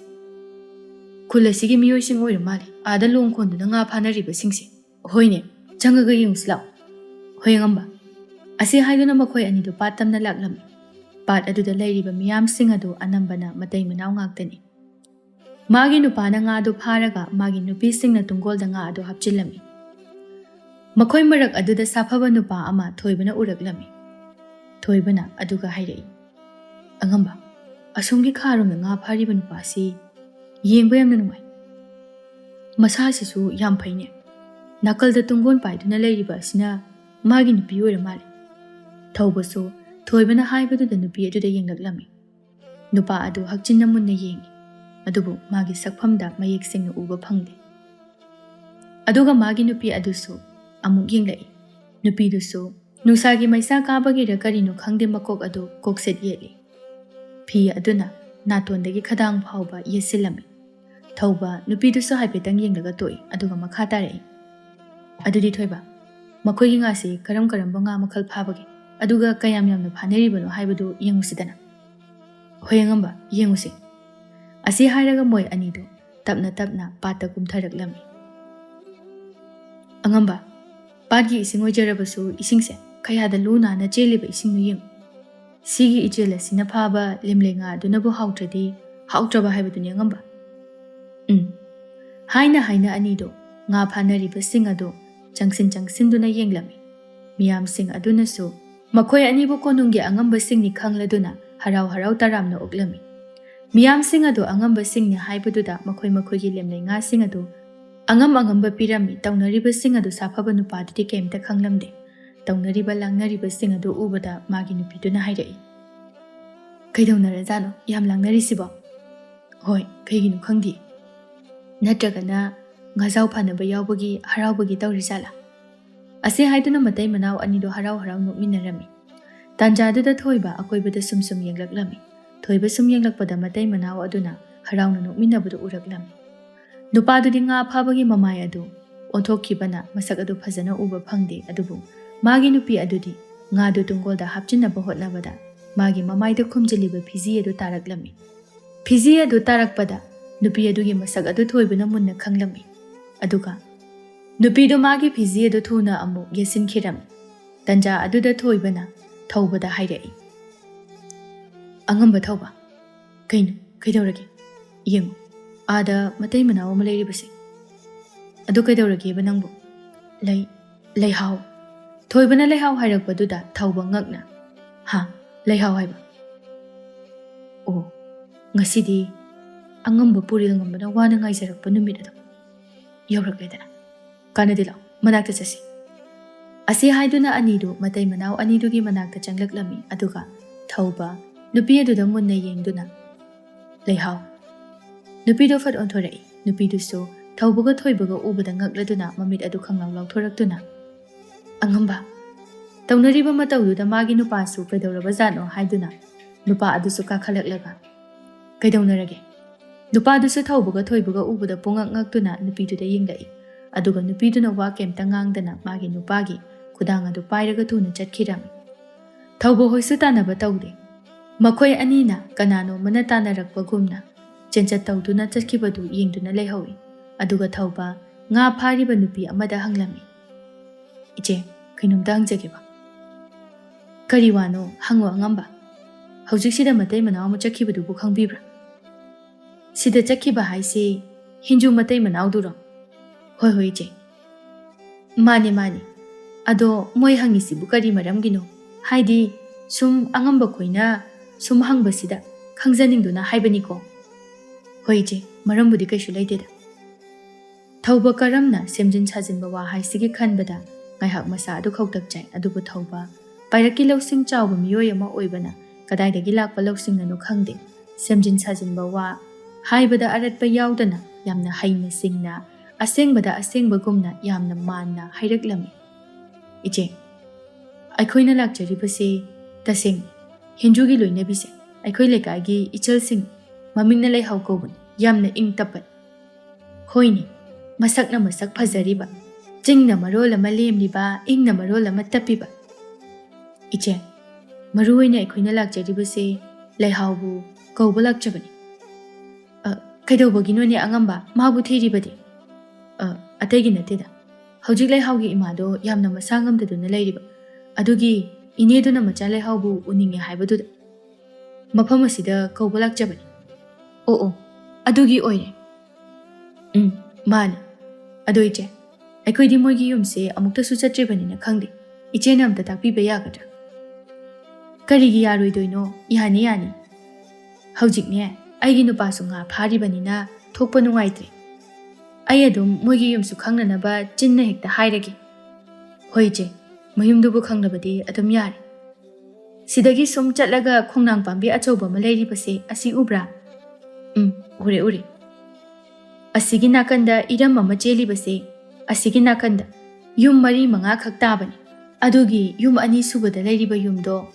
ꯈꯨꯜ ꯑꯁꯤꯒꯤ ꯃꯤꯑꯣꯏꯁꯤꯡ ꯑꯣꯏꯔ ꯃꯥꯜꯂꯦ, ꯑꯥꯗ ꯂꯣꯡ ꯈꯣꯟꯗꯨꯅ ꯉꯥ ꯐꯥꯅꯔꯤꯕꯁꯤꯡꯁꯦ." "ꯍꯣꯏꯅꯦ, ꯆꯪꯉꯒ ꯌꯦꯡꯉꯨꯁꯤ ꯂꯥꯛꯑꯣ." "ꯍꯣꯏ ꯑꯉꯝꯕ." ꯑꯁꯤ ꯍꯥꯏꯗꯨꯅ ꯃꯈꯣꯏ ꯑꯅꯤꯗꯨ ꯄꯥꯠ ꯇꯝꯅ ꯂꯥꯛꯂꯝꯃꯤ꯫ ꯄꯥꯠ ꯑꯗꯨꯗ ꯂꯩꯔꯤꯕ ꯃꯤꯌꯥꯝꯁꯤꯡ ꯑꯗꯨ ꯑꯅꯝꯕꯅ ꯃꯇꯩ ꯃꯅꯥꯎ ꯉꯥꯛꯇꯅꯤ꯫ ꯃꯥꯒꯤ ꯅꯨꯄꯥꯅ ꯉꯥꯗꯨ ꯐꯥꯔꯒ ꯃꯥꯒꯤ ꯅꯨꯄꯤꯁꯤꯡꯅ ꯇꯨꯡꯒꯣꯜꯗ ꯉꯥ ꯑꯗꯨ ꯍꯥꯞꯆꯤꯜꯂꯝꯃꯤ꯫ ꯃꯈꯣꯏ ꯃꯔꯛ ꯑꯗꯨꯗ ꯁꯥꯐꯕ ꯅꯨꯄꯥ ꯑꯃ ꯊꯣꯏꯕꯅ ꯎꯔꯛꯂꯝꯃꯤ꯫ ꯊꯣꯏꯕꯅ ꯑꯗꯨꯒ ꯍꯥꯏꯔꯛꯏ, "ꯑꯉꯝꯕ, ꯑꯁꯣꯝꯒꯤ ꯈꯥꯔꯣꯝꯗ ꯉꯥ ꯐꯥꯔꯤꯕ ꯅꯨꯄꯥꯁꯤ ꯌꯦꯡꯕ ꯌꯥꯝꯅ ꯅꯨꯡꯉꯥꯏ. ꯃꯁꯥꯁꯤꯁꯨ ꯌꯥꯝ ꯐꯩꯅꯦ. ꯅꯥꯀꯜꯗ ꯇꯨꯡꯒꯣꯟ ꯄꯥꯏꯗꯨꯅ ꯂꯩꯔꯤꯕ ꯑꯁꯤꯅ ꯃꯥꯒꯤ ꯅꯨꯄꯤ ꯑꯣꯏꯔ ꯃꯥꯜꯂꯦ." ꯊꯧꯕꯁꯨ ꯊꯣꯏꯕꯅ ꯍꯥꯏꯕꯗꯨꯗ ꯅꯨꯄꯤ ꯑꯗꯨꯗ ꯌꯦꯡꯂꯛꯂꯝꯃꯤ꯫ ꯅꯨꯄꯥ ꯑꯗꯨ ꯍꯛꯆꯤꯟꯅ ꯃꯨꯟꯅ ꯌꯦꯡꯉꯤ, ꯑꯗꯨꯕꯨ ꯃꯥꯒꯤ ꯁꯛꯐꯝꯗ ꯃꯌꯦꯛ ꯁꯦꯡꯅ ꯎꯕ ꯐꯪꯗꯦ꯫ ꯑꯗꯨꯒ ꯃꯥꯒꯤ ꯅꯨꯄꯤ ꯑꯗꯨꯁꯨ ꯑꯃꯨꯛ ꯌꯦꯡꯂꯛꯏ꯫ ꯅꯨꯄꯤꯗꯨꯁꯨ ꯅꯨꯡꯁꯥꯒꯤ ꯃꯩꯁꯥ ꯀꯥꯕꯒꯤꯔ ꯀꯔꯤꯅꯣ ꯈꯪꯗꯦ ꯃꯀꯣꯛ ꯑꯗꯨ ꯀꯣꯛꯁꯦꯠ ꯌꯦꯠꯂꯤ꯫ ꯐꯤ ꯑꯗꯨꯅ ꯅꯥꯇꯣꯟꯗꯒꯤ ꯈꯗꯥꯡ ꯐꯥꯎꯕ ꯌꯦꯠꯁꯤꯜꯂꯝꯃꯤ꯫ ꯊꯧꯕ ꯅꯨꯄꯤꯗꯨꯁꯨ ꯍꯥꯏꯐꯦꯠꯇꯪ ꯌꯦꯡꯂꯒ ꯇꯣꯛꯏ, ꯑꯗꯨꯒ ꯃꯈꯥ ꯇꯥꯔꯛꯏ, "ꯑꯗꯨꯗꯤ ꯊꯣꯏꯕ, ꯃꯈꯣꯏꯒꯤ ꯉꯥꯁꯤ ꯀꯔꯝꯕ ꯉꯥ ꯃꯈꯜ ꯐꯥꯕꯒꯦ? ꯑꯗꯨꯒ ꯀꯌꯥꯝ ꯌꯥꯝꯅ ꯐꯥꯅꯔꯤꯕꯅꯣ ꯍꯥꯏꯕꯗꯨ ꯌꯦꯡꯉꯨꯁꯤꯗꯅ." "ꯍꯣꯏ ꯑꯉꯝꯕ, ꯌꯦꯡꯉꯨꯁꯤ." ꯑꯁꯤ ꯍꯥꯏꯔꯒ ꯃꯣꯏ ꯑꯅꯤꯗꯨ ꯇꯞꯅ ꯄꯥꯠꯇ ꯀꯨꯝꯊꯔꯛꯂꯝꯃꯤ꯫ "ꯑꯉꯝꯕ, ꯄꯥꯠꯀꯤ ꯏꯁꯤꯡ ꯑꯣꯏꯖꯔꯕꯁꯨ ꯏꯁꯤꯡꯁꯦ ꯀꯌꯥꯗ ꯂꯨ ꯅꯥꯟꯅ ꯆꯦꯜꯂꯤꯕ ꯏꯁꯤꯡꯅꯣ ꯌꯦꯡꯉꯨ. ꯁꯤꯒꯤ ꯏꯆꯦꯜ ꯑꯁꯤꯅ ꯐꯥꯕ ꯂꯤꯝꯂꯩ ꯉꯥ ꯑꯗꯨꯅꯕꯨ ꯍꯥꯎꯇ꯭ꯔꯗꯤ ꯍꯥꯎꯇ꯭ꯔꯕ ꯍꯥꯏꯕꯗꯨꯅꯤ ꯑꯉꯝꯕ." ꯍꯥꯏꯅ ꯑꯅꯤꯗꯨ ꯉꯥ ꯐꯥꯅꯔꯤꯕꯁꯤꯡ ꯑꯗꯨ ꯆꯪꯁꯤꯟꯗꯨꯅ ꯌꯦꯡꯂꯝꯃꯤ꯫ ꯃꯤꯌꯥꯝꯁꯤꯡ ꯑꯗꯨꯅꯁꯨ ꯃꯈꯣꯏ ꯑꯅꯤꯕꯨ ꯀꯣꯅꯨꯡꯒꯤ ꯑꯉꯝꯕꯁꯤꯡꯅꯤ ꯈꯪꯂꯗꯨꯅ ꯍꯔꯥꯎ ꯇꯔꯥꯝꯅ ꯑꯣꯛꯂꯝꯃꯤ꯫ ꯃꯤꯌꯥꯝꯁꯤꯡ ꯑꯗꯨ ꯑꯉꯝꯕꯁꯤꯡꯅꯤ ꯍꯥꯏꯕꯗꯨꯗ ꯃꯈꯣꯏꯒꯤ ꯂꯤꯝꯂꯩ ꯉꯥꯁꯤꯡ ꯑꯗꯨ ꯑꯉꯝꯕ ꯄꯤꯔꯝꯃꯤ꯫ ꯇꯧꯅꯔꯤꯕꯁꯤꯡ ꯑꯗꯨ ꯁꯥꯐꯕ ꯅꯨꯄꯥꯗꯨꯗꯤ ꯀꯩꯝꯇ ꯈꯪꯂꯝꯗꯦ꯫ ꯇꯧꯅꯔꯤꯕ ꯂꯥꯡꯅꯔꯤꯕꯁꯤꯡ ꯑꯗꯨ ꯎꯕꯗ ꯃꯥꯒꯤ ꯅꯨꯄꯤꯗꯨꯅ ꯍꯥꯏꯔꯛꯏ, "ꯀꯩꯗꯧꯅꯔꯖꯥꯠꯅꯣ ꯌꯥꯝ ꯂꯥꯡꯅꯔꯤꯁꯤꯕꯣ?" "ꯍꯣꯏ, ꯀꯩꯒꯤꯅꯣ ꯈꯪꯗꯦ. ꯅꯠꯇ꯭ꯔꯒꯅ ꯉꯥꯖꯥꯎ ꯐꯥꯅꯕ ꯌꯥꯎꯕꯒꯤ ꯍꯔꯥꯎꯕꯒꯤ ꯇꯧꯔꯤꯖꯥꯠꯂꯥ?" ꯑꯁꯤ ꯍꯥꯏꯗꯨꯅ ꯃꯇꯩ ꯃꯅꯥꯎ ꯑꯅꯤꯗꯨ ꯍꯔꯥꯎ ꯅꯣꯛꯃꯤꯟꯅꯔꯝꯃꯤ꯫ ꯇꯥꯟꯖꯥꯗꯨꯗ ꯊꯣꯏꯕ ꯑꯀꯣꯏꯕꯗ ꯁꯨꯝ ꯌꯦꯡꯂꯛꯂꯝꯃꯤ꯫ ꯊꯣꯏꯕ ꯁꯨꯝ ꯌꯦꯡꯂꯛꯄꯗ ꯃꯇꯩ ꯃꯅꯥꯎ ꯑꯗꯨꯅ ꯍꯔꯥꯎꯅ ꯅꯣꯛꯃꯤꯟꯅꯕꯗꯨ ꯎꯔꯛꯂꯝꯃꯤ꯫ ꯅꯨꯄꯥꯗꯨꯗꯤ ꯉꯥ ꯐꯥꯕꯒꯤ ꯃꯃꯥꯏ ꯑꯗꯨ ꯑꯣꯟꯊꯣꯛꯈꯤꯕꯅ ꯃꯁꯛ ꯑꯗꯨ ꯐꯖꯅ ꯎꯕ ꯐꯪꯗꯦ, ꯑꯗꯨꯕꯨ ꯃꯥꯒꯤ ꯅꯨꯄꯤ ꯑꯗꯨꯗꯤ ꯉꯥꯗꯨ ꯇꯨꯡꯒꯣꯜꯗ ꯍꯥꯞꯆꯤꯟꯅꯕ ꯍꯣꯠꯅꯕꯗ ꯃꯥꯒꯤ ꯃꯃꯥꯏꯗ ꯈꯨꯝꯖꯤꯜꯂꯤꯕ ꯐꯤꯖꯤ ꯑꯗꯨ ꯇꯥꯔꯛꯂꯝꯃꯤ꯫ ꯐꯤꯖꯤ ꯑꯗꯨ ꯇꯥꯔꯛꯄꯗ ꯅꯨꯄꯤ ꯑꯗꯨꯒꯤ ꯃꯁꯛ ꯑꯗꯨ ꯊꯣꯏꯕꯅ ꯃꯨꯟꯅ ꯈꯪꯂꯝꯃꯤ, ꯑꯗꯨꯒ ꯅꯨꯄꯤꯗꯨ ꯃꯥꯒꯤ ꯐꯤꯖꯤ ꯑꯗꯨ ꯊꯨꯅ ꯑꯃꯨꯛ ꯌꯦꯠꯁꯤꯟꯈꯤꯔꯝꯃꯤ꯫ ꯇꯟꯖꯥ ꯑꯗꯨꯗ ꯊꯣꯏꯕꯅ ꯊꯧꯕꯗ ꯍꯥꯏꯔꯛꯏ, "ꯑꯉꯝꯕ ꯊꯧꯕ, ꯀꯩꯗꯧꯔꯒꯦ? ꯌꯦꯡꯉꯨ, ꯑꯥꯗ ꯃꯇꯩ ꯃꯅꯥꯎ ꯑꯃ ꯂꯩꯔꯤꯕꯁꯦ꯫ ꯑꯗꯨ ꯀꯩꯗꯧꯔꯒꯦꯕ ꯅꯪꯕꯨ?" ꯂꯩꯍꯥꯎ." ꯊꯣꯏꯕꯅ ꯂꯩꯍꯥꯎ ꯍꯥꯏꯔꯛꯄꯗꯨꯗ ꯊꯧꯕ ꯉꯛꯅ, "ꯍꯥ, ꯂꯩꯍꯥꯎ ꯍꯥꯏꯕ? ꯑꯣ, ꯉꯁꯤꯗꯤ ꯑꯉꯝꯕ ꯄꯨꯔꯦꯜ ꯉꯝꯕꯅ ꯋꯥꯅ ꯉꯥꯏꯖꯔꯛꯄ ꯅꯨꯃꯤꯠ ꯑꯗꯨ ꯌꯧꯔꯛꯂꯦꯗꯅ꯫ ꯀꯥꯟꯅꯗꯦ, ꯂꯥꯎ, ꯃꯅꯥꯛꯇ ꯆꯠꯁꯤ." ꯑꯁꯤ ꯍꯥꯏꯗꯨꯅ ꯑꯅꯤꯗꯨ ꯃꯇꯩ ꯃꯅꯥꯎ ꯑꯅꯤꯗꯨꯒꯤ ꯃꯅꯥꯛꯇ ꯆꯪꯂꯛꯂꯝꯃꯤ, ꯑꯗꯨꯒ ꯊꯧꯕ ꯅꯨꯄꯤ ꯑꯗꯨꯗ ꯃꯨꯟꯅ ꯌꯦꯡꯗꯨꯅ, "ꯂꯩꯍꯥꯎ." ꯅꯨꯄꯤꯗꯨ ꯐꯠ ꯑꯣꯟꯊꯣꯔꯛꯏ꯫ ꯅꯨꯄꯤꯗꯨꯁꯨ ꯊꯧꯕꯒ ꯊꯣꯏꯕꯒ ꯎꯕꯗ ꯉꯛꯂꯗꯨꯅ ꯃꯃꯤꯠ ꯑꯗꯨ ꯈꯪꯂꯥꯎ ꯂꯥꯎꯊꯣꯔꯛꯇꯨꯅ, "ꯑꯉꯝꯕ." ꯇꯧꯅꯔꯤꯕ ꯃꯇꯧꯗꯨꯗ ꯃꯥꯒꯤ ꯅꯨꯄꯥꯁꯨ ꯀꯩꯗꯧꯔꯕꯖꯥꯠꯅꯣ ꯍꯥꯏꯗꯨꯅ ꯅꯨꯄꯥ ꯑꯗꯨꯁꯨ ꯀꯥꯈꯠꯂꯛꯂꯒ, "ꯀꯩꯗꯧꯅꯔꯒꯦ?" ꯅꯨꯄꯥꯗꯨꯁꯨ ꯊꯧꯕꯒ ꯊꯣꯏꯕꯒ ꯎꯕꯗ ꯄꯨꯡꯉꯛ ꯉꯛꯇꯨꯅ ꯅꯨꯄꯤꯗꯨꯗ ꯌꯦꯡꯂꯛꯏ, ꯑꯗꯨꯒ ꯅꯨꯄꯤꯗꯨꯅ ꯋꯥ ꯀꯩꯝꯇ ꯉꯥꯡꯗꯅ ꯃꯥꯒꯤ ꯅꯨꯄꯥꯒꯤ ꯈꯨꯗꯥꯡ ꯑꯗꯨ ꯄꯥꯏꯔꯒ ꯊꯨꯅ ꯆꯠꯈꯤꯔꯝꯃꯤ꯫ ꯊꯧꯕ ꯍꯣꯏꯁꯨ ꯇꯥꯟꯅꯕ ꯇꯧꯗꯦ꯫ ꯃꯈꯣꯏ ꯑꯅꯤꯅ ꯀꯅꯥꯅꯣꯃꯅ ꯇꯥꯟꯅꯔꯛꯄꯒꯨꯝꯅ ꯆꯦꯟꯆꯠ ꯇꯧꯗꯨꯅ ꯆꯠꯈꯤꯕꯗꯨ ꯌꯦꯡꯗꯨꯅ ꯂꯩꯍꯧꯏ, ꯑꯗꯨꯒ ꯊꯧꯕ ꯉꯥ ꯐꯥꯔꯤꯕ ꯅꯨꯄꯤ ꯑꯃꯗ ꯍꯪꯂꯝꯃꯤ, "ꯏꯆꯦ, ꯀꯩꯅꯣꯝꯇ ꯍꯪꯖꯒꯦꯕ." "ꯀꯔꯤ ꯋꯥꯅꯣ? ꯍꯪꯉꯣ ꯑꯉꯝꯕ." "ꯍꯧꯖꯤꯛꯁꯤꯗ ꯃꯇꯩ ꯃꯅꯥꯎ ꯑꯃ ꯆꯠꯈꯤꯕꯗꯨꯕꯨ ꯈꯪꯕꯤꯕ꯭ꯔꯥ?" "ꯁꯤꯗ ꯆꯠꯈꯤꯕ ꯍꯥꯏꯁꯤ ꯍꯤꯟꯖꯨ ꯃꯇꯩ ꯃꯅꯥꯎꯗꯨꯔꯣ?" "ꯍꯣꯏ ꯏꯆꯦ." "ꯃꯥꯅꯦ. ꯑꯗꯣ ꯃꯣꯏ ꯍꯪꯉꯤꯁꯤꯕꯨ ꯀꯔꯤ ꯃꯔꯝꯒꯤꯅꯣ? ꯍꯥꯏꯗꯤ ꯁꯨꯝ ꯑꯉꯝꯕ ꯈꯣꯏꯅ ꯁꯨꯝ ꯍꯪꯕꯁꯤꯗ ꯈꯪꯖꯅꯤꯡꯗꯨꯅ ꯍꯥꯏꯕꯅꯤꯀꯣ." "ꯍꯣꯏ ꯏꯆꯦ, ꯃꯔꯝꯕꯨꯗꯤ ꯀꯩꯁꯨ ꯂꯩꯇꯦꯗ." ꯊꯧꯕ ꯀꯔꯝꯅ ꯁꯦꯝꯖꯤꯟ ꯁꯥꯖꯤꯟꯕ ꯋꯥ ꯍꯥꯏꯁꯤꯒꯤ ꯈꯟꯕꯗ ꯉꯥꯏꯍꯥꯛ ꯃꯁꯥ ꯑꯗꯨ ꯈꯧꯇꯛ ꯆꯥꯏ, ꯑꯗꯨꯕꯨ ꯊꯧꯕ ꯄꯥꯏꯔꯛꯀꯤ ꯂꯧꯁꯤꯡ ꯆꯥꯎꯕ ꯃꯤꯑꯣꯏ ꯑꯃ ꯑꯣꯏꯕꯅ ꯀꯗꯥꯏꯗꯒꯤ ꯂꯥꯛꯄ ꯂꯧꯁꯤꯡꯅꯅꯣ ꯈꯪꯗꯦ, ꯁꯦꯝꯖꯤꯟ ꯁꯥꯖꯤꯟꯕ ꯋꯥ ꯍꯥꯏꯕꯗ ꯑꯔꯠꯄ ꯌꯥꯎꯗꯅ ꯌꯥꯝꯅ ꯍꯩꯅ ꯁꯤꯡꯅ ꯑꯁꯦꯡꯕꯗ ꯑꯁꯦꯡꯕꯒꯨꯝꯅ ꯌꯥꯝꯅ ꯃꯥꯟꯅ ꯍꯥꯏꯔꯛꯂꯝꯃꯤ, "ꯏꯆꯦ, ꯑꯩꯈꯣꯏꯅ ꯂꯥꯛꯆꯔꯤꯕꯁꯤ ꯇꯁꯦꯡꯅ ꯍꯤꯟꯖꯨꯒꯤ ꯂꯣꯏꯅꯕꯤꯁꯦ ꯑꯩꯈꯣꯏ ꯂꯩꯀꯥꯏꯒꯤ ꯏꯆꯜꯁꯤꯡ, ꯃꯃꯤꯡꯅ ꯂꯩꯍꯥꯎ ꯀꯧꯕꯅꯤ, ꯌꯥꯝꯅ ꯏꯪ ꯇꯞꯄꯅꯤ." "ꯍꯣꯏꯅꯦ, ꯃꯁꯛꯅ ꯃꯁꯛ ꯐꯖꯔꯤꯕ, ꯆꯤꯡꯅ ꯃꯔꯣꯜ ꯑꯃ ꯂꯦꯝꯂꯤꯕ, ꯏꯪꯅ ꯃꯔꯣꯜ ꯑꯃ ꯇꯞꯄꯤꯕ." "ꯏꯆꯦ, ꯃꯔꯨ ꯑꯣꯏꯅ ꯑꯩꯈꯣꯏꯅ ꯂꯥꯛꯆꯔꯤꯕꯁꯦ ꯂꯩꯍꯥꯎꯕꯨ ꯀꯧꯕ ꯂꯥꯛꯆꯕꯅꯤ." "ꯀꯩꯗꯧꯕꯒꯤꯅꯣꯅꯦ ꯑꯉꯝꯕ, ꯃꯥꯕꯨ ꯊꯤꯔꯤꯕꯗꯤ?" "ꯑꯇꯩꯒꯤ ꯅꯠꯇꯦꯗ, ꯍꯧꯖꯤꯛ ꯂꯩꯍꯥꯎꯒꯤ ꯏꯃꯥꯗꯣ ꯌꯥꯝꯅ ꯃꯁꯥ ꯉꯝꯗꯗꯨꯅ ꯂꯩꯔꯤꯕ, ꯑꯗꯨꯒꯤ ꯏꯅꯦꯗꯨꯅ ꯃꯆꯥ ꯂꯩꯍꯥꯎꯕꯨ ꯎꯅꯤꯡꯉꯦ ꯍꯥꯏꯕꯗꯨꯗ ꯃꯐꯝ ꯑꯁꯤꯗ ꯀꯧꯕ ꯂꯥꯛꯆꯕꯅꯤ." "ꯑꯣ, ꯑꯗꯨꯒꯤ ꯑꯣꯏꯔꯦ." "ꯃꯥꯅꯦ. ꯑꯗꯣ ꯏꯆꯦ, ꯑꯩꯈꯣꯏꯗꯤ ꯃꯣꯏꯒꯤ ꯌꯨꯝꯁꯦ ꯑꯃꯨꯛꯇꯁꯨ ꯆꯠꯇ꯭ꯔꯤꯕꯅꯤꯅ ꯈꯪꯗꯦ, ꯏꯆꯦꯅ ꯑꯝꯇ ꯇꯥꯛꯄꯤꯕ ꯌꯥꯒꯗ꯭ꯔꯥ?" "ꯀꯔꯤꯒꯤ ꯌꯥꯔꯣꯏꯗꯣꯏꯅꯣ? ꯌꯥꯅꯤ. ꯍꯧꯖꯤꯛꯅꯦ ꯑꯩꯒꯤ ꯅꯨꯄꯥꯁꯨ ꯉꯥ ꯐꯥꯔꯤꯕꯅꯤꯅ ꯊꯣꯛꯄ ꯅꯨꯡꯉꯥꯏꯇ꯭ꯔꯦ. ꯑꯩ ꯑꯗꯨꯝ ꯃꯣꯏꯒꯤ ꯌꯨꯝꯁꯨ ꯈꯪꯅꯅꯕ ꯆꯤꯟꯅ ꯍꯦꯛꯇ ꯍꯥꯏꯔꯒꯦ." "ꯍꯣꯏ ꯏꯆꯦ, ꯃꯌꯨꯝꯗꯨꯕꯨ ꯈꯪꯂꯕꯗꯤ ꯑꯗꯨꯝ ꯌꯥꯔꯦ." "ꯁꯤꯗꯒꯤ ꯁꯨꯝ ꯆꯠꯂꯒ ꯈꯣꯡꯅꯥꯡ ꯄꯥꯝꯕꯤ ꯑꯆꯧꯕ ꯑꯃ ꯂꯩꯔꯤꯕꯁꯦ, ꯑꯁꯤ ꯎꯕ꯭ꯔꯥ?" ꯎꯔꯦ. "ꯑꯁꯤꯒꯤ ꯅꯥꯀꯟꯗ ꯏꯔꯝ ꯑꯃ ꯆꯦꯜꯂꯤꯕꯁꯦ, ꯑꯁꯤꯒꯤ ꯅꯥꯀꯟꯗ ꯌꯨꯝ 4-5 ꯈꯛ ꯇꯥꯕꯅꯤ. ꯑꯗꯨꯒꯤ ꯌꯨꯝ 2 ꯁꯨꯕꯗ ꯂꯩꯔꯤꯕ ꯌꯨꯝꯗꯣ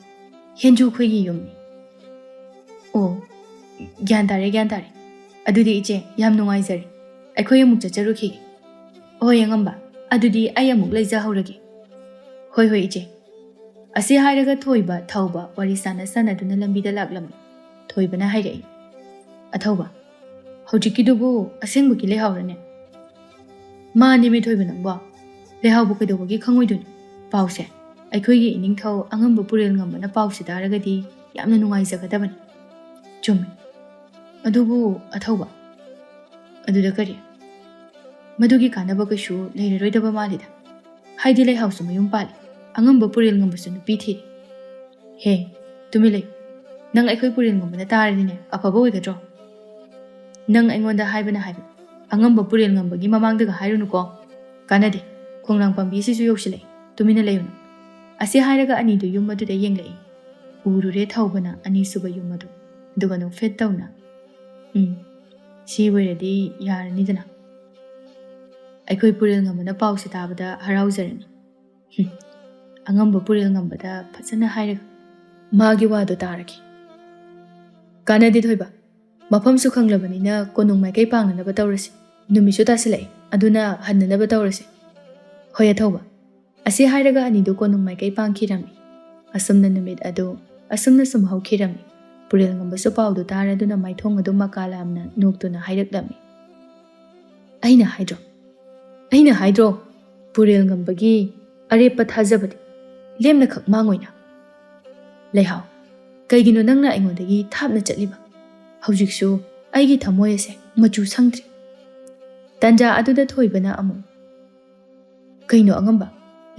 ꯍꯦꯟꯖꯨ ꯈꯣꯏꯒꯤ ꯌꯨꯝꯅꯤ." "ꯑꯣ, ꯒ꯭ꯌꯥꯟ ꯇꯥꯔꯦ. ꯑꯗꯨꯗꯤ ꯏꯆꯦ, ꯌꯥꯝ ꯅꯨꯡꯉꯥꯏꯖꯔꯦ. ꯑꯩꯈꯣꯏ ꯑꯃꯨꯛ ꯆꯠꯆꯔꯨꯈꯤꯒꯦ." "ꯍꯣꯏ ꯑꯉꯝꯕ, ꯑꯗꯨꯗꯤ ꯑꯩ ꯑꯃꯨꯛ ꯂꯩꯖꯍꯧꯔꯒꯦ." "ꯍꯣꯏ ꯏꯆꯦ." ꯑꯁꯤ ꯍꯥꯏꯔꯒ ꯊꯣꯏꯕ ꯊꯧꯕ ꯋꯥꯔꯤ ꯁꯥꯟꯅꯗꯨꯅ ꯂꯝꯕꯤꯗ ꯂꯥꯛꯂꯝꯃꯤ꯫ ꯊꯣꯏꯕꯅ ꯍꯥꯏꯔꯛꯏ, "ꯑꯊꯧꯕ, ꯍꯧꯖꯤꯛꯀꯤꯗꯨꯕꯨ ꯑꯁꯦꯡꯕꯒꯤ ꯂꯩꯍꯥꯎꯔꯅꯦ?" "ꯃꯥꯅꯦꯃꯤ ꯊꯣꯏꯕ ꯅꯪꯕꯣ, ꯂꯩꯍꯥꯎꯕꯨ ꯀꯩꯗꯧꯕꯒꯤ ꯈꯪꯉꯣꯏꯗꯣꯏꯅꯣ? ꯄꯥꯎꯁꯦ ꯑꯩꯈꯣꯏꯒꯤ ꯏꯅꯤꯡꯊꯧ ꯑꯉꯝꯕ ꯄꯨꯔꯦꯜ ꯉꯝꯕꯅ ꯄꯥꯎꯁꯦ ꯇꯥꯔꯒꯗꯤ ꯌꯥꯝꯅ ꯅꯨꯡꯉꯥꯏꯖꯒꯗꯕꯅꯤ." "ꯆꯨꯝꯃꯤ. ꯑꯗꯨꯕꯨ ꯑꯊꯧꯕ, ꯑꯗꯨꯗ ꯀꯔꯤ? ꯃꯗꯨꯒꯤ ꯀꯥꯟꯅꯕ ꯀꯩꯁꯨ ꯂꯩꯔꯔꯣꯏꯗꯕ ꯃꯥꯜꯂꯤꯗ. ꯍꯥꯏꯗꯤ ꯂꯩꯍꯥꯎꯁꯨ ꯃꯌꯨꯝ ꯄꯥꯜꯂꯤ, ꯑꯉꯝꯕ ꯄꯨꯔꯦꯜ ꯉꯝꯕꯁꯨ ꯅꯨꯄꯤ ꯊꯤꯔꯤ." "ꯍꯦ, ꯇꯨꯃꯤꯟ ꯂꯩꯌꯨ. ꯅꯪ ꯑꯩꯈꯣꯏ ꯄꯨꯔꯦꯜ ꯉꯝꯕꯅ ꯇꯥꯔꯗꯤꯅꯦ ꯑꯐꯕ ꯑꯣꯏꯒꯗ꯭ꯔꯣ? ꯅꯪ ꯑꯩꯉꯣꯟꯗ ꯍꯥꯏꯕꯅ ꯑꯉꯝꯕ ꯄꯨꯔꯦꯜ ꯉꯝꯕꯒꯤ ꯃꯃꯥꯡꯗꯒ ꯍꯥꯏꯔꯨꯅꯨꯀꯣ. ꯀꯥꯟꯅꯗꯦ. ꯈꯣꯡꯅꯥꯡ ꯄꯥꯝꯕꯤꯁꯤꯁꯨ ꯌꯧꯁꯤꯜꯂꯛꯏ. ꯇꯨꯃꯤꯟꯅ ꯂꯩꯌꯨ." ꯑꯁꯤ ꯍꯥꯏꯔꯒ ꯑꯅꯤꯗꯨ ꯌꯨꯝ ꯑꯗꯨꯗ ꯌꯦꯡꯂꯛꯏ꯫ ꯎꯔꯨꯔꯦ ꯊꯧꯕꯅ 2ꯁꯨꯕ ꯌꯨꯝ ꯑꯗꯨ, ꯑꯗꯨꯒ ꯅꯣꯛꯐꯦꯠ ꯇꯧꯅ, "ꯁꯤ ꯑꯣꯏꯔꯗꯤ ꯌꯥꯔꯅꯤꯗꯅ. ꯑꯩꯈꯣꯏ ꯄꯨꯔꯦꯜ ꯉꯝꯕꯅ ꯄꯥꯎꯁꯦ ꯇꯥꯕꯗ ꯍꯔꯥꯎꯖꯔꯅꯤ." ꯑꯉꯝꯕ ꯄꯨꯔꯦꯜ ꯉꯝꯕꯗ ꯐꯖꯅ ꯍꯥꯏꯔꯒ ꯃꯥꯒꯤ ꯋꯥꯗꯣ ꯇꯥꯔꯒꯦ. "ꯀꯥꯟꯅꯗꯦ ꯊꯣꯏꯕ, ꯃꯐꯝꯁꯨ ꯈꯪꯂꯕꯅꯤꯅ ꯀꯣꯅꯨꯡ ꯃꯥꯏꯀꯩ ꯄꯥꯡꯅꯅꯕ ꯇꯧꯔꯁꯤ." ꯅꯨꯃꯤꯠꯁꯨ ꯇꯥꯁꯤꯜꯂꯛꯏ ꯑꯗꯨꯅ ꯍꯟꯅꯅꯕ ꯇꯧꯔꯁꯦ ꯍꯣꯏ ꯑꯊꯧꯕ ꯑꯁꯤ ꯍꯥꯏꯔꯒ ꯑꯅꯤꯗꯨ ꯀꯣꯅꯨꯡ ꯃꯥꯏꯀꯩ ꯄꯥꯡꯈꯤꯔꯝꯃꯤ ꯑꯁꯨꯝꯅ ꯅꯨꯃꯤꯠ ꯑꯗꯨ ꯑꯁꯨꯝꯅ ꯁꯨꯝ ꯍꯧꯈꯤꯔꯝꯃꯤ ꯄꯨꯔꯦꯜꯉꯝꯕꯁꯨ ꯄꯥꯎꯗꯨ ꯇꯥꯔꯗꯨꯅ ꯃꯥꯏꯊꯣꯡ ꯑꯗꯨ ꯃꯀꯥ ꯂꯥꯝꯅ ꯅꯣꯛꯇꯨꯅ ꯍꯥꯏꯔꯛꯂꯝꯃꯤ ꯑꯩꯅ ꯍꯥꯏꯗ꯭ꯔꯣ ꯄꯨꯔꯦꯜꯉꯝꯕꯒꯤ ꯑꯔꯦꯞꯄ ꯊꯥꯖꯕꯗꯤ ꯂꯦꯝꯅ ꯈꯛ ꯃꯥꯡꯉꯣꯏꯅ ꯂꯩꯍꯥꯎ ꯀꯩꯒꯤꯅꯣ ꯅꯪꯅ ꯑꯩꯉꯣꯟꯗꯒꯤ ꯊꯥꯞꯅ ꯆꯠꯂꯤꯕ ꯍꯧꯖꯤꯛꯁꯨ ꯑꯩꯒꯤ ꯊꯃꯣꯏ ꯑꯁꯦ ꯃꯆꯨ ꯁꯪꯗ꯭ꯔꯤ ꯇꯟꯖꯥ ꯑꯗꯨꯗ ꯊꯣꯏꯕꯅ ꯑꯃꯨꯛ ꯀꯩꯅꯣ ꯑꯉꯝꯕ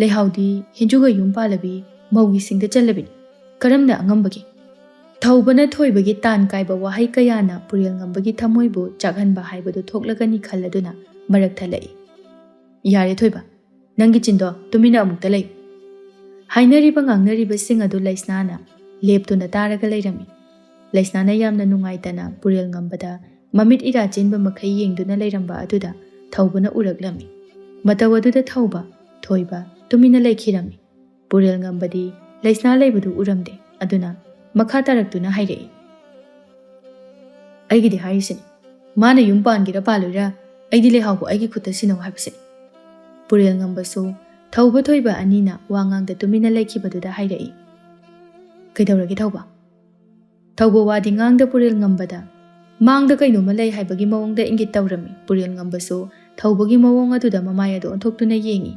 ꯂꯩꯍꯥꯎꯗꯤ ꯍꯦꯟꯖꯨꯒ ꯌꯨꯝ ꯄꯥꯜꯂꯕꯤ ꯃꯧꯒꯤꯁꯤꯡꯗ ꯆꯜꯂꯕꯤꯅꯤ ꯀꯔꯝꯅ ꯑꯉꯝꯕꯒꯤ ꯊꯧꯕꯅ ꯊꯣꯏꯕꯒꯤ ꯇꯥꯟ ꯀꯥꯏꯕ ꯋꯥꯍꯩ ꯀꯌꯥꯅ ꯄꯨꯔꯦꯜꯉꯝꯕꯒꯤ ꯊꯃꯣꯏꯕꯨ ꯆꯥꯛꯍꯟꯕ ꯍꯥꯏꯕꯗꯨ ꯊꯣꯛꯂꯒꯅꯤ ꯈꯜꯂꯗꯨꯅ ꯃꯔꯛ ꯊꯠꯂꯛꯏ ꯌꯥꯔꯦ ꯊꯣꯏꯕ ꯅꯪꯒꯤ ꯆꯤꯟꯗꯣ ꯇꯨꯃꯤꯟꯅ ꯑꯃꯨꯛꯇ ꯂꯩ ꯍꯥꯏꯅꯔꯤꯕ ꯉꯥꯡꯅꯔꯤꯕꯁꯤꯡ ꯑꯗꯨ ꯂꯩꯁꯅꯥꯅ ꯂꯦꯞꯇꯨꯅ ꯇꯥꯔꯒ ꯂꯩꯔꯝꯃꯤ ꯂꯩꯁꯅꯥꯅ ꯌꯥꯝꯅ ꯅꯨꯡꯉꯥꯏꯇꯅ ꯄꯨꯔꯦꯜꯉꯝꯕꯗ ꯃꯃꯤꯠ ꯏꯔꯥ ꯆꯦꯟꯕ ꯃꯈꯩ ꯌꯦꯡꯗꯨꯅ ꯂꯩꯔꯝꯕ ꯑꯗꯨꯗ ꯊꯧꯕꯅ ꯎꯔꯛꯂꯝꯃꯤ ꯃꯇꯧ ꯑꯗꯨꯗ ꯊꯧꯕ ꯊꯣꯏꯕ ꯇꯨꯃꯤꯟꯅ ꯂꯩꯈꯤꯔꯝꯃꯤ ꯄꯨꯔꯦꯜꯉꯝꯕꯗꯤ ꯂꯩꯁꯅꯥ ꯂꯩꯕꯗꯨ ꯎꯔꯝꯗꯦ ꯑꯗꯨꯅ ꯃꯈꯥ ꯇꯥꯔꯛꯇꯨꯅ ꯍꯥꯏꯔꯛꯏ ꯑꯩꯒꯤꯗꯤ ꯍꯥꯏꯔꯤꯁꯤꯅꯤ ꯃꯥꯅ ꯌꯨꯝ ꯄꯥꯟꯒꯦꯔꯥ ꯄꯥꯜꯂꯣꯏꯔꯥ ꯑꯩꯗꯤ ꯂꯩꯍꯥꯎꯕꯨ ꯑꯩꯒꯤ ꯈꯨꯠꯇ ꯁꯤꯟꯅꯧ ꯍꯥꯏꯕꯁꯤꯅꯤ ꯄꯨꯔꯦꯜꯉꯝꯕꯁꯨ ꯊꯧꯕ ꯊꯣꯏꯕ ꯑꯅꯤꯅ ꯋꯥ ꯉꯥꯡꯗ ꯇꯨꯃꯤꯟꯅ ꯂꯩꯈꯤꯕꯗꯨꯗ ꯍꯥꯏꯔꯛꯏ ꯀꯩꯗꯧꯔꯒꯦ ꯊꯧꯕ ꯋꯥꯗꯤ ꯉꯥꯡꯗ ꯄꯨꯔꯦꯜꯉꯝꯕꯗ ꯃꯥꯡꯗ ꯀꯩꯅꯣꯝꯃ ꯂꯩ ꯍꯥꯏꯕꯒꯤ ꯃꯑꯣꯡꯗ ꯏꯪꯒꯤꯠ ꯇꯧꯔꯝꯃꯤ ꯄꯨꯔꯦꯜꯉꯝꯕꯁꯨ ꯊꯧꯕꯒꯤ ꯃꯑꯣꯡ ꯑꯗꯨꯗ ꯃꯃꯥꯏ ꯑꯗꯨ ꯑꯣꯟꯊꯣꯛꯇꯨꯅ ꯌꯦꯡꯉꯤ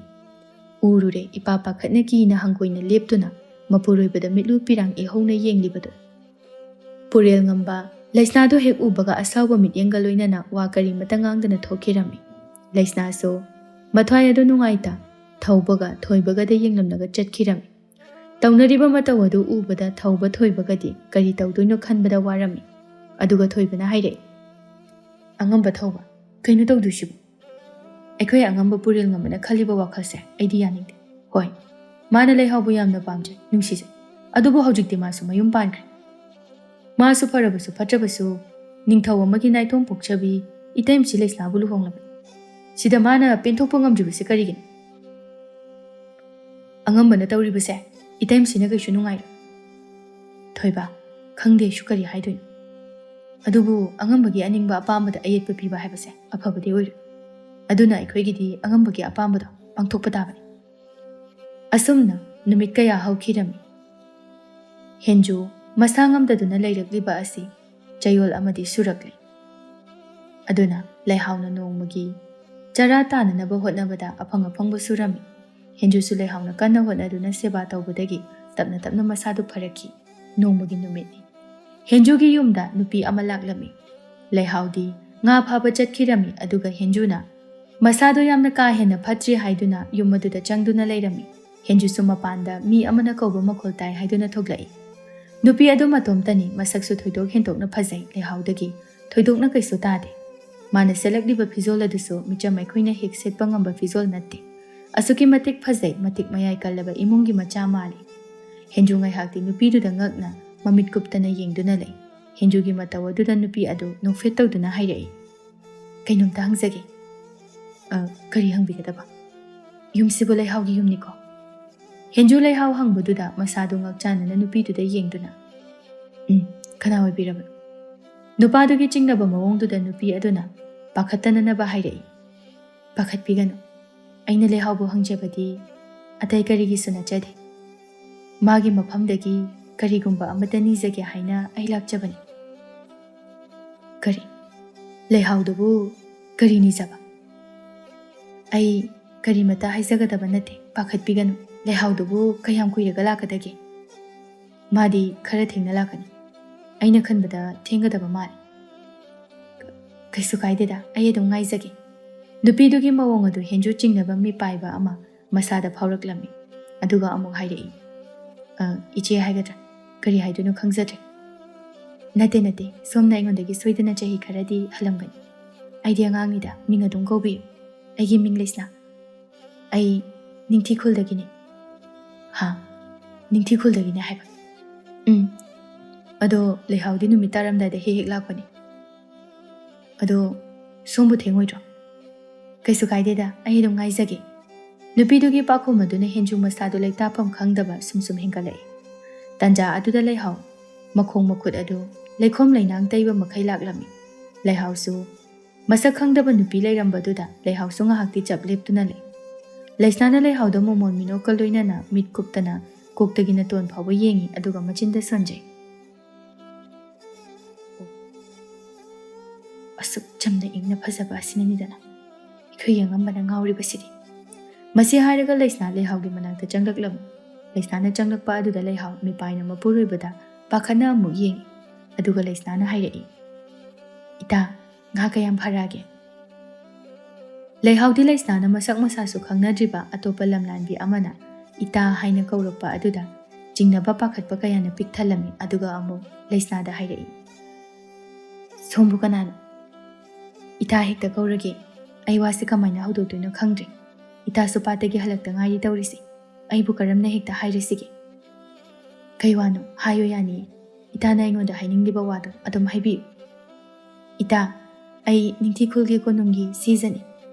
ꯎꯔꯨꯔꯦ ꯏꯄꯥ ꯄꯥꯈꯠꯅ ꯀꯤꯅ ꯍꯪꯒꯣꯏꯅ ꯂꯦꯞꯇꯨꯅ ꯃꯄꯨꯔꯣꯏꯕꯗ ꯃꯤꯠꯂꯨ ꯄꯤꯔꯥꯡ ꯏꯍꯧꯅ ꯌꯦꯡꯂꯤꯕꯗꯨ ꯄꯨꯔꯦꯜꯉꯝꯕ ꯂꯩꯁꯅꯥꯗꯨ ꯍꯦꯛ ꯎꯕꯒ ꯑꯁꯥꯎꯕ ꯃꯤꯠꯌꯦꯡꯒ ꯂꯣꯏꯅꯅ ꯋꯥ ꯀꯔꯤꯃꯇ ꯉꯥꯡꯗꯅ ꯊꯣꯛꯈꯤꯔꯝꯃꯤ ꯂꯩꯁꯅꯥꯁꯨ ꯃꯊ꯭ꯋꯥꯏ ꯑꯗꯨ ꯅꯨꯡꯉꯥꯏꯇ ꯊꯧꯕꯒ ꯊꯣꯏꯕꯒꯗ ꯌꯦꯡꯂꯝꯂꯒ ꯆꯠꯈꯤꯔꯝꯃꯤ ꯇꯧꯅꯔꯤꯕ ꯃꯇꯧ ꯑꯗꯨ ꯎꯕꯗ ꯊꯧꯕ ꯊꯣꯏꯕꯒꯗꯤ ꯀꯔꯤ ꯇꯧꯗꯣꯏꯅꯣ ꯈꯟꯕꯗ ꯋꯥꯔꯝꯃꯤ ꯑꯗꯨꯒ ꯊꯣꯏꯕꯅ ꯍꯥꯏꯔꯛꯏ ꯑꯉꯝꯕ ꯊꯧꯕ ꯀꯩꯅꯣ ꯇꯧꯗꯣꯏꯁꯤꯕꯨ ꯑꯩꯈꯣꯏ ꯑꯉꯝꯕ ꯄꯨꯔꯦꯜꯉꯝꯕꯅ ꯈꯜꯂꯤꯕ ꯋꯥꯈꯜꯁꯦ ꯑꯩꯗꯤ ꯌꯥꯅꯤꯡꯗꯦ ꯍꯣꯏ ꯃꯥꯅ ꯂꯩꯍꯥꯎꯕꯨ ꯌꯥꯝꯅ ꯄꯥꯝꯖꯩ ꯅꯨꯡꯁꯤꯖꯩ ꯑꯗꯨꯕꯨ ꯍꯧꯖꯤꯛꯇꯤ ꯃꯥꯁꯨ ꯃꯌꯨꯝ ꯄꯥꯟꯈ꯭ꯔꯦ ꯃꯥꯁꯨ ꯐꯔꯕꯁꯨ ꯐꯠꯇ꯭ꯔꯕꯁꯨ ꯅꯤꯡꯊꯧ ꯑꯃꯒꯤ ꯅꯥꯏꯇꯣꯝ ꯄꯣꯛꯆꯕꯤ ꯏꯇꯩꯃꯁꯤ ꯂꯩꯁꯅꯥꯕꯨ ꯂꯨꯍꯣꯡꯂꯕꯅꯤ ꯁꯤꯗ ꯃꯥꯅ ꯄꯦꯟꯊꯣꯛꯄ ꯉꯝꯗ꯭ꯔꯤꯕꯁꯤ ꯀꯔꯤꯒꯤꯅꯣ ꯑꯉꯝꯕꯅ ꯇꯧꯔꯤꯕꯁꯦ ꯏꯇꯩꯃꯁꯤꯅ ꯀꯩꯁꯨ ꯅꯨꯡꯉꯥꯏꯔꯣꯏ ꯊꯣꯏꯕ ꯈꯪꯗꯦ ꯑꯩꯁꯨ ꯀꯔꯤ ꯍꯥꯏꯗꯣꯏꯅꯣ ꯑꯗꯨꯕꯨ ꯑꯉꯝꯕꯒꯤ ꯑꯅꯤꯡꯕ ꯑꯄꯥꯝꯕꯗ ꯑꯌꯦꯠꯄ ꯄꯤꯕ ꯍꯥꯏꯕꯁꯦ ꯑꯐꯕꯗꯤ ꯑꯣꯏꯔꯣꯏ ꯑꯗꯨꯅ ꯑꯩꯈꯣꯏꯒꯤꯗꯤ ꯑꯉꯝꯕꯒꯤ ꯑꯄꯥꯝꯕꯗꯣ ꯄꯥꯡꯊꯣꯛꯄ ꯇꯥꯕꯅꯤ ꯑꯁꯨꯝꯅ ꯅꯨꯃꯤꯠ ꯀꯌꯥ ꯍꯧꯈꯤꯔꯝꯃꯤ ꯍꯦꯟꯖꯨ ꯃꯁꯥ ꯉꯝꯗꯗꯨꯅ ꯂꯩꯔꯛꯂꯤꯕ ꯑꯁꯤ ꯆꯌꯣꯜ ꯑꯃꯗꯤ ꯁꯨꯔꯛꯂꯤ ꯑꯗꯨꯅ ꯂꯩꯍꯥꯎꯅ ꯅꯣꯡꯃꯒꯤ ꯆꯔꯥ ꯇꯥꯅꯅꯕ ꯍꯣꯠꯅꯕꯗ ꯑꯐꯪ ꯑꯐꯪꯕ ꯁꯨꯔꯝꯃꯤ ꯍꯦꯟꯖꯨꯁꯨ ꯂꯩꯍꯥꯎꯅ ꯀꯟꯅ ꯍꯣꯠꯅꯗꯨꯅ ꯁꯦꯕꯥ ꯇꯧꯕꯗꯒꯤ ꯇꯞꯅ ꯇꯞꯅ ꯃꯁꯥꯗꯨ ꯐꯔꯛꯈꯤ ꯅꯣꯡꯃꯒꯤ ꯅꯨꯃꯤꯠꯅꯤ ꯍꯦꯟꯖꯨꯒꯤ ꯌꯨꯝꯗ ꯅꯨꯄꯤ ꯑꯃ ꯂꯥꯛꯂꯝꯃꯤ ꯂꯩꯍꯥꯎꯗꯤ ꯉꯥ ꯐꯥꯕ ꯆꯠꯈꯤꯔꯝꯃꯤ ꯑꯗꯨꯒ ꯍꯦꯟꯖꯨꯅ ꯃꯁꯥꯗꯣ ꯌꯥꯝꯅ ꯀꯥ ꯍꯦꯟꯅ ꯐꯠꯇ꯭ꯔꯤ ꯍꯥꯏꯗꯨꯅ ꯌꯨꯝ ꯑꯗꯨꯗ ꯆꯪꯗꯨꯅ ꯂꯩꯔꯝꯃꯤ ꯍꯦꯟꯖꯨꯁꯨ ꯃꯄꯥꯟꯗ ꯃꯤ ꯑꯃꯅ ꯀꯧꯕ ꯃꯈꯣꯜ ꯇꯥꯏ ꯍꯥꯏꯗꯨꯅ ꯊꯣꯛꯂꯛꯏ ꯅꯨꯄꯤ ꯑꯗꯨ ꯃꯇꯣꯝꯇꯅꯤ ꯃꯁꯛꯁꯨ ꯊꯣꯏꯗꯣꯛ ꯍꯦꯟꯗꯣꯛꯅ ꯐꯖꯩ ꯂꯩꯍꯥꯎꯗꯒꯤ ꯊꯣꯏꯗꯣꯛꯅ ꯀꯩꯁꯨ ꯇꯥꯗꯦ ꯃꯥꯅ ꯁꯦꯠꯂꯛꯂꯤꯕ ꯐꯤꯖꯣꯜ ꯑꯗꯨꯁꯨ ꯃꯤꯆꯝ ꯑꯩꯈꯣꯏꯅ ꯍꯦꯛ ꯁꯦꯠꯄ ꯉꯝꯕ ꯐꯤꯖꯣꯜ ꯅꯠꯇꯦ ꯑꯁꯨꯛꯀꯤ ꯃꯇꯤꯛ ꯐꯖꯩ ꯃꯇꯤꯛ ꯃꯌꯥꯏ ꯀꯜꯂꯕ ꯏꯃꯨꯡꯒꯤ ꯃꯆꯥ ꯃꯥꯜꯂꯤ ꯍꯦꯟꯖꯨ ꯉꯥꯏꯍꯥꯛꯇꯤ ꯅꯨꯄꯤꯗꯨꯗ ꯉꯛꯅ ꯃꯃꯤꯠ ꯀꯨꯞꯇꯅ ꯌꯦꯡꯗꯨꯅ ꯂꯩ ꯍꯦꯟꯖꯨꯒꯤ ꯃꯇꯧ ꯑꯗꯨꯗ ꯅꯨꯄꯤ ꯑꯗꯨ ꯅꯣꯛꯐꯦꯠ ꯇꯧꯗꯨꯅ ꯍꯥꯏꯔꯛꯏ ꯀꯩꯅꯣꯝꯇ ꯍꯪꯖꯒꯦ ꯀꯔꯤ ꯍꯪꯕꯤꯒꯗꯕ ꯌꯨꯝꯁꯤꯕꯨ ꯂꯩꯍꯥꯎꯒꯤ ꯌꯨꯝꯅꯤꯀꯣ ꯍꯦꯟꯖꯨ ꯂꯩꯍꯥꯎ ꯍꯪꯕꯗꯨꯗ ꯃꯁꯥꯗꯨ ꯉꯛꯆꯥꯅꯅ ꯅꯨꯄꯤꯗꯨꯗ ꯌꯦꯡꯗꯨꯅ ꯀꯅꯥ ꯑꯣꯏꯕꯤꯔꯕꯅꯣ ꯅꯨꯄꯥꯗꯨꯒꯤ ꯆꯤꯡꯅꯕ ꯃꯑꯣꯡꯗꯨꯗ ꯅꯨꯄꯤ ꯑꯗꯨꯅ ꯄꯥꯈꯠꯇꯅꯅꯕ ꯍꯥꯏꯔꯛꯏ ꯄꯥꯈꯠꯄꯤꯒꯅꯨ ꯑꯩꯅ ꯂꯩꯍꯥꯎꯕꯨ ꯍꯪꯖꯕꯗꯤ ꯑꯇꯩ ꯀꯔꯤꯒꯤꯁꯨ ꯅꯠꯆꯗꯦ ꯃꯥꯒꯤ ꯃꯐꯝꯗꯒꯤ ꯀꯔꯤꯒꯨꯝꯕ ꯑꯃꯠꯇ ꯅꯤꯖꯒꯦ ꯍꯥꯏꯅ ꯑꯩ ꯂꯥꯛꯆꯕꯅꯤ ꯀꯔꯤ ꯂꯩꯍꯥꯎꯗꯨꯕꯨ ꯀꯔꯤ ꯅꯤꯖꯕ ꯑꯩ ꯀꯔꯤꯃꯇ ꯍꯥꯏꯖꯒꯗꯕ ꯅꯠꯇꯦ ꯄꯥꯈꯠꯄꯤꯒꯅꯨ ꯂꯩꯍꯥꯎꯗꯨꯕꯨ ꯀꯌꯥꯝ ꯀꯨꯏꯔꯒ ꯂꯥꯛꯀꯗꯒꯦ ꯃꯥꯗꯤ ꯈꯔ ꯊꯦꯡꯅ ꯂꯥꯛꯀꯅꯤ ꯑꯩꯅ ꯈꯟꯕꯗ ꯊꯦꯡꯒꯗꯕ ꯃꯥꯜꯂꯤ ꯀꯩꯁꯨ ꯀꯥꯏꯗꯦꯗ ꯑꯩ ꯑꯗꯨꯝ ꯉꯥꯏꯖꯒꯦ ꯅꯨꯄꯤꯗꯨꯒꯤ ꯃꯑꯣꯡ ꯑꯗꯨ ꯍꯦꯟꯖꯨ ꯆꯤꯡꯅꯕ ꯃꯤꯄꯥꯏꯕ ꯑꯃ ꯃꯁꯥꯗ ꯐꯥꯎꯔꯛꯂꯝꯃꯤ ꯑꯗꯨꯒ ꯑꯃꯨꯛ ꯍꯥꯏꯔꯛꯏ ꯏꯆꯦ ꯍꯥꯏꯒꯗ꯭ꯔꯥ ꯀꯔꯤ ꯍꯥꯏꯗꯣꯏꯅꯣ ꯈꯪꯖꯗ꯭ꯔꯦ ꯅꯠꯇꯦ ꯁꯣꯝꯅ ꯑꯩꯉꯣꯟꯗꯒꯤ ꯁꯣꯏꯗꯅ ꯆꯍꯤ ꯈꯔꯗꯤ ꯍꯜꯂꯝꯒꯅꯤ ꯑꯩꯗꯤ ꯑꯉꯥꯡꯅꯤꯗ ꯃꯤꯡ ꯑꯗꯨꯝ ꯀꯧꯕꯤꯌꯨ ꯑꯩꯒꯤ ꯃꯤꯡ ꯂꯩꯁꯅꯥ ꯑꯩ ꯅꯤꯡꯊꯤꯈꯨꯜꯗꯒꯤꯅꯤ ꯅꯤꯡꯊꯤꯈꯨꯜꯗꯒꯤꯅꯦ ꯍꯥꯏꯕ ꯑꯗꯣ ꯂꯩꯍꯥꯎꯗꯤ ꯅꯨꯃꯤꯠ ꯇꯥꯔꯝꯗꯥꯏꯗ ꯍꯦꯛ ꯂꯥꯛꯄꯅꯤ ꯑꯗꯣ ꯁꯣꯝꯕꯨ ꯊꯦꯡꯉꯣꯏꯗ꯭ꯔꯣ ꯀꯩꯁꯨ ꯀꯥꯏꯗꯦꯗ ꯑꯩ ꯑꯗꯨꯝ ꯉꯥꯏꯖꯒꯦ ꯅꯨꯄꯤꯗꯨꯒꯤ ꯄꯥꯈꯨꯝ ꯑꯗꯨꯅ ꯍꯦꯟꯖꯨ ꯃꯁꯥꯗꯨ ꯂꯩꯇꯥꯐꯝ ꯈꯪꯗꯕ ꯁꯨꯝ ꯍꯦꯟꯒꯠꯂꯛꯏ ꯇꯟꯖꯥ ꯑꯗꯨꯗ ꯂꯩꯍꯥꯎ ꯃꯈꯣꯡ ꯃꯈꯨꯠ ꯑꯗꯨ ꯂꯩꯈꯣꯝ ꯂꯩꯅꯥꯡ ꯇꯩꯕ ꯃꯈꯩ ꯂꯥꯛꯂꯝꯃꯤ ꯂꯩꯍꯥꯎꯁꯨ Masak khangdaba nupi leirambadudha leihausu ngahakti chap leptuna lei. Laisnana leihauda momon minokal loinana mit kuptana koktagi naton phawba yengi aduga machinda sonjai. Asuk chamda ingna phajaba asinanidana ikhoi yangambana ngauribasidi. Masi hairaga laisna leihaugi manakta changlaklam. Laisnana changlakpa aduda leihau mipaina mapuroibada pakhana amuk yengi aduga laisnana hairai. Ita nga kayam pharage. Leihaudi laisnana masak masasu khangnadriba atopa lamlanbi amana ita haina kaurakpa aduda jingnaba pakhatpa kayana pikthalami aduga amuk laisnada hairai. Sombu kanano ita hekta kaurage ai wasi kamaina haudotuno khangdre. Ita supatagi halakta ngai taurisi aibu karamna hekta hairisige. Kaiwano hayo yani ita na ingonda hainingdiba wado adum haibiu. Ita ai ningtikhulgi konungi seasoni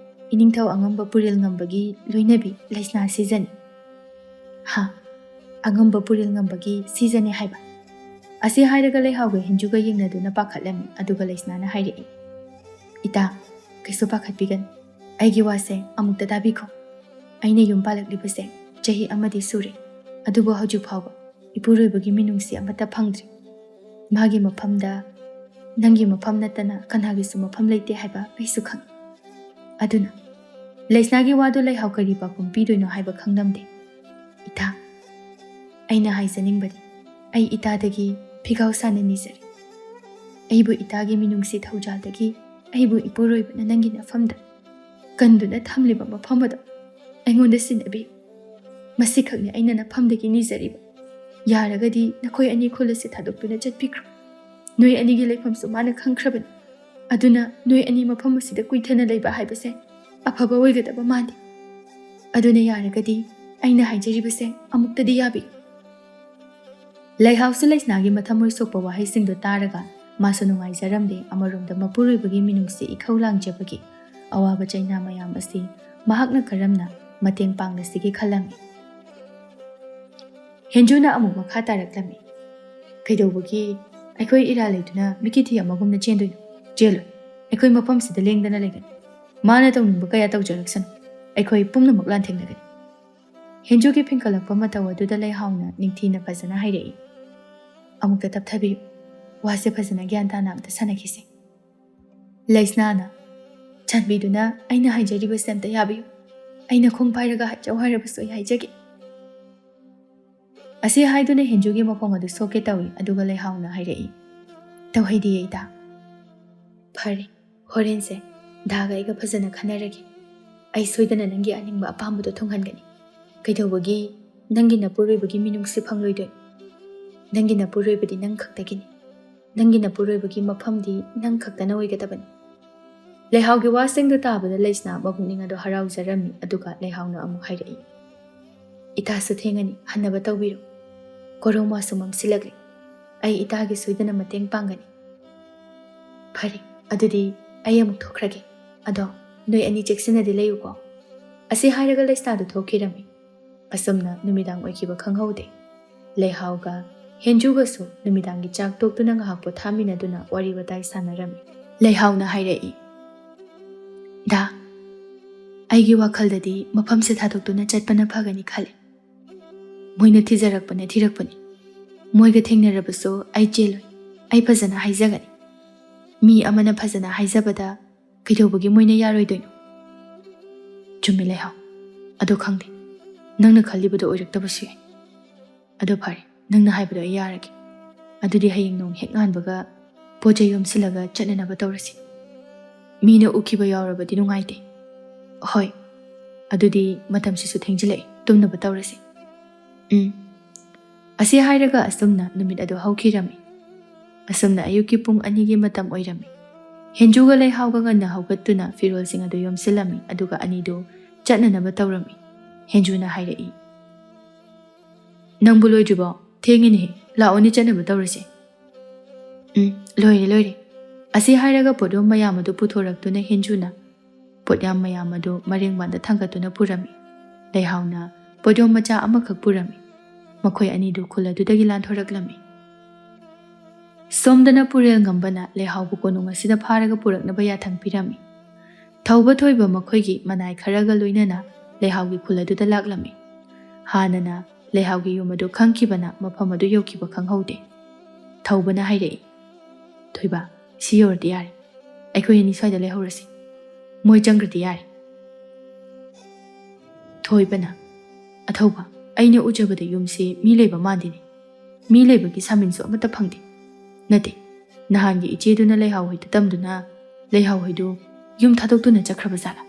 iningthau angamba puril ngambagi loinabi laisna seasoni. Ha angamba puril ngambagi seasoni haiba. Asi hairaga leihauga hinjuga yengnaduna pakhatlami aduga laisnana hairai. Ita kaisu pakhatbigan aigi wase amukta dabikho. Aina yum palaklibase chahi amadi sure aduba haju phawba ipuroibagi minungsi amata phangdri. Magi maphamda nangi mafam natana kanhagisu mafam leite haiba aisu khang. Aduna laisnagi wado leihau kari pakum pidoino haiba khangnamde. Ita aina haizaningbadi ai itadagi phigau sana nizari. Aibu itagi minungsi thaujaldagi aibu ipuroibana nangi nafamda kanduna thamliba mafamada aingonda sinabi. Masi khakni aina nafamdagi nizariba. Yaragadi nakhoi ani khulasi thadokpuna chatpikro. Noi anigi leifamsu mana khangkhraban aduna noi ani mafam asida kuithana leiba haibase afaba oigadaba mani aduna yaragadi aina haijaribase amuktadi yabi. Leihausu laisnagi mathamoi sokpa wahaisingdo taraga masu nungaijaramde amaromda mapuroibagi minungsi ikhau langjabagi awaba chaina mayam asi mahakna karamna mateng pangnasigi khalami. Henjuna amuk makha taraklami. Kaidobagi Aikoi ira leituna mikiti amagumna chendoino jelo aikoi mafam sida lengdana legan mana tawningba kaya tawjaraksan aikoi pumnamak lanthengnagani. Henjugi phinkhalakpa mataw aduda leihauna ningthina phajana hairai. Amukta tapthabi wase phajana gyan tana amta sanakhise. Laisnana chanbiduna aina haijariba semta yabiyu aina khong pairaga hajau harabaso haijagi. Asi haiduna henjugi mafong adu soke tawi aduga leihauna hairai. Tawhaidi ita. Phari horense daga iga phajana khanaragi. Ai soidana nangi aningba apambudo thonghangani. Kaidawagi nangi napuroibagi minungsi phangloidoi. Nangi napuroibadi nang khaktagini. Nangi napuroibagi mafamdi nang khaktana oigadabani. Leihaugi wasingda tabada laisna mabungning ado haraujarami aduga leihauna amuk hairai. Ita su thengani hanaba tawbiru. Koroma sumam silagli. Ai itagi soidana mateng pangani. Phari adudi ai amuk thokrage. Ado noi ani cheksinadi leyuko. Asi hairaga laisnadu thokirami. Asumna numidang oikiba khanghaude. Leihauga henjuga su numidangi chak toktuna ngahakpo thaminaduna wari watai sanarami. Leihauna hairai. Da aigi wakhaldadi mafamse thadoktuna chatpana phagani khale. Moina thijarakpane thirakpani. Moiga thengnarabaso ai cheloi. Ai phajana haijagani. Mi amana phajana haijabada kaidobagi moina yaroidoino. Chummi leihau. Ado khangde. Nangna khallibado oiraktabasu yai. Ado phari nangna haibado ai yaragi. Adudi haying nong heknganbaga poja yomsilaga chatnanaba tawrasi. Mina ukiba yaurabadi nungaite. Hoi. Adudi matamsisu thengjilai tumnaba tawrasi. Asi hairaga asumna numit ado haukirami. Asumna ayuki pung anigi matam oirami. Henjuga leihauga ngana haugattuna firolsing ado yomsilami aduga anido chatnanaba tawrami. Henjuna hairai. Nangbu loidribo thengini laoni chatnaba tawrasi. Loire. Asi hairaga podom mayam ado puthoraktuna henjuna podyam mayam ado maringbanda thangatuna purami. Leihauna podom macha amakak purami. Makhoi anidu khuladudagi lanthoraklami. Somdana purel ngambana leihaubu konung asida pharaga puraknaba yathang pirami. ꯊꯧꯕ ꯊꯣꯏꯕ ꯃꯈꯣꯏꯒꯤ ꯃꯅꯥꯏ ꯈꯔꯒ ꯂꯣꯏꯅꯅ ꯂꯩꯍꯥꯎꯒꯤ ꯈꯨꯜ ꯑꯗꯨꯗ ꯂꯥꯛꯂꯝꯃꯤ꯫ ꯍꯥꯟꯅꯅ ꯂꯩꯍꯥꯎꯒꯤ ꯌꯨꯝ ꯑꯗꯨ ꯈꯪꯈꯤꯕꯅ ꯃꯐꯝ ꯑꯗꯨ ꯌꯧꯈꯤꯕ ꯈꯪꯍꯧꯗꯦ꯫ ꯊꯧꯕꯅ ꯍꯥꯏꯔꯛꯏ, "ꯊꯣꯏꯕ, ꯁꯤ ꯌꯧꯔꯗꯤ ꯌꯥꯔꯦ꯫ ꯑꯩꯈꯣꯏ ꯑꯅꯤ ꯁ꯭ꯋꯥꯏꯗ ꯂꯩꯍꯧꯔꯁꯤ꯫ ꯃꯣꯏ ꯆꯪꯈ꯭ꯔꯗꯤ ꯌꯥꯔꯦ." ꯊꯣꯏꯕꯅ, "ꯑꯊꯧꯕ, ꯑꯩꯅ ꯎꯖꯕꯗ ꯌꯨꯝꯁꯤ ꯃꯤ ꯂꯩꯕ ꯃꯥꯟꯗꯦꯅꯦ꯫ ꯃꯤ ꯂꯩꯕꯒꯤ ꯁꯥꯃꯤꯟꯁꯨ ꯑꯃꯠꯇ ꯐꯪꯗꯦ꯫ ꯅꯠꯇꯦ, ꯅꯍꯥꯟꯒꯤ ꯏꯆꯦꯗꯨꯅ ꯂꯩꯍꯥꯎ ꯍꯣꯏꯗ ꯇꯝꯗꯨꯅ ꯂꯩꯍꯥꯎ ꯍꯣꯏꯗꯨ ꯌꯨꯝ ꯊꯥꯗꯣꯛꯇꯨꯅ ꯆꯠꯈ꯭ꯔꯕ ꯖꯥꯠꯂꯥ?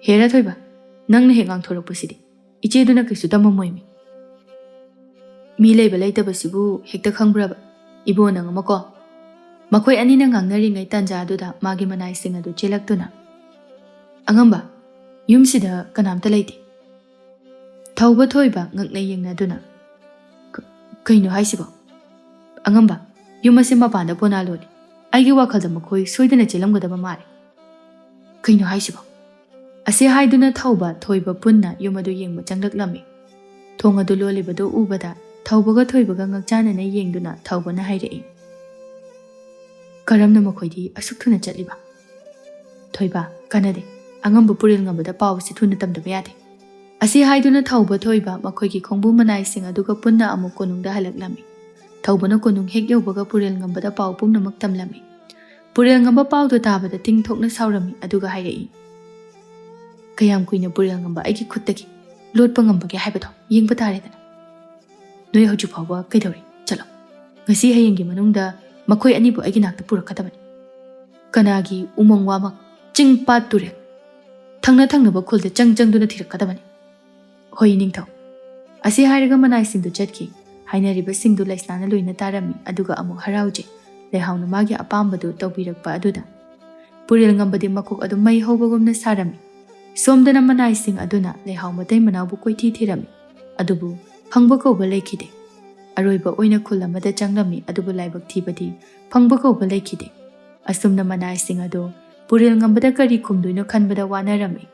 ꯍꯦꯔꯥ ꯊꯣꯏꯕ, ꯅꯪꯅ ꯍꯦꯛ ꯉꯥꯡꯊꯣꯔꯛꯄꯁꯤꯗꯤ ꯏꯆꯦꯗꯨꯅ ꯀꯩꯁꯨ ꯇꯝꯃꯝꯃꯣꯏꯃꯤ꯫ ꯃꯤ ꯂꯩꯕ ꯂꯩꯇꯕꯁꯤꯕꯨ ꯍꯦꯛꯇ ꯈꯪꯕ꯭ꯔꯕ? ꯏꯕꯣ ꯅꯪ ꯑꯃꯀꯣ." ꯃꯈꯣꯏ ꯑꯅꯤꯅ ꯉꯥꯡꯅꯔꯤꯉꯩ ꯇꯥꯟꯖꯥꯗꯨꯗ ꯃꯥꯒꯤ ꯃꯅꯥꯏꯁꯤꯡ ꯑꯗꯨ ꯆꯦꯜꯂꯛꯇꯨꯅ, "ꯑꯉꯝꯕ, ꯌꯨꯝꯁꯤꯗ ꯀꯅꯥꯝꯇ ꯂꯩꯇꯦ." ꯊꯧꯕ ꯊꯣꯏꯕ ꯉꯛꯅ ꯌꯦꯡꯅꯗꯨꯅ, "ꯀꯩꯅꯣ ꯍꯥꯏꯁꯤꯕꯣ? ꯑꯉꯝꯕ, ꯌꯨꯝ ꯑꯁꯤ ꯃꯄꯥꯟꯗ ꯄꯣꯅꯥ ꯂꯣꯜꯂꯤ꯫ ꯑꯩꯒꯤ ꯋꯥꯈꯜꯗ ꯃꯈꯣꯏ ꯁꯣꯏꯗꯅ ꯆꯦꯜꯂꯝꯒꯗꯕ ꯃꯥꯜꯂꯤ." "ꯀꯩꯅꯣ ꯍꯥꯏꯁꯤꯕꯣ?" ꯑꯁꯤ ꯍꯥꯏꯗꯨꯅ ꯊꯧꯕ ꯊꯣꯏꯕ ꯄꯨꯟꯅ ꯌꯨꯝ ꯑꯗꯨ ꯌꯦꯡꯕ ꯆꯪꯂꯛꯂꯝꯃꯤ꯫ ꯊꯣꯡ ꯑꯗꯨ ꯂꯣꯜꯂꯤꯕꯗꯨ ꯎꯕꯗ ꯊꯧꯕꯒ ꯊꯣꯏꯕꯒ ꯉꯛꯆꯥꯟꯅꯅ ꯌꯦꯡꯗꯨꯅ ꯊꯧꯕꯅ ꯍꯥꯏꯔꯛꯏ, "ꯀꯔꯝꯅ ꯃꯈꯣꯏꯗꯤ ꯑꯁꯨꯛ ꯊꯨꯅ ꯆꯠꯂꯤꯕ?" "ꯊꯣꯏꯕ, ꯀꯥꯟꯅꯗꯦ꯫ ꯑꯉꯝꯕ ꯄꯨꯔꯦꯜ ꯉꯝꯕꯗ ꯄꯥꯎꯁꯤ ꯊꯨꯅ ꯇꯝꯗꯕ ꯌꯥꯗꯦ." ꯑꯁꯤ ꯍꯥꯏꯗꯨꯅ ꯊꯧꯕ ꯊꯣꯏꯕ ꯃꯈꯣꯏꯒꯤ ꯈꯣꯡꯕꯨ ꯃꯅꯥꯏꯁꯤꯡ ꯑꯗꯨꯒ ꯄꯨꯟꯅ ꯑꯃꯨꯛ ꯀꯣꯅꯨꯡꯗ ꯍꯜꯂꯛꯂꯝꯃꯤ꯫ ꯊꯧꯕꯅ ꯀꯣꯅꯨꯡ ꯍꯦꯛ ꯌꯧꯕꯒ ꯄꯨꯔꯦꯜ ꯉꯝꯕꯗ ꯄꯥꯎ ꯄꯨꯝꯅꯃꯛ ꯇꯝꯂꯝꯃꯤ꯫ ꯄꯨꯔꯦꯜ ꯉꯝꯕ ꯄꯥꯎꯗꯨ ꯇꯥꯕꯗ ꯇꯤꯡꯊꯣꯛꯅ ꯁꯥꯎꯔꯝꯃꯤ ꯑꯗꯨꯒ ꯍꯥꯏꯔꯛꯏ, "ꯀꯌꯥꯝ ꯀꯨꯏꯅ ꯄꯨꯔꯦꯜ ꯉꯝꯕ ꯑꯩꯒꯤ ꯈꯨꯠꯇꯒꯤ ꯂꯣꯠꯄ ꯉꯝꯕꯒꯦ ꯍꯥꯏꯕꯗꯣ ꯌꯦꯡꯕ ꯇꯥꯔꯦꯗꯅ꯫ ꯅꯣꯏ ꯍꯧꯖꯤꯛ ꯐꯥꯎꯕ ꯀꯩꯗꯧꯔꯤ? ꯆꯠꯂꯣ꯫ ꯉꯁꯤ ꯍꯌꯦꯡꯒꯤ ꯃꯅꯨꯡꯗ ꯃꯈꯣꯏ ꯑꯅꯤꯕꯨ ꯑꯩꯒꯤ ꯅꯥꯛꯇ ꯄꯨꯔꯛꯀꯗꯕꯅꯤ꯫ ꯀꯅꯥꯒꯤ ꯎꯃꯪ ꯋꯥꯃꯪ, ꯆꯤꯡ ꯄꯥꯠ ꯇꯨꯔꯦꯜ, ꯊꯪꯅ ꯊꯪꯅꯕ ꯈꯨꯜꯗ ꯆꯪꯗꯨꯅ ꯊꯤꯔꯛꯀꯗꯕꯅꯤ." "ꯍꯣꯏ ꯅꯤꯡꯊꯧ." ꯑꯁꯤ ꯍꯥꯏꯔꯒ ꯃꯅꯥꯏꯁꯤꯡꯗꯨ ꯆꯠꯈꯤ꯫ ꯍꯥꯏꯅꯔꯤꯕꯁꯤꯡꯗꯨ ꯂꯩꯁꯅꯥꯅ ꯂꯣꯏꯅ ꯇꯥꯔꯝꯃꯤ ꯑꯗꯨꯒ ꯑꯃꯨꯛ ꯍꯔꯥꯎꯖꯩ ꯂꯩꯍꯥꯎꯅ ꯃꯥꯒꯤ ꯑꯄꯥꯝꯕꯗꯨ ꯇꯧꯕꯤꯔꯛꯄ ꯑꯗꯨꯗ꯫ ꯄꯨꯔꯦꯜ ꯉꯝꯕꯗꯤ ꯃꯀꯣꯛ ꯑꯗꯨ ꯃꯩ ꯍꯧꯕꯒꯨꯝꯅ ꯁꯥꯔꯝꯃꯤ꯫ ꯁꯣꯝꯗꯅ ꯃꯅꯥꯏꯁꯤꯡ ꯑꯗꯨꯅ ꯂꯩꯍꯥꯎ ꯃꯇꯩ ꯃꯅꯥꯎꯕꯨ ꯀꯣꯏꯊꯤ ꯊꯤꯔꯝꯃꯤ ꯑꯗꯨꯕꯨ ꯐꯪꯕ ꯀꯧꯕ ꯂꯩꯈꯤꯗꯦ꯫ ꯑꯔꯣꯏꯕ ꯑꯣꯏꯅ ꯈꯨꯜ ꯑꯃꯗ ꯆꯪꯂꯝꯃꯤ ꯑꯗꯨꯕꯨ ꯂꯥꯏꯕꯛ ꯊꯤꯕꯗꯤ ꯐꯪꯕ ꯀꯧꯕ ꯂꯩꯈꯤꯗꯦ꯫ ꯑꯁꯨꯝꯅ ꯃꯅꯥꯏꯁꯤꯡ ꯑꯗꯨ ꯄꯨꯔꯦꯜ ꯉꯝꯕꯗ ꯀꯔꯤ ꯈꯨꯝꯗꯣꯏꯅꯣ ꯈꯟꯕꯗ ꯋꯥꯅꯔꯝꯃꯤ꯫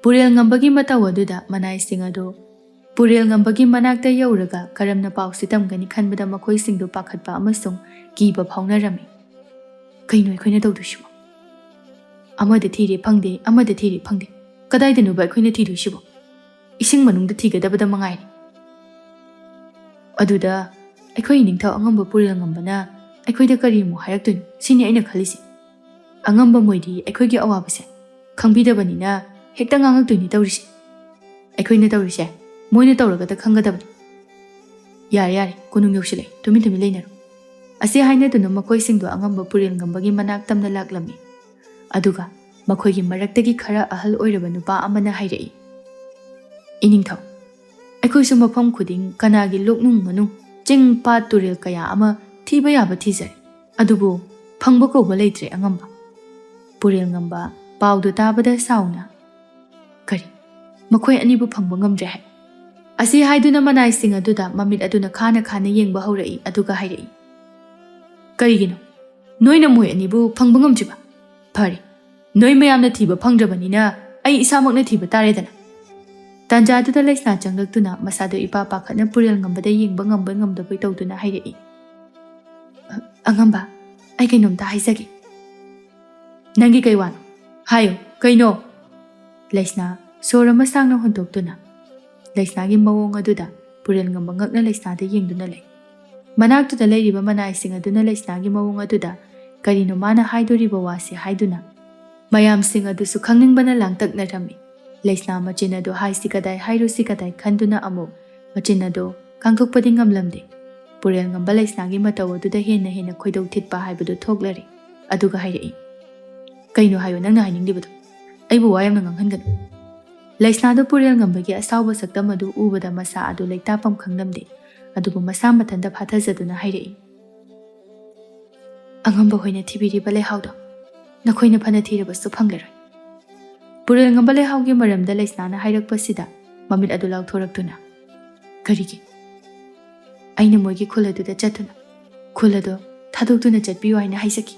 ꯄꯨꯔꯦꯜ ꯉꯝꯕꯒꯤ ꯃꯇꯧ ꯑꯗꯨꯗ ꯃꯅꯥꯏꯁꯤꯡ ꯑꯗꯨ ꯄꯨꯔꯦꯜ ꯉꯝꯕꯒꯤ ꯃꯅꯥꯛꯇ ꯌꯧꯔꯒ ꯀꯔꯝꯅ ꯄꯥꯎꯁꯤ ꯇꯝꯒꯅꯤ ꯈꯟꯕꯗ ꯃꯈꯣꯏꯁꯤꯡꯗꯨ ꯄꯥꯈꯠꯄ ꯑꯃꯁꯨꯡ ꯀꯤꯕ ꯐꯥꯎꯅꯔꯝꯃꯤ꯫ "ꯀꯩꯅꯣ ꯑꯩꯈꯣꯏꯅ ꯇꯧꯗꯣꯏꯁꯤꯕꯣ? ꯑꯃꯗ ꯊꯤꯔꯦ ꯐꯪꯗꯦ, ꯑꯃꯗ ꯊꯤꯔꯦ ꯐꯪꯗꯦ. ꯀꯗꯥꯏꯗꯅꯣꯕ ꯑꯩꯈꯣꯏꯅ ꯊꯤꯗꯣꯏꯁꯤꯕꯣ? ꯏꯁꯤꯡ ꯃꯅꯨꯡꯗ ꯊꯤꯒꯗꯕꯗ ꯃꯉꯥꯏꯔꯦ." ꯑꯗꯨꯗ ꯑꯩꯈꯣꯏ ꯅꯤꯡꯊꯧ ꯑꯉꯝꯕ ꯄꯨꯔꯦꯜ ꯉꯝꯕꯅ ꯑꯩꯈꯣꯏꯗ ꯀꯔꯤꯃꯨꯛ ꯍꯥꯏꯔꯛꯇꯣꯏꯅꯣ ꯁꯤꯅꯤ ꯑꯩꯅ ꯈꯜꯂꯤꯁꯤ꯫ ꯑꯉꯝꯕ ꯃꯣꯏꯗꯤ ꯑꯩꯈꯣꯏꯒꯤ ꯑꯋꯥꯕꯁꯦ ꯈꯪꯕꯤꯗꯕꯅꯤꯅ ꯍꯦꯛꯇ ꯉꯥꯡꯉꯛꯇꯣꯏꯅꯤ ꯇꯧꯔꯤꯁꯦ꯫ ꯑꯩꯈꯣꯏꯅ ꯇꯧꯔꯤꯁꯦ ꯃꯣꯏꯅ ꯇꯧꯔꯒꯗ ꯈꯪꯒꯗꯕꯅꯤ꯫ "ꯌꯥꯔꯦ ꯌꯥꯔꯦ, ꯀꯣꯅꯨꯡ ꯌꯧꯁꯤꯜꯂꯛꯑꯦ, ꯇꯨꯃꯤꯟ ꯇꯨꯃꯤꯟ ꯂꯩꯅꯔꯣ." ꯑꯁꯤ ꯍꯥꯏꯅꯗꯨꯅ ꯃꯈꯣꯏꯁꯤꯡꯗꯨ ꯑꯉꯝꯕ ꯄꯨꯔꯦꯜ ꯉꯝꯕꯒꯤ ꯃꯅꯥꯛ ꯇꯝꯅ ꯂꯥꯛꯂꯝꯃꯤ꯫ ꯑꯗꯨꯒ ꯃꯈꯣꯏꯒꯤ ꯃꯔꯛꯇꯒꯤ ꯈꯔ ꯑꯍꯜ ꯑꯣꯏꯔꯕ ꯅꯨꯄꯥ ꯑꯃꯅ ꯍꯥꯏꯔꯛꯏ, "ꯏꯅꯤꯡꯊꯧ, ꯑꯩꯈꯣꯏꯁꯨ ꯃꯐꯝ ꯈꯨꯗꯤꯡ ꯀꯅꯥꯒꯤ ꯂꯣꯛꯅꯨꯡ ꯃꯅꯨꯡ, ꯆꯤꯡ ꯄꯥꯠ ꯇꯨꯔꯦꯜ ꯀꯌꯥ ꯑꯃ ꯊꯤꯕ ꯌꯥꯕ ꯊꯤꯖꯔꯦ ꯑꯗꯨꯕꯨ ꯐꯪꯕ ꯀꯧꯕ ꯂꯩꯇ꯭ꯔꯦ ꯑꯉꯝꯕ." ꯄꯨꯔꯦꯜ ꯉꯝꯕ ꯄꯥꯎꯗꯨ ꯇꯥꯕꯗ ꯁꯥꯎꯅ, "ꯀꯔꯤ? ꯃꯈꯣꯏ ꯑꯅꯤꯕꯨ ꯐꯪꯕ ꯉꯝꯗ꯭ꯔꯦ ꯍꯥꯏ?" ꯑꯁꯤ ꯍꯥꯏꯗꯨꯅ ꯃꯅꯥꯏꯁꯤꯡ ꯑꯗꯨꯗ ꯃꯃꯤꯠ ꯑꯗꯨꯅ ꯈꯥꯅ ꯈꯥꯅ ꯌꯦꯡꯕ ꯍꯧꯔꯛꯏ ꯑꯗꯨꯒ ꯍꯥꯏꯔꯛꯏ, "ꯀꯔꯤꯒꯤꯅꯣ? ꯅꯣꯏꯅ ꯃꯣꯏ ꯑꯅꯤꯕꯨ ꯐꯪꯕ ꯉꯝꯗ꯭ꯔꯤꯕ? ꯐꯔꯦ, ꯅꯣꯏ ꯃꯌꯥꯝꯅ ꯊꯤꯕ ꯐꯪꯗ꯭ꯔꯕꯅꯤꯅ ꯑꯩ ꯏꯁꯥꯃꯛꯅ ꯊꯤꯕ ꯇꯥꯔꯦꯗꯅ." ꯇꯥꯟꯖꯥꯗꯨꯗ ꯂꯩꯁꯅꯥ ꯆꯪꯂꯛꯇꯨꯅ ꯃꯁꯥꯗꯨ ꯏꯄꯥ ꯄꯥꯈꯠꯅ ꯄꯨꯔꯦꯜ ꯉꯝꯕꯗ ꯌꯦꯡꯕ ꯉꯝꯕ ꯉꯝꯗꯕꯣꯏ ꯇꯧꯗꯨꯅ ꯍꯥꯏꯔꯛꯏ, "ꯑꯉꯝꯕ, ꯑꯩ ꯀꯩꯅꯣꯝꯇ ꯍꯥꯏꯖꯒꯦ." "ꯅꯪꯒꯤ ꯀꯩ ꯋꯥꯅꯣ? ꯍꯥꯏꯌꯨ, ꯀꯩꯅꯣ?" ꯂꯩꯁꯅꯥ ꯁꯣꯔ ꯑꯃ ꯁꯥꯡꯅ ꯍꯣꯟꯗꯣꯛꯇꯨꯅ ꯂꯩꯁꯅꯥꯒꯤ ꯃꯑꯣꯡ ꯑꯗꯨꯗ ꯄꯨꯔꯦꯜ ꯉꯝꯕ ꯉꯛꯅ ꯂꯩꯁꯅꯥꯗ ꯌꯦꯡꯗꯨꯅ ꯂꯩ꯫ ꯃꯅꯥꯛꯇꯨꯗ ꯂꯩꯔꯤꯕ ꯃꯅꯥꯏꯁꯤꯡ ꯑꯗꯨꯅ ꯂꯩꯁꯅꯥꯒꯤ ꯃꯑꯣꯡ ꯑꯗꯨꯗ ꯀꯔꯤꯅꯣ ꯃꯥꯅ ꯍꯥꯏꯗꯣꯔꯤꯕ ꯋꯥꯁꯤ ꯍꯥꯏꯗꯨꯅ ꯃꯌꯥꯝꯁꯤꯡ ꯑꯗꯨꯁꯨ ꯈꯪꯅꯤꯡꯕꯅ ꯂꯥꯡꯇꯛꯅꯔꯝꯃꯤ꯫ ꯂꯩꯁꯅꯥ ꯃꯆꯤꯟ ꯑꯗꯨ ꯍꯥꯏꯁꯤ ꯀꯗꯥꯏ ꯍꯥꯏꯔꯨꯁꯤ ꯀꯗꯥꯏ ꯈꯟꯗꯨꯅ ꯑꯃꯨꯛ ꯃꯆꯤꯟ ꯑꯗꯨ ꯀꯥꯡꯊꯣꯛꯄꯗꯤ ꯉꯝꯂꯝꯗꯦ꯫ ꯄꯨꯔꯦꯜ ꯉꯝꯕ ꯂꯩꯁꯅꯥꯒꯤ ꯃꯇꯧ ꯑꯗꯨꯗ ꯍꯦꯟꯅ ꯍꯦꯟꯅ ꯈꯣꯏꯗꯧ ꯊꯤꯠꯄ ꯍꯥꯏꯕꯗꯨ ꯊꯣꯛꯂꯔꯤ ꯑꯗꯨꯒ ꯍꯥꯏꯔꯛꯏ, "ꯀꯩꯅꯣ ꯍꯥꯏꯌꯣ ꯅꯪꯅ ꯍꯥꯏꯅꯤꯡꯂꯤꯕꯗꯣ? ꯑꯩꯕꯨ ꯋꯥ ꯌꯥꯝꯅ ꯉꯥꯡꯍꯟꯒꯅꯨ." ꯂꯩꯁꯅꯥꯗꯨ ꯄꯨꯔꯦꯜ ꯉꯝꯕꯒꯤ ꯑꯁꯥꯎꯕ ꯁꯛꯇꯝ ꯑꯗꯨ ꯎꯕꯗ ꯃꯁꯥ ꯑꯗꯨ ꯂꯩꯇꯥꯐꯝ ꯈꯪꯂꯝꯗꯦ ꯑꯗꯨꯕꯨ ꯃꯁꯥ ꯃꯊꯟꯇ ꯐꯥꯊꯖꯗꯨꯅ ꯍꯥꯏꯔꯛꯏ, "ꯑꯉꯝꯕ ꯍꯣꯏꯅ ꯊꯤꯕꯤꯔꯤꯕ ꯂꯩꯍꯥꯎꯗꯣ ꯅꯈꯣꯏꯅ ꯐꯅ ꯊꯤꯔꯕꯁꯨ ꯐꯪꯂꯔꯣꯏ." ꯄꯨꯔꯦꯜ ꯉꯝꯕ ꯂꯩꯍꯥꯎꯒꯤ ꯃꯔꯝꯗ ꯂꯩꯁꯅꯥꯅ ꯍꯥꯏꯔꯛꯄꯁꯤꯗ ꯃꯃꯤꯠ ꯑꯗꯨ ꯂꯥꯎꯊꯣꯔꯛꯇꯨꯅ, "ꯀꯔꯤꯒꯤ? ꯑꯩꯅ ꯃꯣꯏꯒꯤ ꯈꯨꯜ ꯑꯗꯨꯗ ꯆꯠꯇꯨꯅ ꯈꯨꯜ ꯑꯗꯣ ꯊꯥꯗꯣꯛꯇꯨꯅ ꯆꯠꯄꯤꯌꯨ ꯍꯥꯏꯅ ꯍꯥꯏꯖꯈꯤ."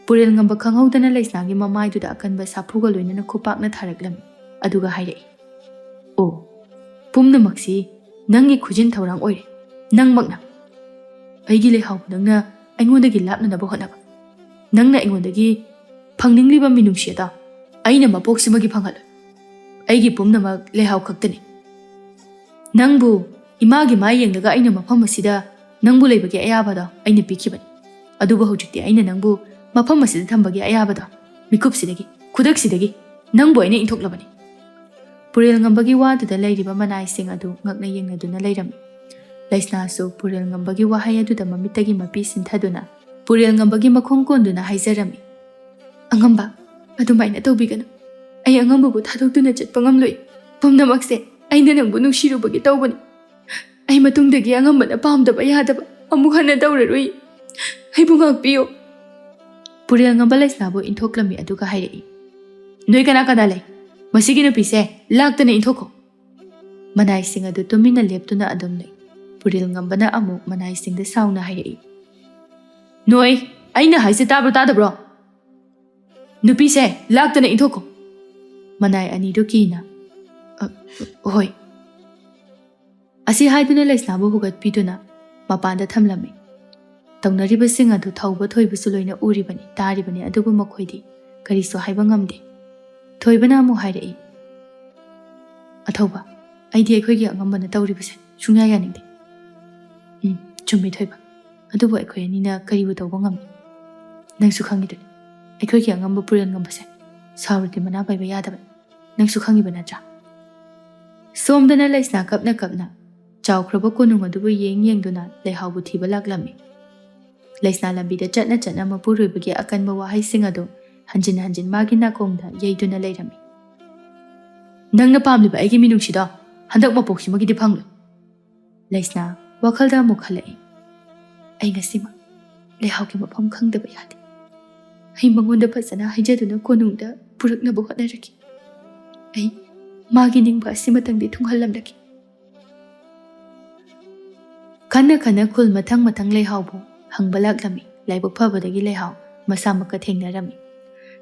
ꯄꯨꯔꯦꯜ ꯉꯝꯕ ꯈꯪꯍꯧꯗꯅ ꯂꯩꯁꯅꯥꯒꯤ ꯃꯃꯥꯏꯗꯨꯗ ꯑꯀꯟꯕ ꯁꯥꯐꯨꯒ ꯂꯣꯏꯅꯅ ꯈꯨꯄꯥꯛꯅ ꯊꯥꯔꯛꯂꯝꯃꯤ ꯑꯗꯨꯒ ꯍꯥꯏꯔꯛꯏ, "ꯑꯣ, ꯄꯨꯝꯅꯃꯛꯁꯤ ꯅꯪꯒꯤ ꯈꯨꯖꯤꯟ ꯊꯧꯔꯥꯡ ꯑꯣꯏꯔꯦ, ꯅꯪꯃꯛꯅ! ꯑꯩꯒꯤ ꯂꯩꯍꯥꯎꯕꯨ ꯅꯪꯅ ꯑꯩꯉꯣꯟꯗꯒꯤ ꯂꯥꯞꯅꯅꯕ ꯍꯣꯠꯅꯕ, ꯅꯪꯅ ꯑꯩꯉꯣꯟꯗꯒꯤ ꯐꯪꯅꯤꯡꯂꯤꯕ ꯃꯤꯅꯨꯡꯁꯤ ꯑꯗꯣ ꯑꯩꯅ ꯃꯄꯣꯛꯁꯤꯃꯒꯤ ꯐꯪꯍꯜꯂꯣꯏ ꯑꯩꯒꯤ ꯄꯨꯝꯅꯃꯛ ꯂꯩꯍꯥꯎ ꯈꯛꯇꯅꯤ ꯅꯪꯕꯨ ꯏꯃꯥꯒꯤ ꯃꯥ ꯌꯦꯡꯂꯒ ꯑꯩꯅ ꯃꯐꯝ ꯑꯁꯤꯗ ꯅꯪꯕꯨ ꯂꯩꯕꯒꯤ ꯑꯌꯥꯕꯗꯣ ꯑꯩꯅ ꯄꯤꯈꯤꯕꯅꯤ ꯑꯗꯨꯕꯨ ꯍꯧꯖꯤꯛꯇꯤ ꯑꯩꯅ ꯅꯪꯕꯨ ꯃꯐꯝ ꯑꯁꯤꯗ ꯊꯝꯕꯒꯤ ꯑꯌꯥꯕꯗꯣ ꯃꯤꯀꯨꯞꯁꯤꯗꯒꯤ ꯈꯨꯗꯛꯁꯤꯗꯒꯤ ꯅꯪꯕꯨ ꯑꯩꯅ ꯏꯟꯊꯣꯛꯂꯕꯅꯤ ꯄꯨꯔꯦꯜ ꯉꯝꯕꯒꯤ ꯋꯥꯗꯨꯗ ꯂꯩꯔꯤꯕ ꯃꯅꯥꯏꯁꯤꯡ ꯑꯗꯨ ꯉꯛꯅ ꯌꯦꯡꯅꯗꯨꯅ ꯂꯩꯔꯝꯃꯤ ꯂꯩꯁꯅꯥꯁꯨ ꯄꯨꯔꯦꯜ ꯉꯝꯕꯒꯤ ꯋꯥꯍꯩ ꯑꯗꯨꯗ ꯃꯃꯤꯠꯇꯒꯤ ꯃꯄꯤ ꯁꯤꯟꯊꯗꯨꯅ ꯄꯨꯔꯦꯜ ꯉꯝꯕꯒꯤ ꯃꯈꯣꯡ ꯀꯣꯟꯗꯨꯅ ꯍꯥꯏꯖꯔꯝꯃꯤ ꯑꯉꯝꯕ ꯑꯗꯨꯃꯥꯏꯅ ꯇꯧꯕꯤꯒꯅꯨ ꯑꯩ ꯑꯉꯝꯕꯕꯨ ꯊꯥꯗꯣꯛꯇꯨꯅ ꯆꯠꯄ ꯉꯝꯂꯣꯏ ꯄꯨꯝꯅꯃꯛꯁꯦ ꯑꯩꯅ ꯅꯪꯕꯨ ꯅꯨꯡꯁꯤꯔꯨꯕꯒꯤ ꯇꯧꯕꯅꯤ ꯑꯩ ꯃꯇꯨꯡꯗꯒꯤ ꯑꯉꯝꯕꯅ ꯄꯥꯝꯗꯕ ꯌꯥꯗꯕ ꯑꯃꯨꯛ ꯍꯟꯅ ꯇꯧꯔꯔꯣꯏ ꯑꯩꯕꯨ ꯉꯥꯛꯄꯤꯌꯨ ꯄꯨꯔꯦꯜ ꯉꯝꯕ ꯂꯩꯁꯅꯥꯕꯨ ꯏꯟꯊꯣꯛꯂꯝꯃꯤ ꯑꯗꯨꯒ ꯍꯥꯏꯔꯛꯏ ꯅꯣꯏ ꯀꯅꯥ ꯀꯅꯥ ꯂꯩ ꯃꯁꯤꯒꯤ ꯅꯨꯄꯤꯁꯦ ꯂꯥꯛꯇꯅ ꯏꯟꯊꯣꯛꯈꯣ ꯃꯅꯥꯏꯁꯤꯡ ꯑꯗꯨ ꯇꯨꯃꯤꯟꯅ ꯂꯦꯞꯇꯨꯅ ꯑꯗꯨꯝ ꯂꯩ ꯄꯨꯔꯦꯜ ꯉꯝꯕꯅ ꯑꯃꯨꯛ ꯃꯅꯥꯏꯁꯤꯡꯗ ꯁꯥꯎꯅ ꯍꯥꯏꯔꯛꯏ ꯅꯣꯏ ꯑꯩꯅ ꯍꯥꯏꯁꯦ ꯇꯥꯕ꯭ꯔꯣ ꯇꯥꯗꯕ꯭ꯔꯣ ꯅꯨꯄꯤꯁꯦ ꯂꯥꯛꯇꯅ ꯏꯟꯊꯣꯛꯈꯣ ꯃꯅꯥꯏ ꯑꯅꯤꯗꯨ ꯀꯤꯅ ꯍꯣꯏ ꯑꯁꯤ ꯍꯥꯏꯗꯨꯅ ꯂꯩꯁꯅꯥꯕꯨ ꯍꯨꯒꯠꯄꯤꯗꯨꯅ ꯃꯄꯥꯟꯗ ꯊꯝꯂꯝꯃꯤ ꯇꯧꯅꯔꯤꯕꯁꯤꯡ ꯑꯗꯨ ꯊꯧꯕ ꯊꯣꯏꯕꯁꯨ ꯂꯣꯏꯅ ꯎꯔꯤꯕꯅꯤ ꯇꯥꯔꯤꯕꯅꯤ ꯑꯗꯨꯕꯨ ꯃꯈꯣꯏꯗꯤ ꯀꯔꯤꯁꯨ ꯍꯥꯏꯕ ꯉꯝꯗꯦ ꯊꯣꯏꯕꯅ ꯑꯃꯨꯛ ꯍꯥꯏꯔꯛꯏ ꯑꯊꯧꯕ ꯑꯩꯗꯤ ꯑꯩꯈꯣꯏꯒꯤ ꯑꯉꯝꯕꯅ ꯇꯧꯔꯤꯕꯁꯦ ꯁꯨꯡꯌꯥ ꯌꯥꯅꯤꯡꯗꯦ ꯆꯨꯝꯃꯤ ꯊꯣꯏꯕ ꯑꯗꯨꯕꯨ ꯑꯩꯈꯣꯏ ꯑꯅꯤꯅ ꯀꯔꯤꯕꯨ ꯇꯧꯕ ꯉꯝꯃꯤ ꯅꯪꯁꯨ ꯈꯪꯉꯤꯗꯨꯅꯤ ꯑꯩꯈꯣꯏꯒꯤ ꯑꯉꯝꯕ ꯄꯨꯔꯦꯜ ꯉꯝꯕꯁꯦ ꯁꯥꯎꯔꯗꯤ ꯃꯅꯥ ꯄꯥꯏꯕ ꯌꯥꯗꯕꯅꯤ ꯅꯪꯁꯨ ꯈꯪꯉꯤꯕ ꯅꯠꯇ꯭ꯔꯥ ꯁꯣꯝꯗꯅ ꯂꯩꯁꯅꯥ ꯀꯞꯅ ꯀꯞꯅ ꯆꯥꯎꯈ꯭ꯔꯕ ꯀꯣꯅꯨꯡ ꯑꯗꯨꯕꯨ ꯌꯦꯡꯗꯨꯅ ꯂꯩꯍꯥꯎꯕꯨ ꯊꯤꯕ ꯂꯥꯛꯂꯝꯃꯤ ꯂꯩꯁꯅꯥ ꯂꯝꯕꯤꯗ ꯆꯠꯅ ꯆꯠꯅ ꯃꯄꯨꯔꯣꯏꯕꯒꯤ ꯑꯀꯟꯕ ꯋꯥꯍꯩꯁꯤꯡ ꯑꯗꯨ ꯍꯟꯖꯤꯟ ꯍꯟꯖꯤꯟ ꯃꯥꯒꯤ ꯅꯥꯀꯣꯡꯗ ꯌꯩꯗꯨꯅ ꯂꯩꯔꯝꯃꯤ ꯅꯪꯅ ꯄꯥꯝꯂꯤꯕ ꯑꯩꯒꯤ ꯃꯤꯅꯨꯡꯁꯤꯗꯣ ꯍꯟꯗꯛ ꯃꯄꯣꯛꯁꯤꯃꯒꯤꯗꯤ ꯐꯪꯂꯣꯏ ꯂꯩꯁꯅꯥ ꯋꯥꯈꯜꯗ ꯑꯃꯨꯛ ꯈꯜꯂꯛꯏ ꯑꯩ ꯉꯁꯤꯃꯛ ꯂꯩꯍꯥꯎꯒꯤ ꯃꯐꯝ ꯈꯪꯗꯕ ꯌꯥꯗꯦ ꯑꯩ ꯃꯉꯣꯟꯗ ꯐꯖꯅ ꯍꯥꯏꯖꯗꯨꯅ ꯀꯣꯅꯨꯡꯗ ꯄꯨꯔꯛꯅꯕ ꯍꯣꯠꯅꯔꯛꯈꯤ ꯑꯩ ꯃꯥꯒꯤ ꯅꯤꯡꯕ ꯑꯁꯤꯃꯇꯪꯗꯤ ꯊꯨꯡꯍꯜꯂꯝꯂꯒꯦ ꯈꯟꯅ ꯈꯟꯅ ꯈꯨꯜ ꯃꯊꯪ ꯃꯊꯪ ꯂꯩꯍꯥꯎꯕꯨ ꯍꯪꯕ ꯂꯥꯛꯂꯝꯃꯤ ꯂꯥꯏꯕꯛ ꯐꯕꯗꯒꯤ ꯂꯩꯍꯥꯎ ꯃꯁꯥꯃꯛꯀ ꯊꯦꯡꯅꯔꯝꯃꯤ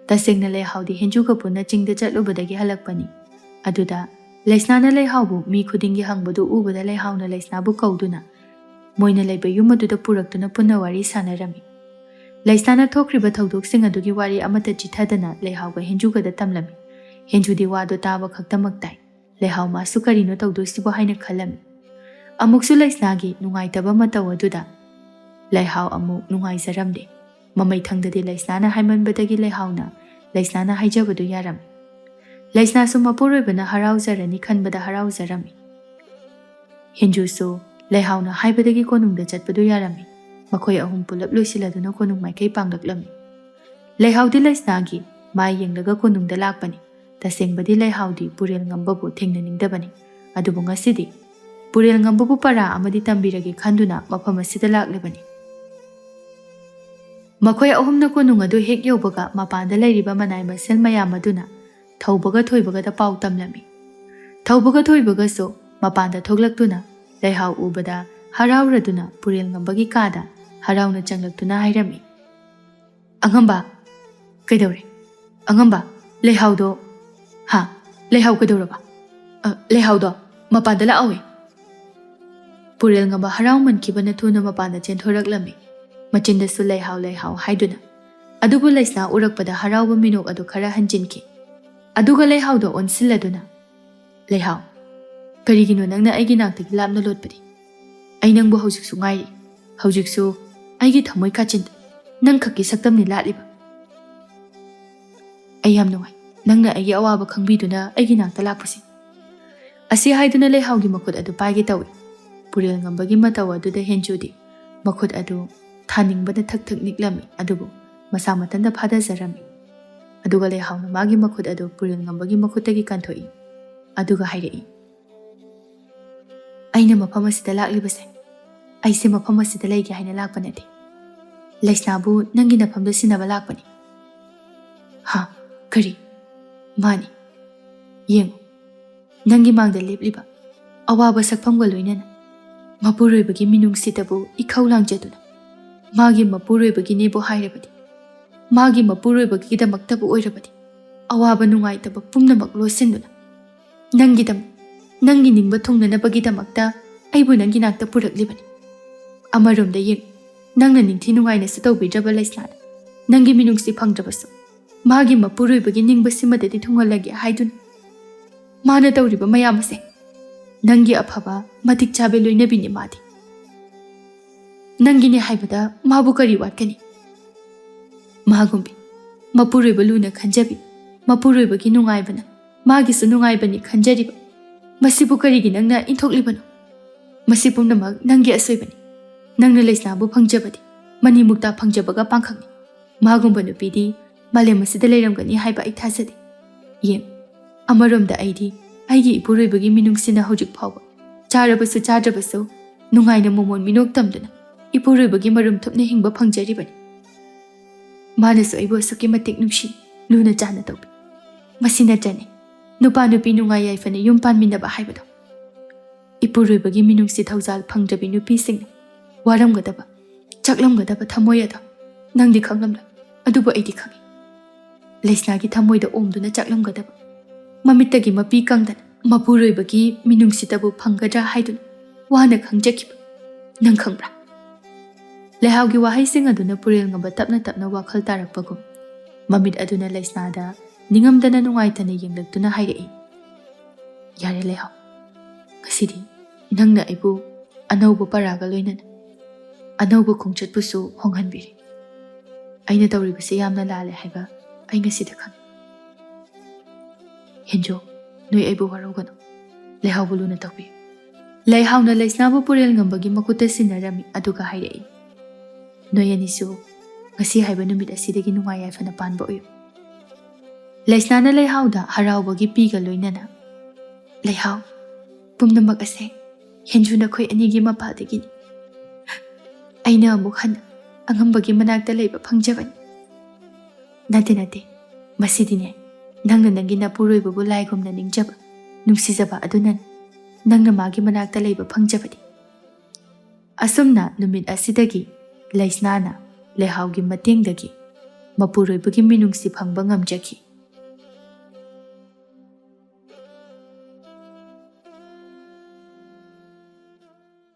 ꯇꯁꯦꯡꯅ ꯂꯩꯍꯥꯎꯗꯤ ꯍꯦꯟꯖꯨꯒ ꯄꯨꯟꯅ ꯆꯤꯡꯗ ꯆꯠꯂꯨꯕꯗꯒꯤ ꯍꯜꯂꯛꯄꯅꯤ ꯑꯗꯨꯗ ꯂꯩꯁꯅꯥꯅ ꯂꯩꯍꯥꯎꯕꯨ ꯃꯤ ꯈꯨꯗꯤꯡꯒꯤ ꯍꯪꯕꯗꯨ ꯎꯕꯗ ꯂꯩꯍꯥꯎꯅ ꯂꯩꯁꯅꯥꯕꯨ ꯀꯧꯗꯨꯅ ꯃꯣꯏꯅ ꯂꯩꯕ ꯌꯨꯝ ꯑꯗꯨꯗ ꯄꯨꯔꯛꯇꯨꯅ ꯄꯨꯟꯅ ꯋꯥꯔꯤ ꯁꯥꯟꯅꯔꯝꯃꯤ ꯂꯩꯁꯅꯥꯅ ꯊꯣꯛꯈ꯭ꯔꯤꯕ ꯊꯧꯗꯣꯛꯁꯤꯡ ꯑꯗꯨꯒꯤ ꯋꯥꯔꯤ ꯑꯃꯠꯇ ꯆꯤꯊꯗꯅ ꯂꯩꯍꯥꯎꯒ ꯍꯦꯟꯖꯨꯒꯗ ꯇꯝꯂꯝꯃꯤ ꯍꯦꯟꯖꯨꯗꯤ ꯋꯥꯗꯨ ꯇꯥꯕ ꯈꯛꯇꯃꯛ ꯇꯥꯏ ꯂꯩꯍꯥꯎ ꯃꯥꯁꯨ ꯀꯔꯤꯅꯣ ꯇꯧꯗꯣꯏꯁꯤꯕꯣ ꯍꯥꯏꯅ ꯈꯜꯂꯝꯃꯤ ꯑꯃꯨꯛꯁꯨ ꯂꯩꯁꯅꯥꯒꯤ ꯅꯨꯡꯉꯥꯏꯇꯕ ꯃꯇꯧ ꯑꯗꯨꯗ ꯂꯩꯍꯥꯎ ꯑꯃꯨꯛ ꯅꯨꯡꯉꯥꯏꯖꯔꯝꯗꯦ ꯃꯃꯩꯊꯪꯗꯗꯤ ꯂꯩꯁꯅꯥꯅ ꯍꯥꯏꯃꯟꯕꯗꯒꯤ ꯂꯩꯍꯥꯎꯅ ꯂꯩꯁꯅꯥꯅ ꯍꯥꯏꯖꯕꯗꯨ ꯌꯥꯔꯝꯃꯤ ꯂꯩꯁꯅꯥꯁꯨ ꯃꯄꯨꯔꯣꯏꯕꯅ ꯍꯔꯥꯎꯖꯔꯅꯤ ꯈꯟꯕꯗ ꯍꯔꯥꯎꯖꯔꯝꯃꯤ ꯍꯦꯟꯖꯨꯁꯨ ꯂꯩꯍꯥꯎꯅ ꯍꯥꯏꯕꯗꯒꯤ ꯀꯣꯅꯨꯡꯗ ꯆꯠꯄꯗꯨ ꯌꯥꯔꯝꯃꯤ ꯃꯈꯣꯏ ꯑꯍꯨꯝ ꯄꯨꯂꯞ ꯂꯣꯏꯁꯤꯜꯂꯗꯨꯅ ꯀꯣꯅꯨꯡ ꯃꯥꯏꯀꯩ ꯄꯥꯡꯂꯛꯂꯝꯃꯤ ꯂꯩꯍꯥꯎꯗꯤ ꯂꯩꯁꯅꯥꯒꯤ ꯃꯥꯏ ꯌꯦꯡꯂꯒ ꯀꯣꯅꯨꯡꯗ ꯂꯥꯛꯄꯅꯤ ꯇꯁꯦꯡꯕꯗꯤ ꯂꯩꯍꯥꯎꯗꯤ ꯄꯨꯔꯦꯜ ꯉꯝꯕꯕꯨ ꯊꯦꯡꯅꯅꯤꯡꯗꯕꯅꯤ ꯑꯗꯨꯕꯨ ꯉꯁꯤꯗꯤ ꯄꯨꯔꯦꯜ ꯉꯝꯕꯕꯨ ꯄꯔꯥ ꯑꯃꯗꯤ ꯇꯝꯕꯤꯔꯒꯦ ꯈꯟꯗꯨꯅ ꯃꯐꯝ ꯑꯁꯤꯗ ꯂꯥꯛꯂꯤꯕꯅꯤ ꯃꯈꯣꯏ ꯑꯍꯨꯝꯅ ꯀꯣꯅꯨꯡ ꯑꯗꯨ ꯍꯦꯛ ꯌꯧꯕꯒ ꯃꯄꯥꯟꯗ ꯂꯩꯔꯤꯕ ꯃꯅꯥꯏ ꯃꯁꯦꯜ ꯃꯌꯥꯝ ꯑꯗꯨꯅ ꯊꯧꯕꯒ ꯊꯣꯏꯕꯒꯗ ꯄꯥꯎ ꯇꯝꯂꯝꯃꯤ ꯊꯧꯕꯒ ꯊꯣꯏꯕꯒꯁꯨ ꯃꯄꯥꯟꯗ ꯊꯣꯛꯂꯛꯇꯨꯅ ꯂꯩꯍꯥꯎ ꯎꯕꯗ ꯍꯔꯥꯎꯔꯗꯨꯅ ꯄꯨꯔꯦꯜ ꯉꯝꯕꯒꯤ ꯀꯥꯗ ꯍꯔꯥꯎꯅ ꯆꯪꯂꯛꯇꯨꯅ ꯍꯥꯏꯔꯝꯃꯤ ꯑꯉꯝꯕ ꯀꯩꯗꯧꯔꯦ ꯑꯉꯝꯕ ꯂꯩꯍꯥꯎꯗꯣ ꯂꯩꯍꯥꯎ ꯀꯩꯗꯧꯔꯕ ꯂꯩꯍꯥꯎꯗꯣ ꯃꯄꯥꯟꯗ ꯂꯥꯛꯑꯣꯏ ꯄꯨꯔꯦꯜ ꯉꯝꯕ ꯍꯔꯥꯎꯃꯟꯈꯤꯕꯅ ꯊꯨꯅ ꯃꯄꯥꯟꯗ ꯆꯦꯟꯊꯣꯔꯛꯂꯝꯃꯤ ꯃꯆꯤꯟꯗꯁꯨ ꯂꯩꯍꯥꯎ ꯂꯩꯍꯥꯎ ꯍꯥꯏꯗꯨꯅ ꯑꯗꯨꯕꯨ ꯂꯩꯁꯅꯥ ꯎꯔꯛꯄꯗ ꯍꯔꯥꯎꯕ ꯃꯤꯅꯣꯛ ꯑꯗꯨ ꯈꯔ ꯍꯟꯖꯤꯟꯈꯤ ꯑꯗꯨꯒ ꯂꯩꯍꯥꯎꯗ ꯑꯣꯟꯁꯤꯜꯂꯗꯨꯅ ꯂꯩꯍꯥꯎ ꯀꯔꯤꯒꯤꯅꯣ ꯅꯪꯅ ꯑꯩꯒꯤ ꯅꯥꯛꯇꯒꯤ ꯂꯥꯞꯅ ꯂꯣꯠꯄꯗꯤ ꯑꯩ ꯅꯪꯕꯨ ꯍꯧꯖꯤꯛꯁꯨ ꯉꯥꯏꯔꯤ ꯍꯧꯖꯤꯛꯁꯨ ꯑꯩꯒꯤ ꯊꯃꯣꯏ ꯀꯥꯆꯤꯟꯗ ꯅꯪ ꯈꯛꯀꯤ ꯁꯛꯇꯝꯅꯤ ꯂꯥꯠꯂꯤꯕ ꯑꯩ ꯌꯥꯝ ꯅꯨꯡꯉꯥꯏ ꯅꯪꯅ ꯑꯩꯒꯤ ꯑꯋꯥꯕ ꯈꯪꯕꯤꯗꯨꯅ ꯑꯩꯒꯤ ꯅꯥꯛꯇ ꯂꯥꯛꯄꯁꯤ ꯑꯁꯤ ꯍꯥꯏꯗꯨꯅ ꯂꯩꯍꯥꯎꯒꯤ ꯃꯈꯨꯠ ꯑꯗꯨ ꯄꯥꯏꯒꯦ ꯇꯧꯏ ꯄꯨꯔꯦꯜ ꯉꯝꯕꯒꯤ ꯃꯇꯧ ꯑꯗꯨꯗ ꯍꯦꯟꯖꯨꯗꯤ ꯃꯈꯨꯠ ꯑꯗꯨ ꯊꯥꯅꯤꯡꯕꯅ ꯊꯛ ꯊꯛ ꯅꯤꯛꯂꯝꯃꯤ ꯑꯗꯨꯕꯨ ꯃꯁꯥ ꯃꯊꯟꯇ ꯐꯥꯗꯖꯔꯝꯃꯤ ꯑꯗꯨꯒ ꯂꯩꯍꯥꯎꯅ ꯃꯥꯒꯤ ꯃꯈꯨꯠ ꯑꯗꯨ ꯄꯨꯔꯦꯜ ꯉꯝꯕꯒꯤ ꯃꯈꯨꯠꯇꯒꯤ ꯀꯟꯊꯣꯛꯏ ꯑꯗꯨꯒ ꯍꯥꯏꯔꯛꯏ ꯑꯩꯅ ꯃꯐꯝ ꯑꯁꯤꯗ ꯂꯥꯛꯂꯤꯕꯁꯦ ꯑꯩꯁꯦ ꯃꯐꯝ ꯑꯁꯤꯗ ꯂꯩꯒꯦ ꯍꯥꯏꯅ ꯂꯥꯛꯄ ꯅꯠꯇꯦ ꯂꯩꯁꯅꯥꯕꯨ ꯅꯪꯒꯤ ꯅꯐꯝꯗ ꯁꯤꯟꯅꯕ ꯂꯥꯛꯄꯅꯤ ꯀꯔꯤ ꯃꯥꯅꯤ ꯌꯦꯡꯉꯨ ꯅꯪꯒꯤ ꯃꯥꯡꯗ ꯂꯦꯞꯂꯤꯕ ꯑꯋꯥꯕ ꯁꯛꯐꯝꯒ ꯂꯣꯏꯅꯅ ꯃꯄꯨꯔꯣꯏꯕꯒꯤ ꯃꯤꯅꯨꯡꯁꯤꯗꯕꯨ ꯏꯈꯧ ꯂꯥꯡꯖꯗꯨꯅ ꯃꯥꯒꯤ ꯃꯄꯨꯔꯣꯏꯕꯒꯤꯅꯦꯕꯨ ꯍꯥꯏꯔꯕꯗꯤ ꯃꯥꯒꯤ ꯃꯄꯨꯔꯣꯏꯕꯒꯤꯗꯃꯛꯇꯕꯨ ꯑꯣꯏꯔꯕꯗꯤ ꯑꯋꯥꯕ ꯅꯨꯡꯉꯥꯏꯇꯕ ꯄꯨꯝꯅꯃꯛ ꯂꯣꯠꯁꯤꯟꯗꯨꯅ ꯅꯪꯒꯤꯗꯃꯛ ꯅꯪꯒꯤ ꯅꯤꯡꯕ ꯊꯨꯡꯅꯅꯕꯒꯤꯗꯃꯛꯇ ꯑꯩꯕꯨ ꯅꯪꯒꯤ ꯅꯥꯛꯇ ꯄꯨꯔꯛꯂꯤꯕꯅꯤ ꯑꯃꯔꯣꯝꯗ ꯌꯦꯡꯉꯨ ꯅꯪꯅ ꯅꯤꯡꯊꯤ ꯅꯨꯡꯉꯥꯏꯅꯁꯨ ꯇꯧꯕꯤꯗ꯭ꯔꯕ ꯂꯩꯁꯅꯥꯗ ꯅꯪꯒꯤ ꯃꯤꯅꯨꯡꯁꯤ ꯐꯪꯗ꯭ꯔꯕꯁꯨ ꯃꯥꯒꯤ ꯃꯄꯨꯔꯣꯏꯕꯒꯤ ꯅꯤꯡꯕꯁꯤꯃꯗꯗꯤ ꯊꯨꯡꯍꯜꯂꯒꯦ ꯍꯥꯏꯗꯨꯅ ꯃꯥꯅ ꯇꯧꯔꯤꯕ ꯃꯌꯥꯝ ꯑꯁꯦ ꯅꯪꯒꯤ ꯑꯐꯕ ꯃꯇꯤꯛ ꯆꯥꯕ ꯂꯣꯏꯅꯕꯤꯅꯤ ꯃꯥꯗꯤ ꯅꯪꯒꯤꯅꯦ ꯍꯥꯏꯕꯗ ꯃꯥꯕꯨ ꯀꯔꯤ ꯋꯥꯠꯀꯅꯤ ꯃꯥꯒꯨꯝꯕꯤ ꯃꯄꯨꯔꯣꯏꯕ ꯂꯨꯅ ꯈꯟꯖꯕꯤ ꯃꯄꯨꯔꯣꯏꯕꯒꯤ ꯅꯨꯡꯉꯥꯏꯕꯅ ꯃꯥꯒꯤꯁꯨ ꯅꯨꯡꯉꯥꯏꯕꯅꯤ ꯈꯟꯖꯔꯤꯕ ꯃꯁꯤꯕꯨ ꯀꯔꯤꯒꯤ ꯅꯪꯅ ꯏꯟꯊꯣꯛꯂꯤꯕꯅꯣ ꯃꯁꯤ ꯄꯨꯝꯅꯃꯛ ꯅꯪꯒꯤ ꯑꯁꯣꯏꯕꯅꯤ ꯅꯪꯅ ꯂꯩꯁꯅꯥꯕꯨ ꯐꯪꯖꯕꯗꯤ ꯃꯅꯤ ꯃꯨꯛꯇ ꯐꯪꯖꯕꯒ ꯄꯥꯡꯈꯛꯅꯤ ꯃꯥꯒꯨꯝꯕ ꯅꯨꯄꯤꯗꯤ ꯃꯥꯂꯦꯝ ꯑꯁꯤꯗ ꯂꯩꯔꯝꯒꯅꯤ ꯍꯥꯏꯕ ꯑꯩ ꯊꯥꯖꯗꯦ ꯌꯦꯡ ꯑꯃꯔꯣꯝꯗ ꯑꯩꯗꯤ ꯑꯩꯒꯤ ꯏꯄꯨꯔꯣꯏꯕꯒꯤ ꯃꯤꯅꯨꯡꯁꯤꯅ ꯍꯧꯖꯤꯛ ꯐꯥꯎꯕ ꯆꯥꯔꯕꯁꯨ ꯆꯥꯗ꯭ꯔꯕꯁꯨ ꯅꯨꯡꯉꯥꯏꯅ ꯃꯣꯃꯣꯟ ꯃꯤꯅꯣꯛ ꯇꯝꯗꯨꯅ ꯏꯄꯨꯔꯣꯏꯕꯒꯤ ꯃꯔꯨꯝ ꯊꯨꯞꯅ ꯍꯤꯡꯕ ꯐꯪꯖꯔꯤꯕꯅꯤ ꯃꯥꯅꯁꯨ ꯑꯩꯕꯨ ꯑꯁꯨꯛꯀꯤ ꯃꯇꯤꯛ ꯅꯨꯡꯁꯤ ꯂꯨꯅ ꯆꯥꯅ ꯇꯧꯕꯤ ꯃꯁꯤ ꯅꯠꯇ꯭ꯔꯅꯤ ꯅꯨꯄꯥ ꯅꯨꯄꯤ ꯅꯨꯡꯉꯥꯏ ꯌꯥꯏꯐꯅ ꯌꯨꯝ ꯄꯥꯟꯃꯤꯟꯅꯕ ꯍꯥꯏꯕꯗꯣ ꯏꯄꯨꯔꯣꯏꯕꯒꯤ ꯃꯤꯅꯨꯡꯁꯤ ꯊꯧꯖꯥꯜ ꯐꯪꯗ꯭ꯔꯕꯤ ꯅꯨꯄꯤꯁꯤꯡꯅ ꯋꯥꯔꯝꯒꯗꯕ ꯆꯥꯛꯂꯝꯒꯗꯕ ꯊꯃꯣꯏ ꯑꯗꯣ ꯅꯪꯗꯤ ꯈꯪꯂꯝꯂꯣꯏ ꯑꯗꯨꯕꯨ ꯑꯩꯗꯤ ꯈꯪꯏ ꯂꯩꯁꯅꯥꯒꯤ ꯊꯃꯣꯏꯗ ꯑꯣꯝꯗꯨꯅ ꯆꯥꯛꯂꯝꯒꯗꯕ ꯃꯃꯤꯠꯇꯒꯤ ꯃꯄꯤ ꯀꯪꯗꯅ ꯃꯄꯨꯔꯣꯏꯕꯒꯤ ꯃꯤꯅꯨꯡꯁꯤꯇꯕꯨ ꯐꯪꯒꯗ꯭ꯔꯥ ꯍꯥꯏꯗꯨꯅ ꯋꯥꯅ ꯈꯪꯖꯈꯤꯕ ꯅꯪ ꯈꯪꯕ꯭ꯔꯥ ꯂꯩꯍꯥꯎꯒꯤ ꯋꯥꯍꯩꯁꯤꯡ ꯑꯗꯨꯅ ꯄꯨꯔꯦꯜꯉꯝꯕ ꯇꯞꯅ ꯇꯞꯅ ꯋꯥꯈꯜ ꯇꯥꯔꯛꯄꯒꯨꯝ ꯃꯃꯤꯠ ꯑꯗꯨꯅ ꯂꯩꯁꯅꯥꯗ ꯅꯤꯡꯉꯝꯗꯅ ꯅꯨꯡꯉꯥꯏꯇꯅ ꯌꯦꯡꯂꯛꯇꯨꯅ ꯍꯥꯏꯔꯛꯏ ꯌꯥꯔꯦ ꯂꯩꯍꯥꯎ ꯉꯁꯤꯗꯤ ꯅꯪꯅ ꯑꯩꯕꯨ ꯑꯅꯧꯕ ꯄꯔꯥꯒ ꯂꯣꯏꯅꯅ ꯑꯅꯧꯕ ꯈꯣꯡꯆꯠꯄꯨꯁꯨ ꯍꯣꯡꯍꯟꯕꯤꯔꯤ ꯑꯩꯅ ꯇꯧꯔꯤꯕꯁꯤ ꯌꯥꯝꯅ ꯂꯥꯜꯂꯦ ꯍꯥꯏꯕ ꯑꯩ ꯉꯁꯤꯗ ꯈꯪꯏ ꯍꯦꯟꯖꯣ ꯅꯣꯏ ꯑꯩꯕꯨ ꯋꯥꯔꯧꯒꯅꯨ ꯂꯩꯍꯥꯎꯕꯨ ꯂꯨꯅ ꯇꯧꯕꯤꯌꯨ ꯂꯩꯍꯥꯎꯅ ꯂꯩꯁꯅꯥꯕꯨ ꯄꯨꯔꯦꯜꯉꯝꯕꯒꯤ ꯃꯈꯨꯠꯇ ꯁꯤꯟꯅꯔꯝꯃꯤ ꯑꯗꯨꯒ ꯍꯥꯏꯔꯛꯏ ꯅꯣꯏ ꯑꯅꯤꯁꯨ ꯉꯁꯤ ꯍꯥꯏꯕ ꯅꯨꯃꯤꯠ ꯑꯁꯤꯗꯒꯤ ꯅꯨꯡꯉꯥꯏ ꯌꯥꯏꯐꯅ ꯄꯥꯟꯕ ꯑꯣꯏꯌꯨ ꯂꯩꯁꯅꯥꯅ ꯂꯩꯍꯥꯎꯗ ꯍꯔꯥꯎꯕꯒꯤ ꯄꯤꯒ ꯂꯣꯏꯅꯅ ꯂꯩꯍꯥꯎ ꯄꯨꯝꯅꯃꯛ ꯑꯁꯦ ꯍꯦꯟꯖꯨ ꯅꯈꯣꯏ ꯑꯅꯤꯒꯤ ꯃꯄꯥꯗꯒꯤꯅꯤ ꯑꯩꯅ ꯑꯃꯨꯛ ꯍꯟꯅ ꯑꯉꯝꯕꯒꯤ ꯃꯅꯥꯛꯇ ꯂꯩꯕ ꯐꯪꯖꯕꯅꯤ ꯅꯠꯇꯦ ꯃꯁꯤꯗꯤꯅꯦ ꯅꯪꯅ ꯅꯪꯒꯤ ꯅꯄꯨꯔꯣꯏꯕꯕꯨ ꯂꯥꯏꯒꯨꯝꯅ ꯅꯤꯡꯖꯕ ꯅꯨꯡꯁꯤꯖꯕ ꯑꯗꯨꯅꯅꯤ ꯅꯪꯅ ꯃꯥꯒꯤ ꯃꯅꯥꯛꯇ ꯂꯩꯕ ꯐꯪꯖꯕꯗꯤ ꯑꯁꯨꯝꯅ ꯅꯨꯃꯤꯠ ꯑꯁꯤꯗꯒꯤ ꯂꯩꯁꯅꯥꯅ ꯂꯩꯍꯥꯎꯒꯤ ꯃꯇꯦꯡꯗꯒꯤ ꯃꯄꯨꯔꯣꯏꯕꯒꯤ ꯃꯤꯅꯨꯡꯁꯤ ꯐꯪꯕ ꯉꯝꯖꯈꯤ